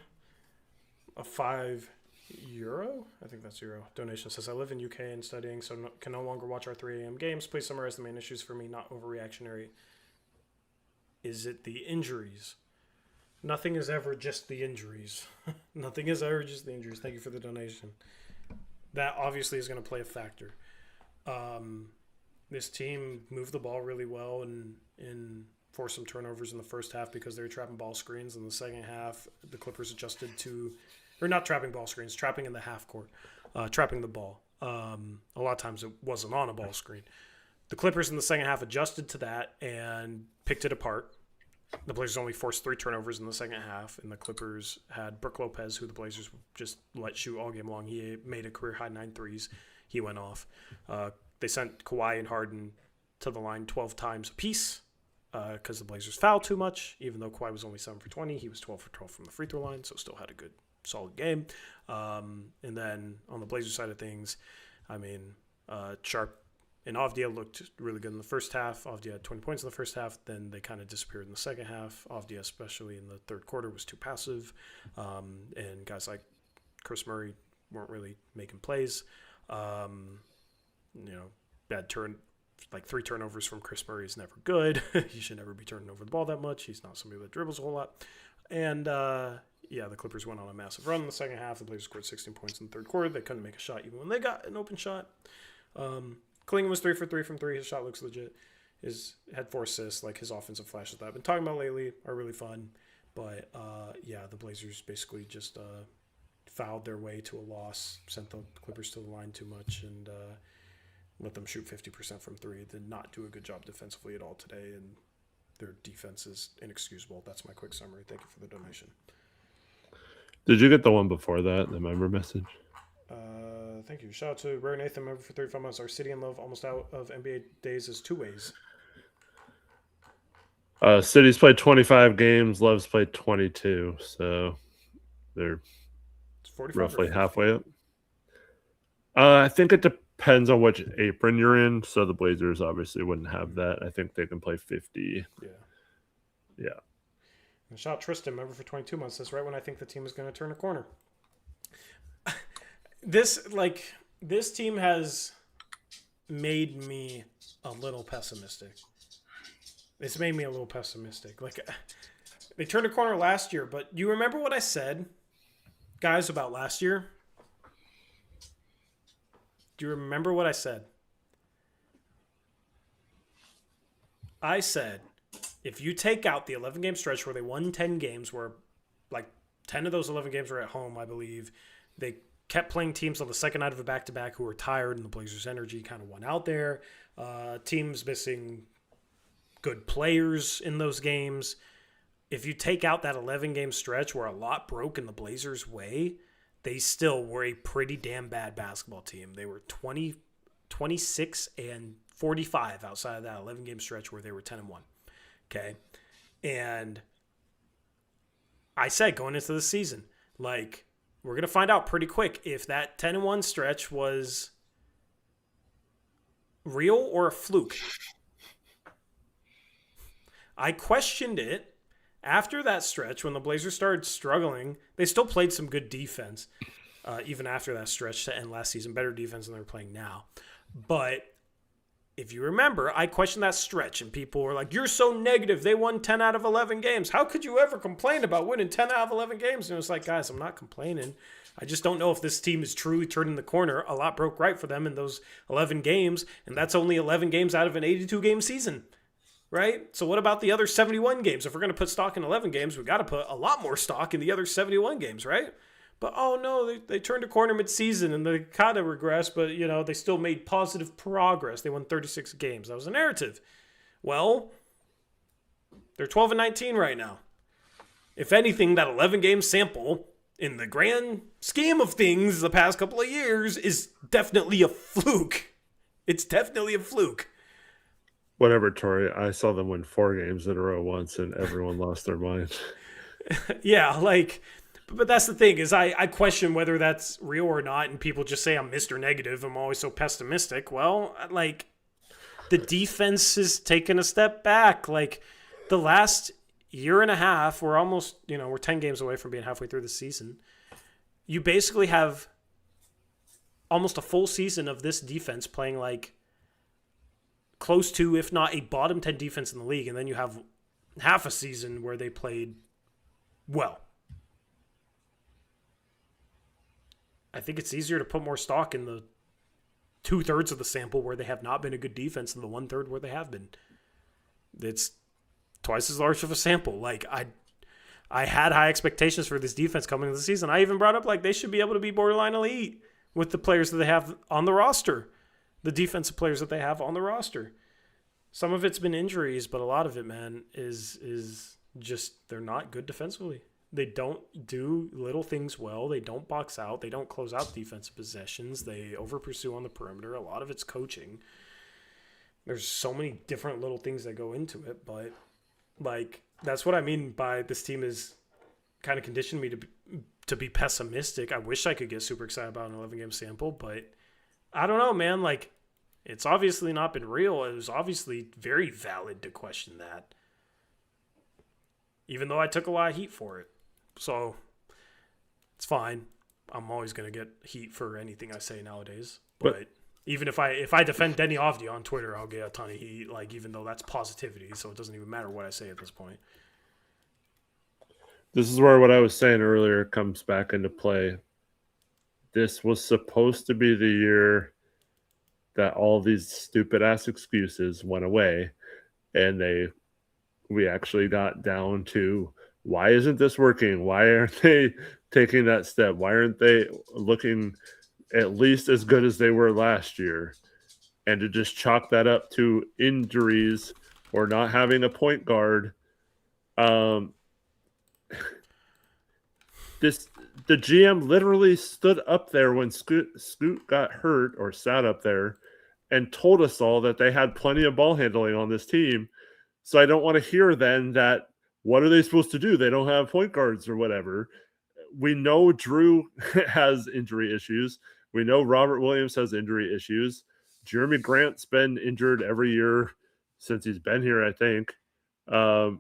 a €5, I think that's euro, donation says, I live in UK and studying, so can no longer watch our 3 a.m. games. Please summarize the main issues for me, not overreactionary. Is it the injuries? Nothing is ever just the injuries. Nothing is ever just the injuries. Thank you for the donation. That obviously is going to play a factor. This team moved the ball really well and forced some turnovers in the first half because they were trapping ball screens. In the second half, the Clippers adjusted or not trapping ball screens, trapping in the half court, trapping the ball. A lot of times it wasn't on a ball screen. The Clippers in the second half adjusted to that and picked it apart. The Blazers only forced 3 turnovers in the second half, and the Clippers had Brook Lopez, who the Blazers just let shoot all game long. He made a career-high 9 threes. He went off. They sent Kawhi and Harden to the line 12 times apiece because the Blazers fouled too much. Even though Kawhi was only 7 for 20, he was 12 for 12 from the free throw line, so still had a good, solid game. And then on the Blazers side of things, Sharp and Avdia looked really good in the first half. Avdia had 20 points in the first half. Then they kind of disappeared in the second half. Avdia, especially in the third quarter, was too passive. And guys like Chris Murray weren't really making plays. Bad turn, like 3 turnovers from Chris Murray is never good. He should never be turning over the ball that much. He's not somebody that dribbles a whole lot. And, the Clippers went on a massive run in the second half. The Blazers scored 16 points in the third quarter. They couldn't make a shot even when they got an open shot. Klingon was 3 for 3 from 3. His shot looks legit. Had 4 assists. Like, his offensive flashes that I've been talking about lately are really fun. But, the Blazers basically just fouled their way to a loss, sent the Clippers to the line too much, and let them shoot 50% from 3. Did not do a good job defensively at all today, and their defense is inexcusable. That's my quick summary. Thank you for the donation. Did you get the one before that, the member message? Thank you. Shout out to Ray Nathan, member for 35 months. Our city and love almost out of NBA days is 2 ways. City's played 25 games. Love's played 22. So they're roughly halfway up. I think it depends on which apron you're in. So the Blazers obviously wouldn't have that. I think they can play 50. Yeah. And shout out Tristan, member for 22 months. That's right when I think the team is going to turn a corner. This team has made me a little pessimistic. It's made me a little pessimistic. Like, they turned a corner last year, but you remember what I said, guys, about last year? Do you remember what I said? I said, if you take out the 11 game stretch where they won 10 games, where like 10 of those 11 games were at home, I believe, they kept playing teams on the second night of a back to back who were tired, and the Blazers' energy kind of went out there. Teams missing good players in those games. If you take out that 11 game stretch where a lot broke in the Blazers' way, they still were a pretty damn bad basketball team. They were 26 and 45 outside of that 11 game stretch where they were 10 and 1. Okay. And I said going into the season, like, we're going to find out pretty quick if that 10 and 1 stretch was real or a fluke. I questioned it after that stretch when the Blazers started struggling. They still played some good defense, even after that stretch to end last season. Better defense than they're playing now. But if you remember, I questioned that stretch, and people were like, you're so negative. They won 10 out of 11 games. How could you ever complain about winning 10 out of 11 games? And it was like, guys, I'm not complaining. I just don't know if this team is truly turning the corner. A lot broke right for them in those 11 games, and that's only 11 games out of an 82-game season, right? So what about the other 71 games? If we're going to put stock in 11 games, we've got to put a lot more stock in the other 71 games, right? But, oh, no, they turned a corner mid-season, and they kind of regressed, but, you know, they still made positive progress. They won 36 games. That was a narrative. Well, they're 12 and 19 right now. If anything, that 11-game sample, in the grand scheme of things the past couple of years, is definitely a fluke. It's definitely a fluke. Whatever, Tori. I saw them win 4 games in a row once, and everyone lost their mind. Yeah, like... But that's the thing, is I question whether that's real or not, and people just say I'm Mr. Negative. I'm always so pessimistic. Well, like, the defense has taken a step back. Like, the last year and a half, we're almost, we're 10 games away from being halfway through the season. You basically have almost a full season of this defense playing, like, close to, if not a bottom 10 defense in the league, and then you have half a season where they played well. I think it's easier to put more stock in the 2/3 of the sample where they have not been a good defense than the 1/3 where they have been. It's twice as large of a sample. Like, I had high expectations for this defense coming into the season. I even brought up, like, they should be able to be borderline elite with the players that they have on the roster, the defensive players that they have on the roster. Some of it's been injuries, but a lot of it, man, is just they're not good defensively. They don't do little things well. They don't box out. They don't close out defensive possessions. They over-pursue on the perimeter. A lot of it's coaching. There's so many different little things that go into it, but, like, that's what I mean by this team is kind of conditioned me to be pessimistic. I wish I could get super excited about an 11-game sample, but I don't know, man. Like, it's obviously not been real. It was obviously very valid to question that, even though I took a lot of heat for it. So it's fine. I'm always going to get heat for anything I say nowadays. But even if I defend Denny Avdia on Twitter, I'll get a ton of heat, like, even though that's positivity. So it doesn't even matter what I say at this point. This is where what I was saying earlier comes back into play. This was supposed to be the year that all these stupid-ass excuses went away, and we actually got down to, why isn't this working? Why aren't they taking that step? Why aren't they looking at least as good as they were last year? And to just chalk that up to injuries or not having a point guard. The GM literally stood up there when Scoot got hurt, or sat up there, and told us all that they had plenty of ball handling on this team. So I don't want to hear then that, what are they supposed to do? They don't have point guards or whatever. We know Drew has injury issues. We know Robert Williams has injury issues. Jeremy Grant's been injured every year since he's been here, I think. I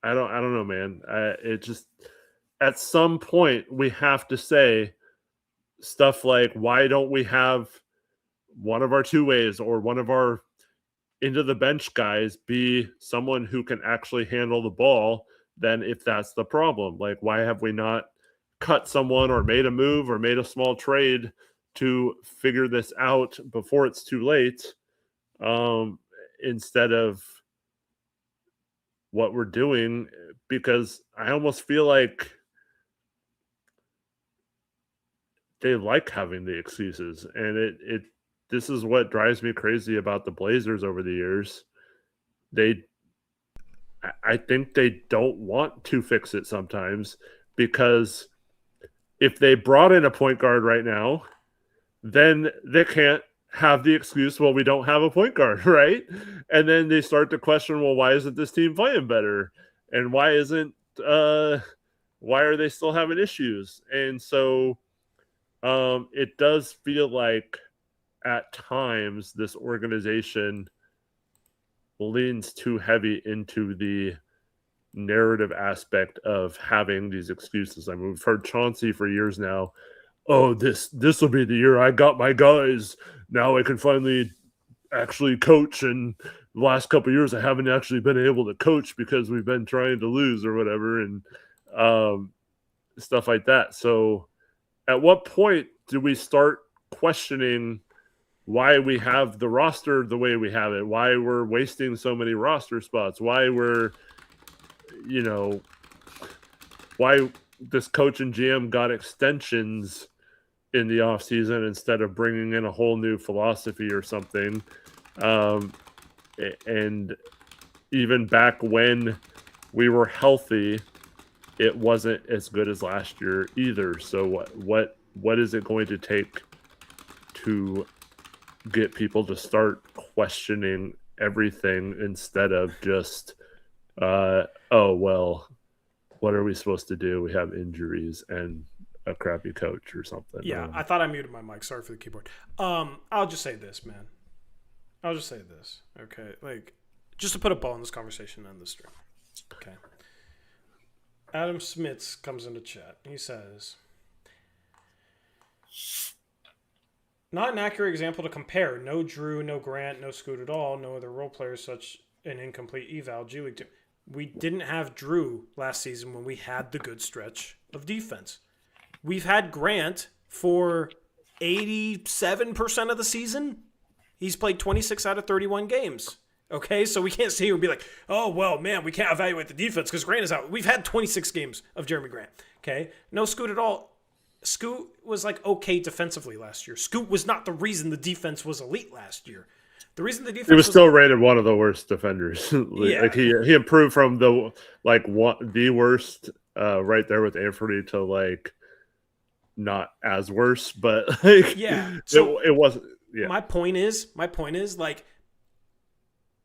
don't know, man. It just, at some point we have to say, stuff like, why don't we have one of our two ways or one of our into the bench guys be someone who can actually handle the ball, then if that's the problem, like, why have we not cut someone or made a move or made a small trade to figure this out before it's too late, instead of what we're doing? Because I almost feel like they like having the excuses, and it this is what drives me crazy about the Blazers over the years. I think they don't want to fix it sometimes, because if they brought in a point guard right now, then they can't have the excuse, well, we don't have a point guard, right? And then they start to question, well, why isn't this team playing better? And why are they still having issues? And so it does feel like at times this organization leans too heavy into the narrative aspect of having these excuses. I mean, we've heard Chauncey for years now. Oh, this will be the year I got my guys. Now I can finally actually coach. And the last couple of years, I haven't actually been able to coach because we've been trying to lose or whatever, and stuff like that. So at what point do we start questioning why we have the roster the way we have it, why we're wasting so many roster spots, why we're, why this coach and GM got extensions in the offseason instead of bringing in a whole new philosophy or something. And even back when we were healthy, it wasn't as good as last year either. So what is it going to take to get people to start questioning everything instead of just, oh, well, what are we supposed to do? We have injuries and a crappy coach or something. Yeah, I thought I muted my mic. Sorry for the keyboard. I'll just say this, man. I'll just say this, okay? Like, just to put a ball in this conversation and this stream, okay? Adam Smits comes into chat. He says, not an accurate example to compare. No Drew, no Grant, no Scoot at all. No other role players, such an incomplete eval. G League 2. We didn't have Drew last season when we had the good stretch of defense. We've had Grant for 87% of the season. He's played 26 out of 31 games. Okay, so we can't sit here and be like, oh, well, man, we can't evaluate the defense because Grant is out. We've had 26 games of Jeremy Grant. Okay, no Scoot at all. Scoot was like okay defensively last year. Scoot was not the reason the defense was elite last year. The reason the defense was still rated one of the worst defenders. Yeah. Like he improved from the worst right there with Anthony to like not as worse, but like yeah. So it wasn't. Yeah. My point is like,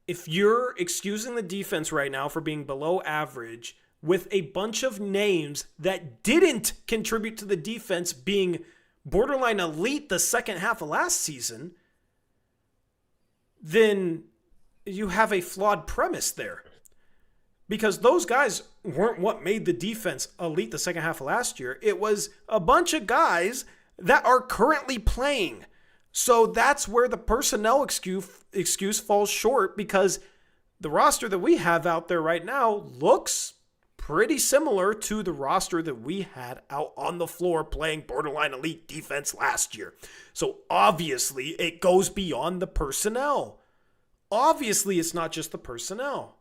if you're excusing the defense right now for being below average with a bunch of names that didn't contribute to the defense being borderline elite the second half of last season, then you have a flawed premise there. Because those guys weren't what made the defense elite the second half of last year. It was a bunch of guys that are currently playing. So that's where the personnel excuse falls short, because the roster that we have out there right now looks pretty similar to the roster that we had out on the floor playing borderline elite defense last year. So obviously it goes beyond the personnel. Obviously it's not just the personnel.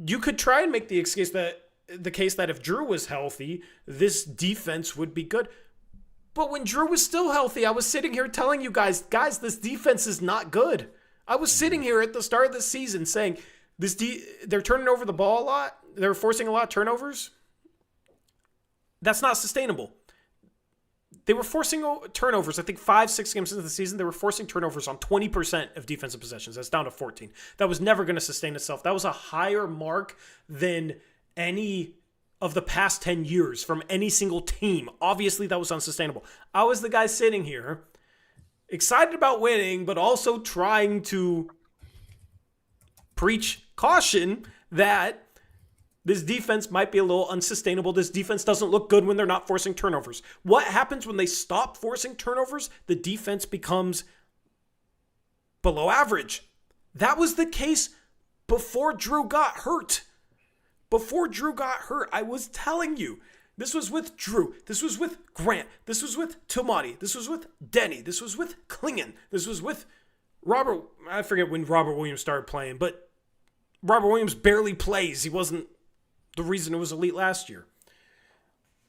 You could try and make the case that if Drew was healthy, this defense would be good. But when Drew was still healthy, I was sitting here telling you guys, this defense is not good. I was sitting here at the start of the season saying they're turning over the ball a lot. They're forcing a lot of turnovers. That's not sustainable. They were forcing turnovers. I think 5-6 games into the season, they were forcing turnovers on 20% of defensive possessions. That's down to 14. That was never going to sustain itself. That was a higher mark than any of the past 10 years from any single team. Obviously, that was unsustainable. I was the guy sitting here excited about winning, but also trying to preach caution that This defense might be a little unsustainable. This defense doesn't look good when they're not forcing turnovers. What happens when they stop forcing turnovers? The defense becomes below average. That was the case before Drew got hurt. Before Drew got hurt, I was telling you. This was with Drew. This was with Grant. This was with Tammani. This was with Denny. This was with Klingon. This was with Robert. I forget when Robert Williams started playing, but Robert Williams barely plays. He wasn't the reason it was elite last year.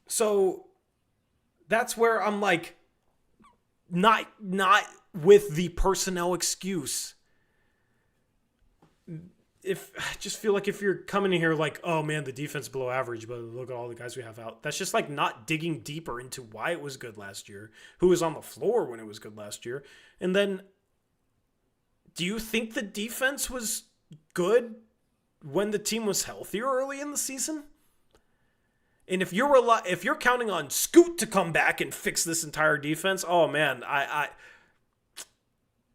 So that's where I'm like, not with the personnel excuse. I just feel like if you're coming in here like, oh man, the defense is below average, but look at all the guys we have out. That's just like not digging deeper into why it was good last year, who was on the floor when it was good last year. And then, do you think the defense was good when the team was healthier early in the season? And if you're counting on Scoot to come back and fix this entire defense, oh man,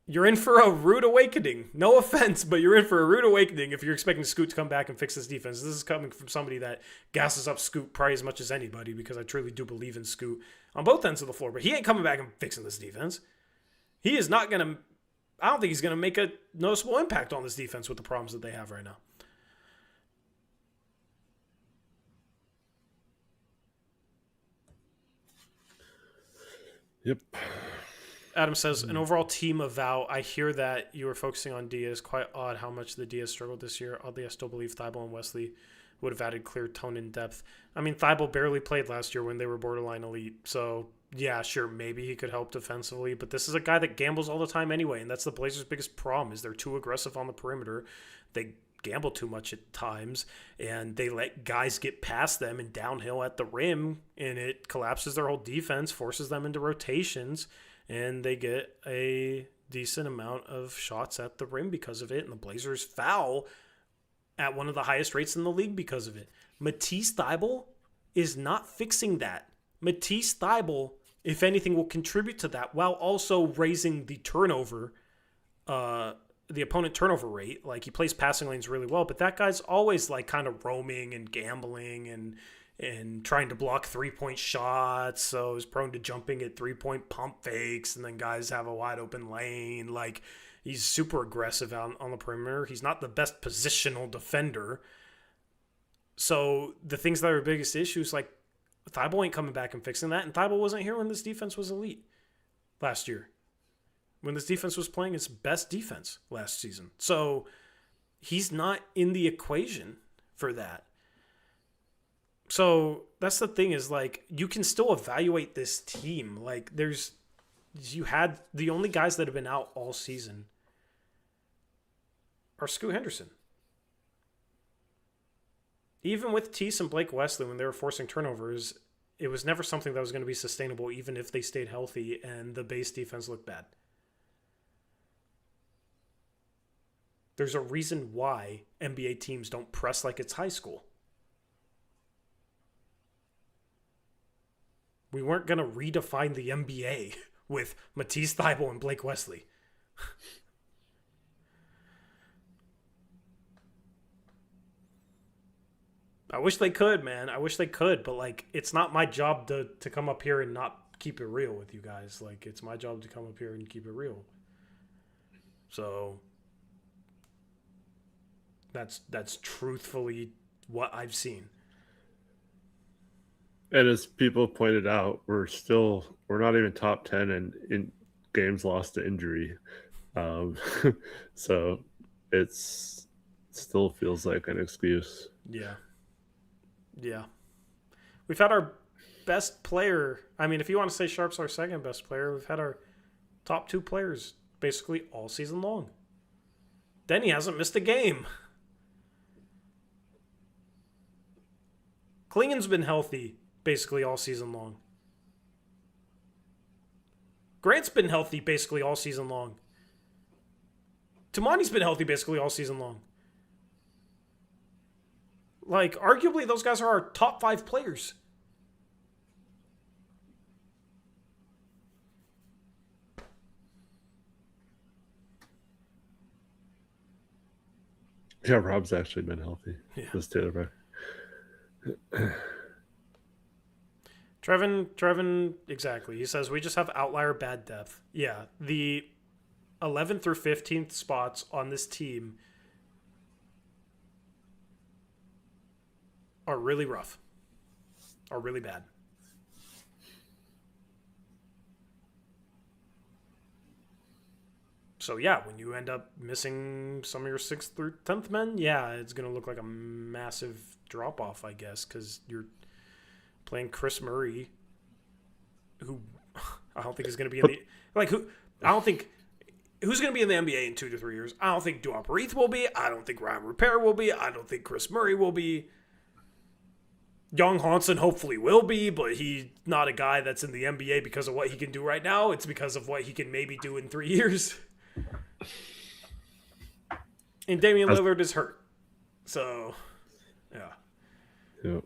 you're in for a rude awakening. No offense, but you're in for a rude awakening if you're expecting Scoot to come back and fix this defense. This is coming from somebody that gasses up Scoot probably as much as anybody, because I truly do believe in Scoot on both ends of the floor. But he ain't coming back and fixing this defense. He is not going to... I don't think he's going to make a noticeable impact on this defense with the problems that they have right now. Yep. Adam says, an overall team eval. I hear that you were focusing on Diaz. Quite odd how much the Diaz struggled this year. Oddly, I still believe Thibault and Wesley would have added clear tone and depth. I mean, Thibault barely played last year when they were borderline elite. So, yeah, sure, maybe he could help defensively. But this is a guy that gambles all the time anyway, and that's the Blazers' biggest problem is they're too aggressive on the perimeter. They gamble too much at times, and they let guys get past them and downhill at the rim, and it collapses their whole defense, forces them into rotations, and they get a decent amount of shots at the rim because of it, and the Blazers foul at one of the highest rates in the league because of it. Matisse Thybulle is not fixing that. Matisse Thybulle, if anything, will contribute to that while also raising the turnover, the opponent turnover rate. Like, he plays passing lanes really well, but that guy's always like kind of roaming and gambling and trying to block three-point shots, so he's prone to jumping at three-point pump fakes, and then guys have a wide-open lane. Like, he's super aggressive on the perimeter. He's not the best positional defender. So the things that are biggest issues, like, Thibault ain't coming back and fixing that, and Thibault wasn't here when this defense was elite last year. When this defense was playing its best defense last season. So he's not in the equation for that. So that's the thing is, like, you can still evaluate this team. Like, you had the only guys that have been out all season are Scoot Henderson. Even with Tease and Blake Wesley, when they were forcing turnovers, it was never something that was going to be sustainable, even if they stayed healthy and the base defense looked bad. There's a reason why NBA teams don't press like it's high school. We weren't going to redefine the NBA with Matisse Thybulle and Blake Wesley. I wish they could, man. I wish they could, but, like, it's not my job to come up here and not keep it real with you guys. Like, it's my job to come up here and keep it real. So that's truthfully what I've seen. And as people pointed out, we're not even top 10 in games lost to injury. So it still feels like an excuse. Yeah. Yeah. We've had our best player. I mean, if you want to say Sharp's our second best player, we've had our top two players basically all season long. Denny hasn't missed a game. Klingon's been healthy basically all season long. Grant's been healthy basically all season long. Tammani's been healthy basically all season long. Like, arguably, those guys are our top 5 players. Yeah, Rob's actually been healthy. Yeah. This Taylor back. Trevin, exactly. He says we just have outlier bad depth. Yeah, the 11th through 15th spots on this team are really rough, are really bad. So yeah, when you end up missing some of your 6th through 10th men, yeah, it's going to look like a massive drop off, I guess, because you're playing Chris Murray, who I don't think is going to be in the I don't think who's going to be in the NBA in 2 to 3 years. I don't think Duop Reith will be. I don't think Ryan Repair will be. I don't think Chris Murray will be. Young Hansen hopefully will be, but he's not a guy that's in the NBA because of what he can do right now. It's because of what he can maybe do in 3 years. And Damian Lillard is hurt. So, yeah. Yep.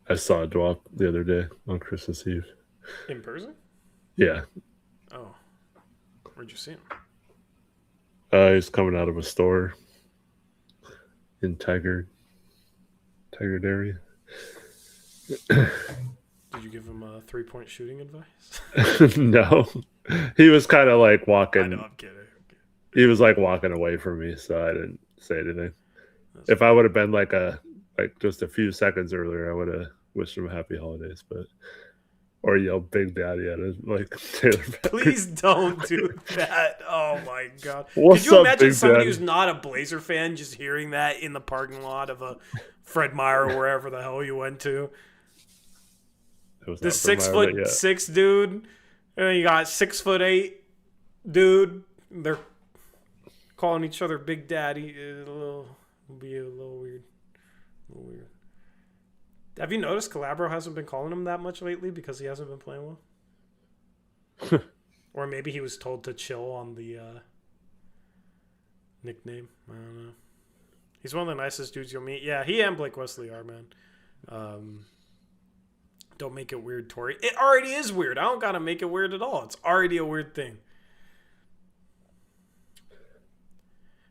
I saw a drop the other day on Christmas Eve. In person? Yeah. Oh. Where'd you see him? He's coming out of a store in Tigard area. Did you give him a 3-point shooting advice? No. He was kind of like walking. I know, I'm kidding. He was like walking away from me, so I didn't say anything. If I would have been like just a few seconds earlier, I would have wished him happy holidays, or yelled Big Daddy at him like Taylor Beckers. Please don't do that. Oh my god. What's Could you up, imagine Big somebody Daddy? who's not a Blazer fan just hearing that in the parking lot of a Fred Meyer or wherever the hell you went to? The 6'6" dude, and then you got 6'8" dude. They're calling each other Big Daddy. It'll be a little weird. Have you noticed Calabro hasn't been calling him that much lately because he hasn't been playing well? Or maybe he was told to chill on the nickname. I don't know. He's one of the nicest dudes you'll meet. Yeah, he and Blake Wesley are, man. Don't make it weird, Tori. It already is weird. I don't gotta make it weird at all. It's already a weird thing.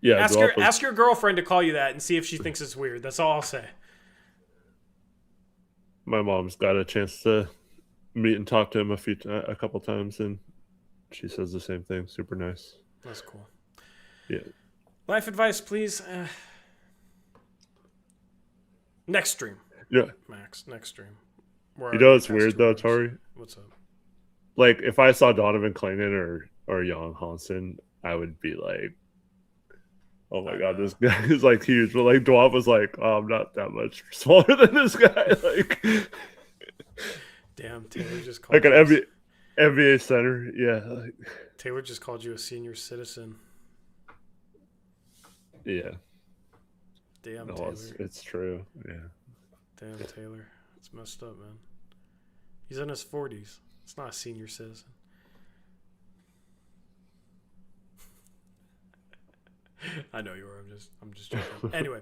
Yeah. Ask your girlfriend to call you that and see if she thinks it's weird. That's all I'll say. My mom's got a chance to meet and talk to him a couple times, and she says the same thing. Super nice. That's cool. Yeah. Life advice, please. Next stream. Yeah. Max, next stream. You know what's weird though, Tori? What's up? Like if I saw Donovan Clayton or Jan Hansen, I would be like, "Oh my god, this guy is like huge." But like Dwap was like, "Oh, I'm not that much smaller than this guy." Like, damn, Taylor just called like an NBA center. Yeah. Like, Taylor just called you a senior citizen. Yeah. Damn, no, Taylor. it's true. Yeah. Damn, Taylor. It's messed up, man. He's in his 40s. It's not a senior citizen. I know you were. I'm just joking. Anyway,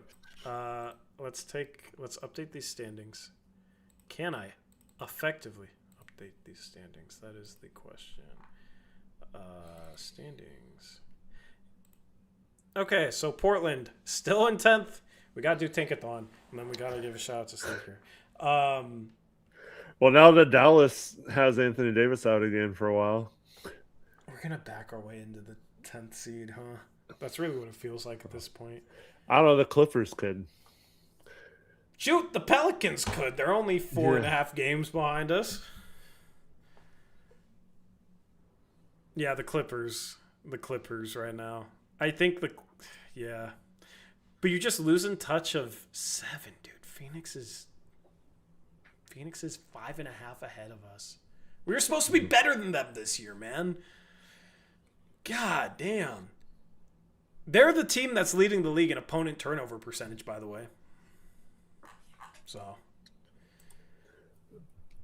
let's update these standings. Can I effectively update these standings? That is the question. Standings. Okay, so Portland still in 10th. We gotta do Tinkathon, and then we gotta give a shout out to Steve here. Well, now that Dallas has Anthony Davis out again for a while, we're gonna back our way into the 10th seed, huh? That's really what it feels like at this point. I don't know. The Clippers could. Shoot, the Pelicans could. They're only 4.5 games behind us. Yeah, the Clippers. The Clippers right now. I think yeah. But you're just losing touch of 7, dude. Phoenix is 5.5 ahead of us. We were supposed to be better than them this year, man. God damn. They're the team that's leading the league in opponent turnover percentage, by the way. So,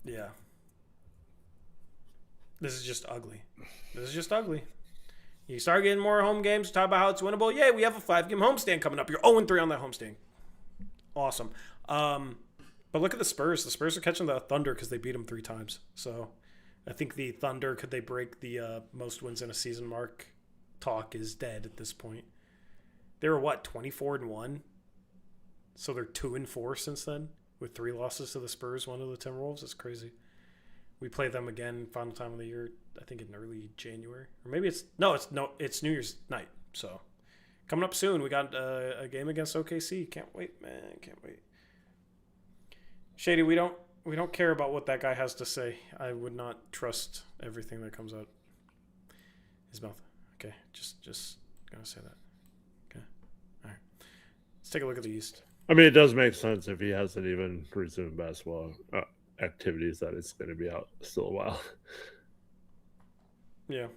yeah. This is just ugly. You start getting more home games, talk about how it's winnable. Yeah, we have a 5-game homestand coming up. You're 0-3 on that homestand. Awesome. But look at the Spurs. The Spurs are catching the Thunder because they beat them 3 times. So I think the Thunder, could they break the most wins in a season mark talk is dead at this point. They were what, 24-1? So they're 2-4 since then, with 3 losses to the Spurs, 1 to the Timberwolves. That's crazy. We play them again, final time of the year, I think in early January. Or maybe it's New Year's night. So coming up soon, we got a game against OKC. Can't wait, man. Can't wait. Shady, we don't care about what that guy has to say. I would not trust everything that comes out his mouth. Okay, just gonna say that. Okay, all right. Let's take a look at the East. I mean, it does make sense if he hasn't even resumed basketball activities that it's going to be out still a while. Yeah.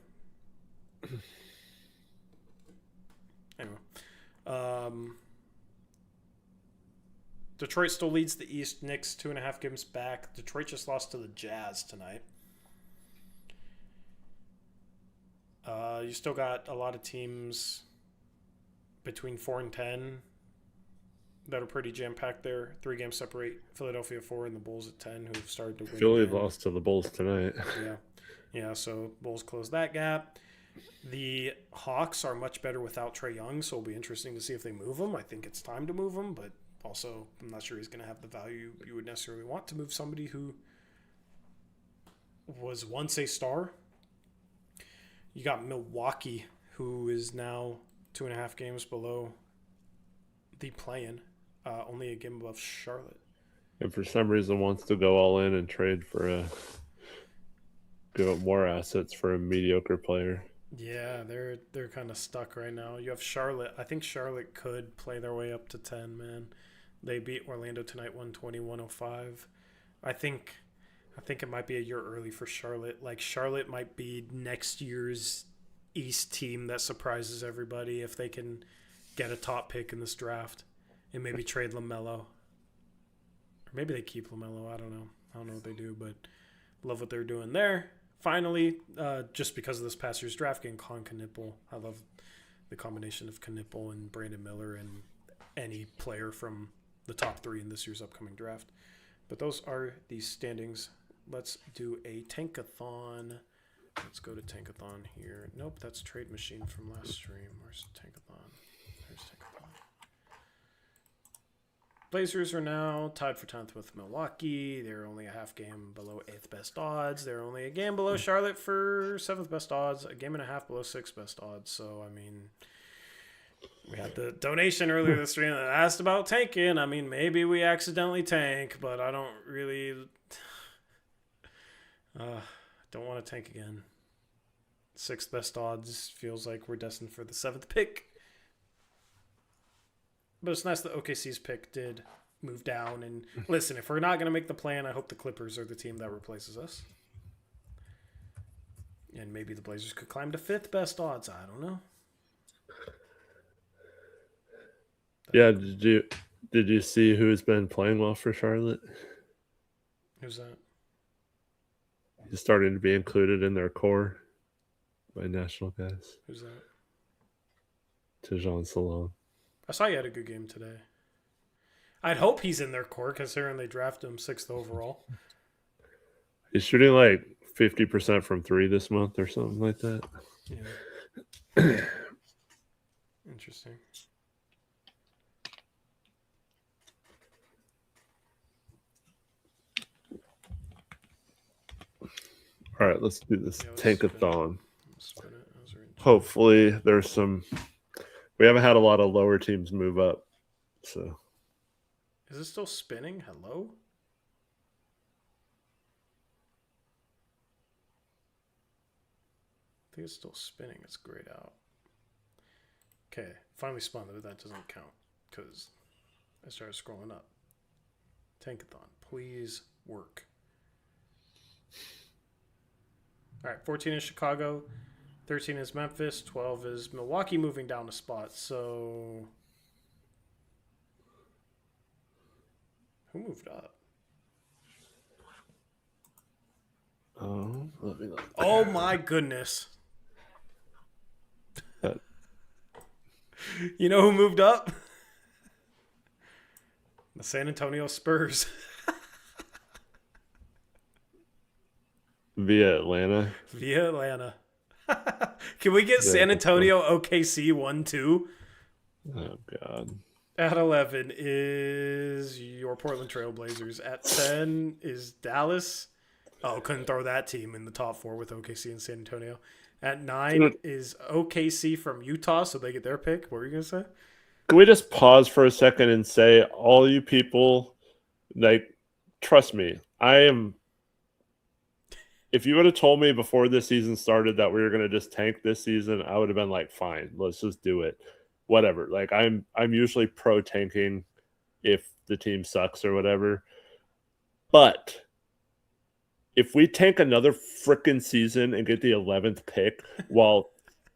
Anyway, Detroit still leads the East. Knicks 2.5 games back. Detroit just lost to the Jazz tonight. You still got a lot of teams between 4 and 10 that are pretty jam-packed there. 3 games separate Philadelphia 4 and the Bulls at 10, who've started to win. Philly lost to the Bulls tonight. Yeah, so Bulls closed that gap. The Hawks are much better without Trae Young, so it'll be interesting to see if they move him. I think it's time to move him, but also I'm not sure he's going to have the value you would necessarily want to move somebody who was once a star. You got Milwaukee, who is now 2.5 games below the play-in, only a game above Charlotte. And for some reason wants to go all in and trade for give up more assets for a mediocre player. Yeah, they're kind of stuck right now. You have Charlotte. I think Charlotte could play their way up to 10, man. They beat Orlando tonight 120-105. I think it might be a year early for Charlotte. Like, Charlotte might be next year's East team that surprises everybody if they can get a top pick in this draft and maybe trade LaMelo. Or maybe they keep LaMelo. I don't know. I don't know what they do, but love what they're doing there. Finally, just because of this past year's draft, getting Con Knipple. I love the combination of Knipple and Brandon Miller and any player from the top 3 in this year's upcoming draft. But those are the standings. Let's do a tankathon. Let's go to tankathon here. Nope, that's Trade Machine from last stream. Where's tankathon? There's tankathon. Blazers are now tied for 10th with Milwaukee. They're only a half game below 8th best odds. They're only a game below Charlotte for 7th best odds. A game and a half below 6th best odds. So, I mean, we had the donation earlier this stream that asked about tanking. I mean, maybe we accidentally tank, but I don't really don't want to tank again. 6th best odds feels like we're destined for the 7th pick. But it's nice that OKC's pick did move down. And listen, if we're not going to make the plan, I hope the Clippers are the team that replaces us. And maybe the Blazers could climb to 5th best odds. I don't know. Yeah, did you see who's been playing well for Charlotte? Who's that? He's starting to be included in their core by national guys. Who's that? Tejan Salon. I saw you had a good game today. I'd hope he's in their core considering they drafted him 6th overall. He's shooting like 50% from 3 this month or something like that. Yeah. Interesting. All right, let's do this tankathon. Spin it. Hopefully there's some... We haven't had a lot of lower teams move up, so... Is it still spinning? Hello? I think it's still spinning. It's grayed out. Okay, finally spun, but that doesn't count because I started scrolling up. Tankathon, please work. All right, 14 is Chicago, 13 is Memphis, 12 is Milwaukee moving down a spot. So who moved up? Oh, let me look. Oh my goodness. You know who moved up? The San Antonio Spurs. Via Atlanta. Can we get San Antonio OKC 1-2? Oh God. At 11 is your Portland Trailblazers. At 10 is Dallas. Oh, couldn't throw that team in the top 4 with OKC and San Antonio. At 9 Dude, is OKC from Utah, so they get their pick. What were you going to say? can we just pause for a second and say, all you people, like, trust me, I am. If you would have told me before this season started that we were going to just tank this season, I would have been like, fine, let's just do it. Whatever. Like, I'm usually pro tanking if the team sucks or whatever. But if we tank another freaking season and get the 11th pick while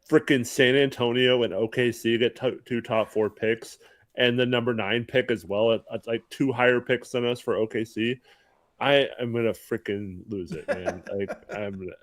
freaking San Antonio and OKC get two top 4 picks and the number 9 pick as well, at like 2 higher picks than us for OKC, I am going to freaking lose it, man. Like, I'm going to.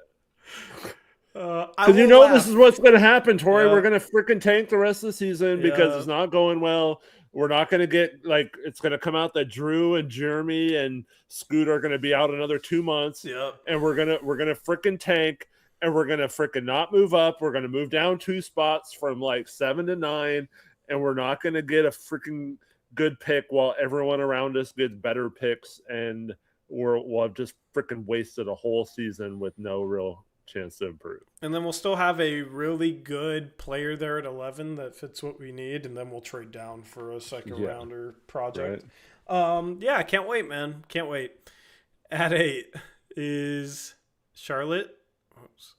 Because you know this is what's going to happen, Tori. Yeah. We're going to freaking tank the rest of the season because it's Yeah. not going well. We're not going to get, like, it's going to come out that Drew and Jeremy and Scoot are going to be out another 2 months. Yep. And we're going to freaking tank, and we're going to freaking not move up. We're going to move down 2 spots from like 7 to 9, and we're not going to get a freaking good pick while everyone around us gets better picks, and we'll have just freaking wasted a whole season with no real chance to improve. And then we'll still have a really good player there at 11 that fits what we need, and then we'll trade down for a second rounder project. Right. Yeah, I can't wait, man. Can't wait. At 8 is Charlotte. Oops.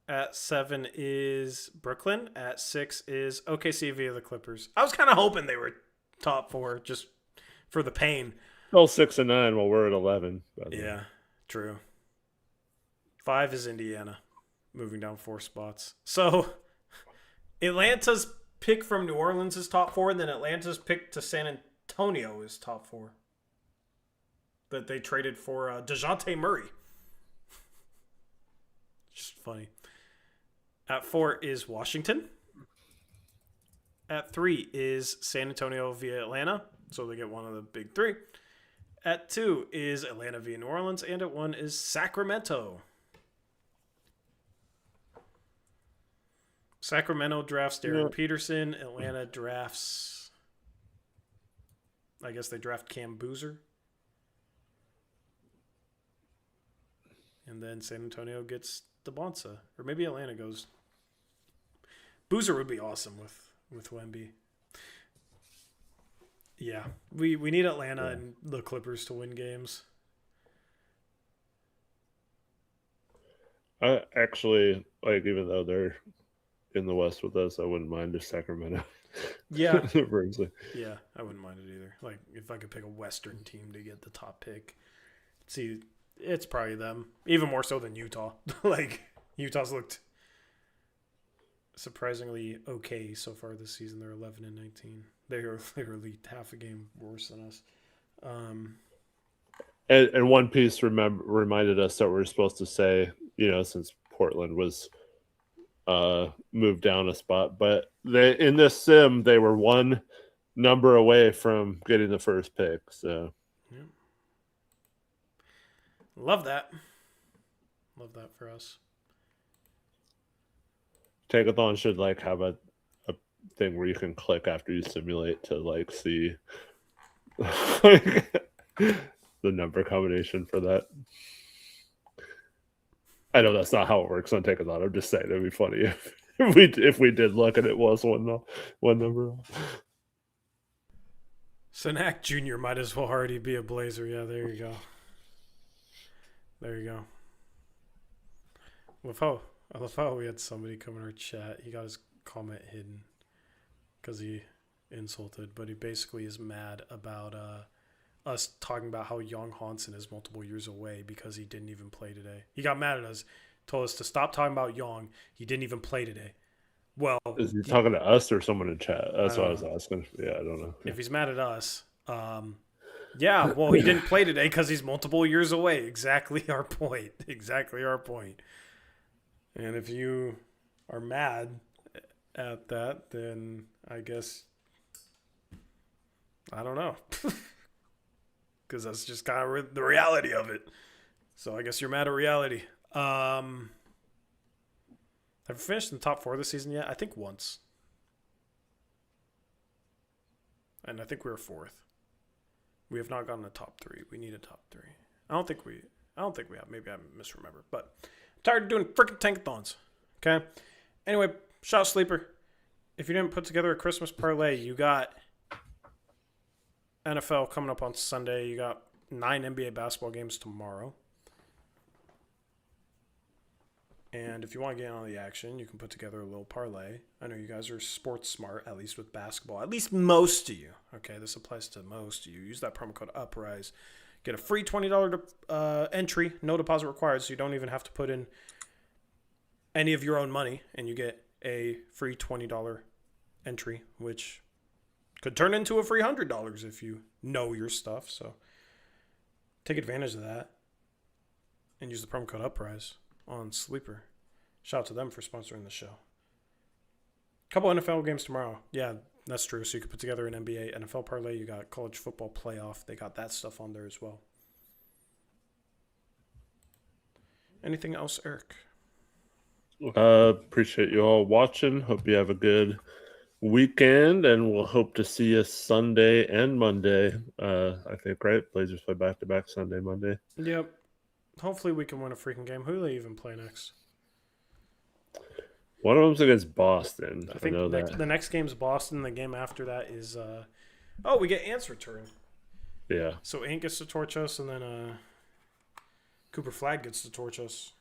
At 7 is Brooklyn. At 6 is OKC via the Clippers. I was kind of hoping they were top 4 just for the pain. Well, 6 and 9 while we're at 11. Yeah, true. 5 is Indiana, moving down 4 spots. So Atlanta's pick from New Orleans is top 4, and then Atlanta's pick to San Antonio is top 4. That they traded for DeJounte Murray. Just funny. At 4 is Washington. At 3 is San Antonio via Atlanta, so they get one of the big 3. At 2 is Atlanta via New Orleans, and at 1 is Sacramento. Sacramento drafts Darren Peterson. Atlanta drafts, I guess they draft Cam Boozer. And then San Antonio gets DeBonsa. Or maybe Atlanta goes. Boozer would be awesome with Wemby. Yeah, we need Atlanta and the Clippers to win games. I actually, like, even though they're in the West with us, I wouldn't mind if Sacramento. Yeah. Yeah, I wouldn't mind it either. Like, if I could pick a Western team to get the top pick. See, it's probably them. Even more so than Utah. Like, Utah's looked surprisingly okay so far this season. They're 11 and 19. They were literally half a game worse than us. And one piece reminded us that we're supposed to say, since Portland was moved down a spot, but in this sim they were one number away from getting the first pick. So, yeah. Love that for us. Tankathon should have a thing where you can click after you simulate to see the number combination for that. I know that's not how it works on Tankathon. I'm just saying it'd be funny if we did look and it was one number. Sanak Jr. might as well already be a Blazer. Yeah, there you go. I love how we had somebody come in our chat. He got his comment hidden because he insulted, but he basically is mad about us talking about how young Hansen is multiple years away because he didn't even play today. He got mad at us, told us to stop talking about Young. He didn't even play today. Well, is he talking to us or someone in chat? That's what I was asking. Yeah, I don't know. If he's mad at us, yeah, well, he didn't play today because he's multiple years away. Exactly our point. And if you are mad at that, then I guess, I don't know. Because that's just kind of the reality of it. So I guess you're mad at reality. Have we finished in the top 4 this season yet? I think once. and I think we were 4th. We have not gotten a top 3. We need a top 3. I don't think we have. Maybe I misremember. But I'm tired of doing freaking tankathons. Okay? Anyway, shout out Sleeper. If you didn't put together a Christmas parlay, you got NFL coming up on Sunday. You got 9 NBA basketball games tomorrow. And if you want to get on the action, you can put together a little parlay. I know you guys are sports smart, at least with basketball. At least most of you. Okay, this applies to most of you. Use that promo code Uprise. Get a free $20 entry, no deposit required, so you don't even have to put in any of your own money, and you get a free $20 entry, which could turn into a free $100 if you know your stuff. So take advantage of that and use the promo code Uprise on Sleeper. Shout out to them for sponsoring the show. Couple NFL games tomorrow. Yeah, that's true. So you can put together an NBA, NFL parlay. You got college football playoff. They got that stuff on there as well. Anything else, Eric? Appreciate you all watching. Hope you have a good weekend, and we'll hope to see you Sunday and Monday. I think, right? Blazers play back-to-back Sunday, Monday. Yep. Hopefully we can win a freaking game. Who do they even play next? One of them's against Boston. I think know that. The next game's Boston. The game after that is we get Ant's return. Yeah. So Ant gets to torch us, and then Cooper Flag gets to torch us.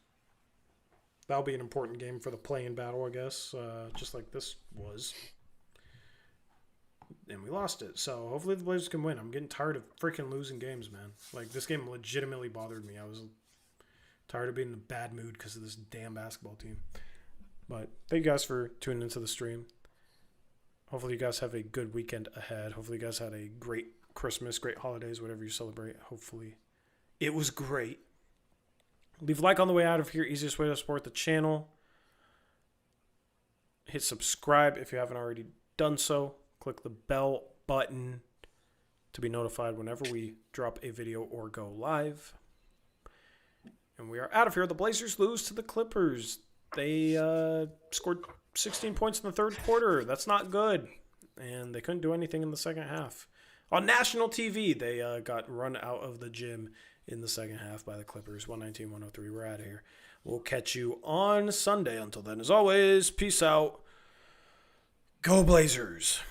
That'll be an important game for the play-in battle, I guess, just like this was. And we lost it. So hopefully the Blazers can win. I'm getting tired of freaking losing games, man. Like, this game legitimately bothered me. I was tired of being in a bad mood because of this damn basketball team. But thank you guys for tuning into the stream. Hopefully you guys have a good weekend ahead. Hopefully you guys had a great Christmas, great holidays, whatever you celebrate. Hopefully it was great. Leave a like on the way out of here. Easiest way to support the channel. Hit subscribe if you haven't already done so. Click the bell button to be notified whenever we drop a video or go live. And we are out of here. The Blazers lose to the Clippers. They scored 16 points in the third quarter. That's not good. And they couldn't do anything in the second half. On national TV, they got run out of the gym in the second half by the Clippers. 119-103. We're out of here. We'll catch you on Sunday. Until then, as always, peace out. Go Blazers.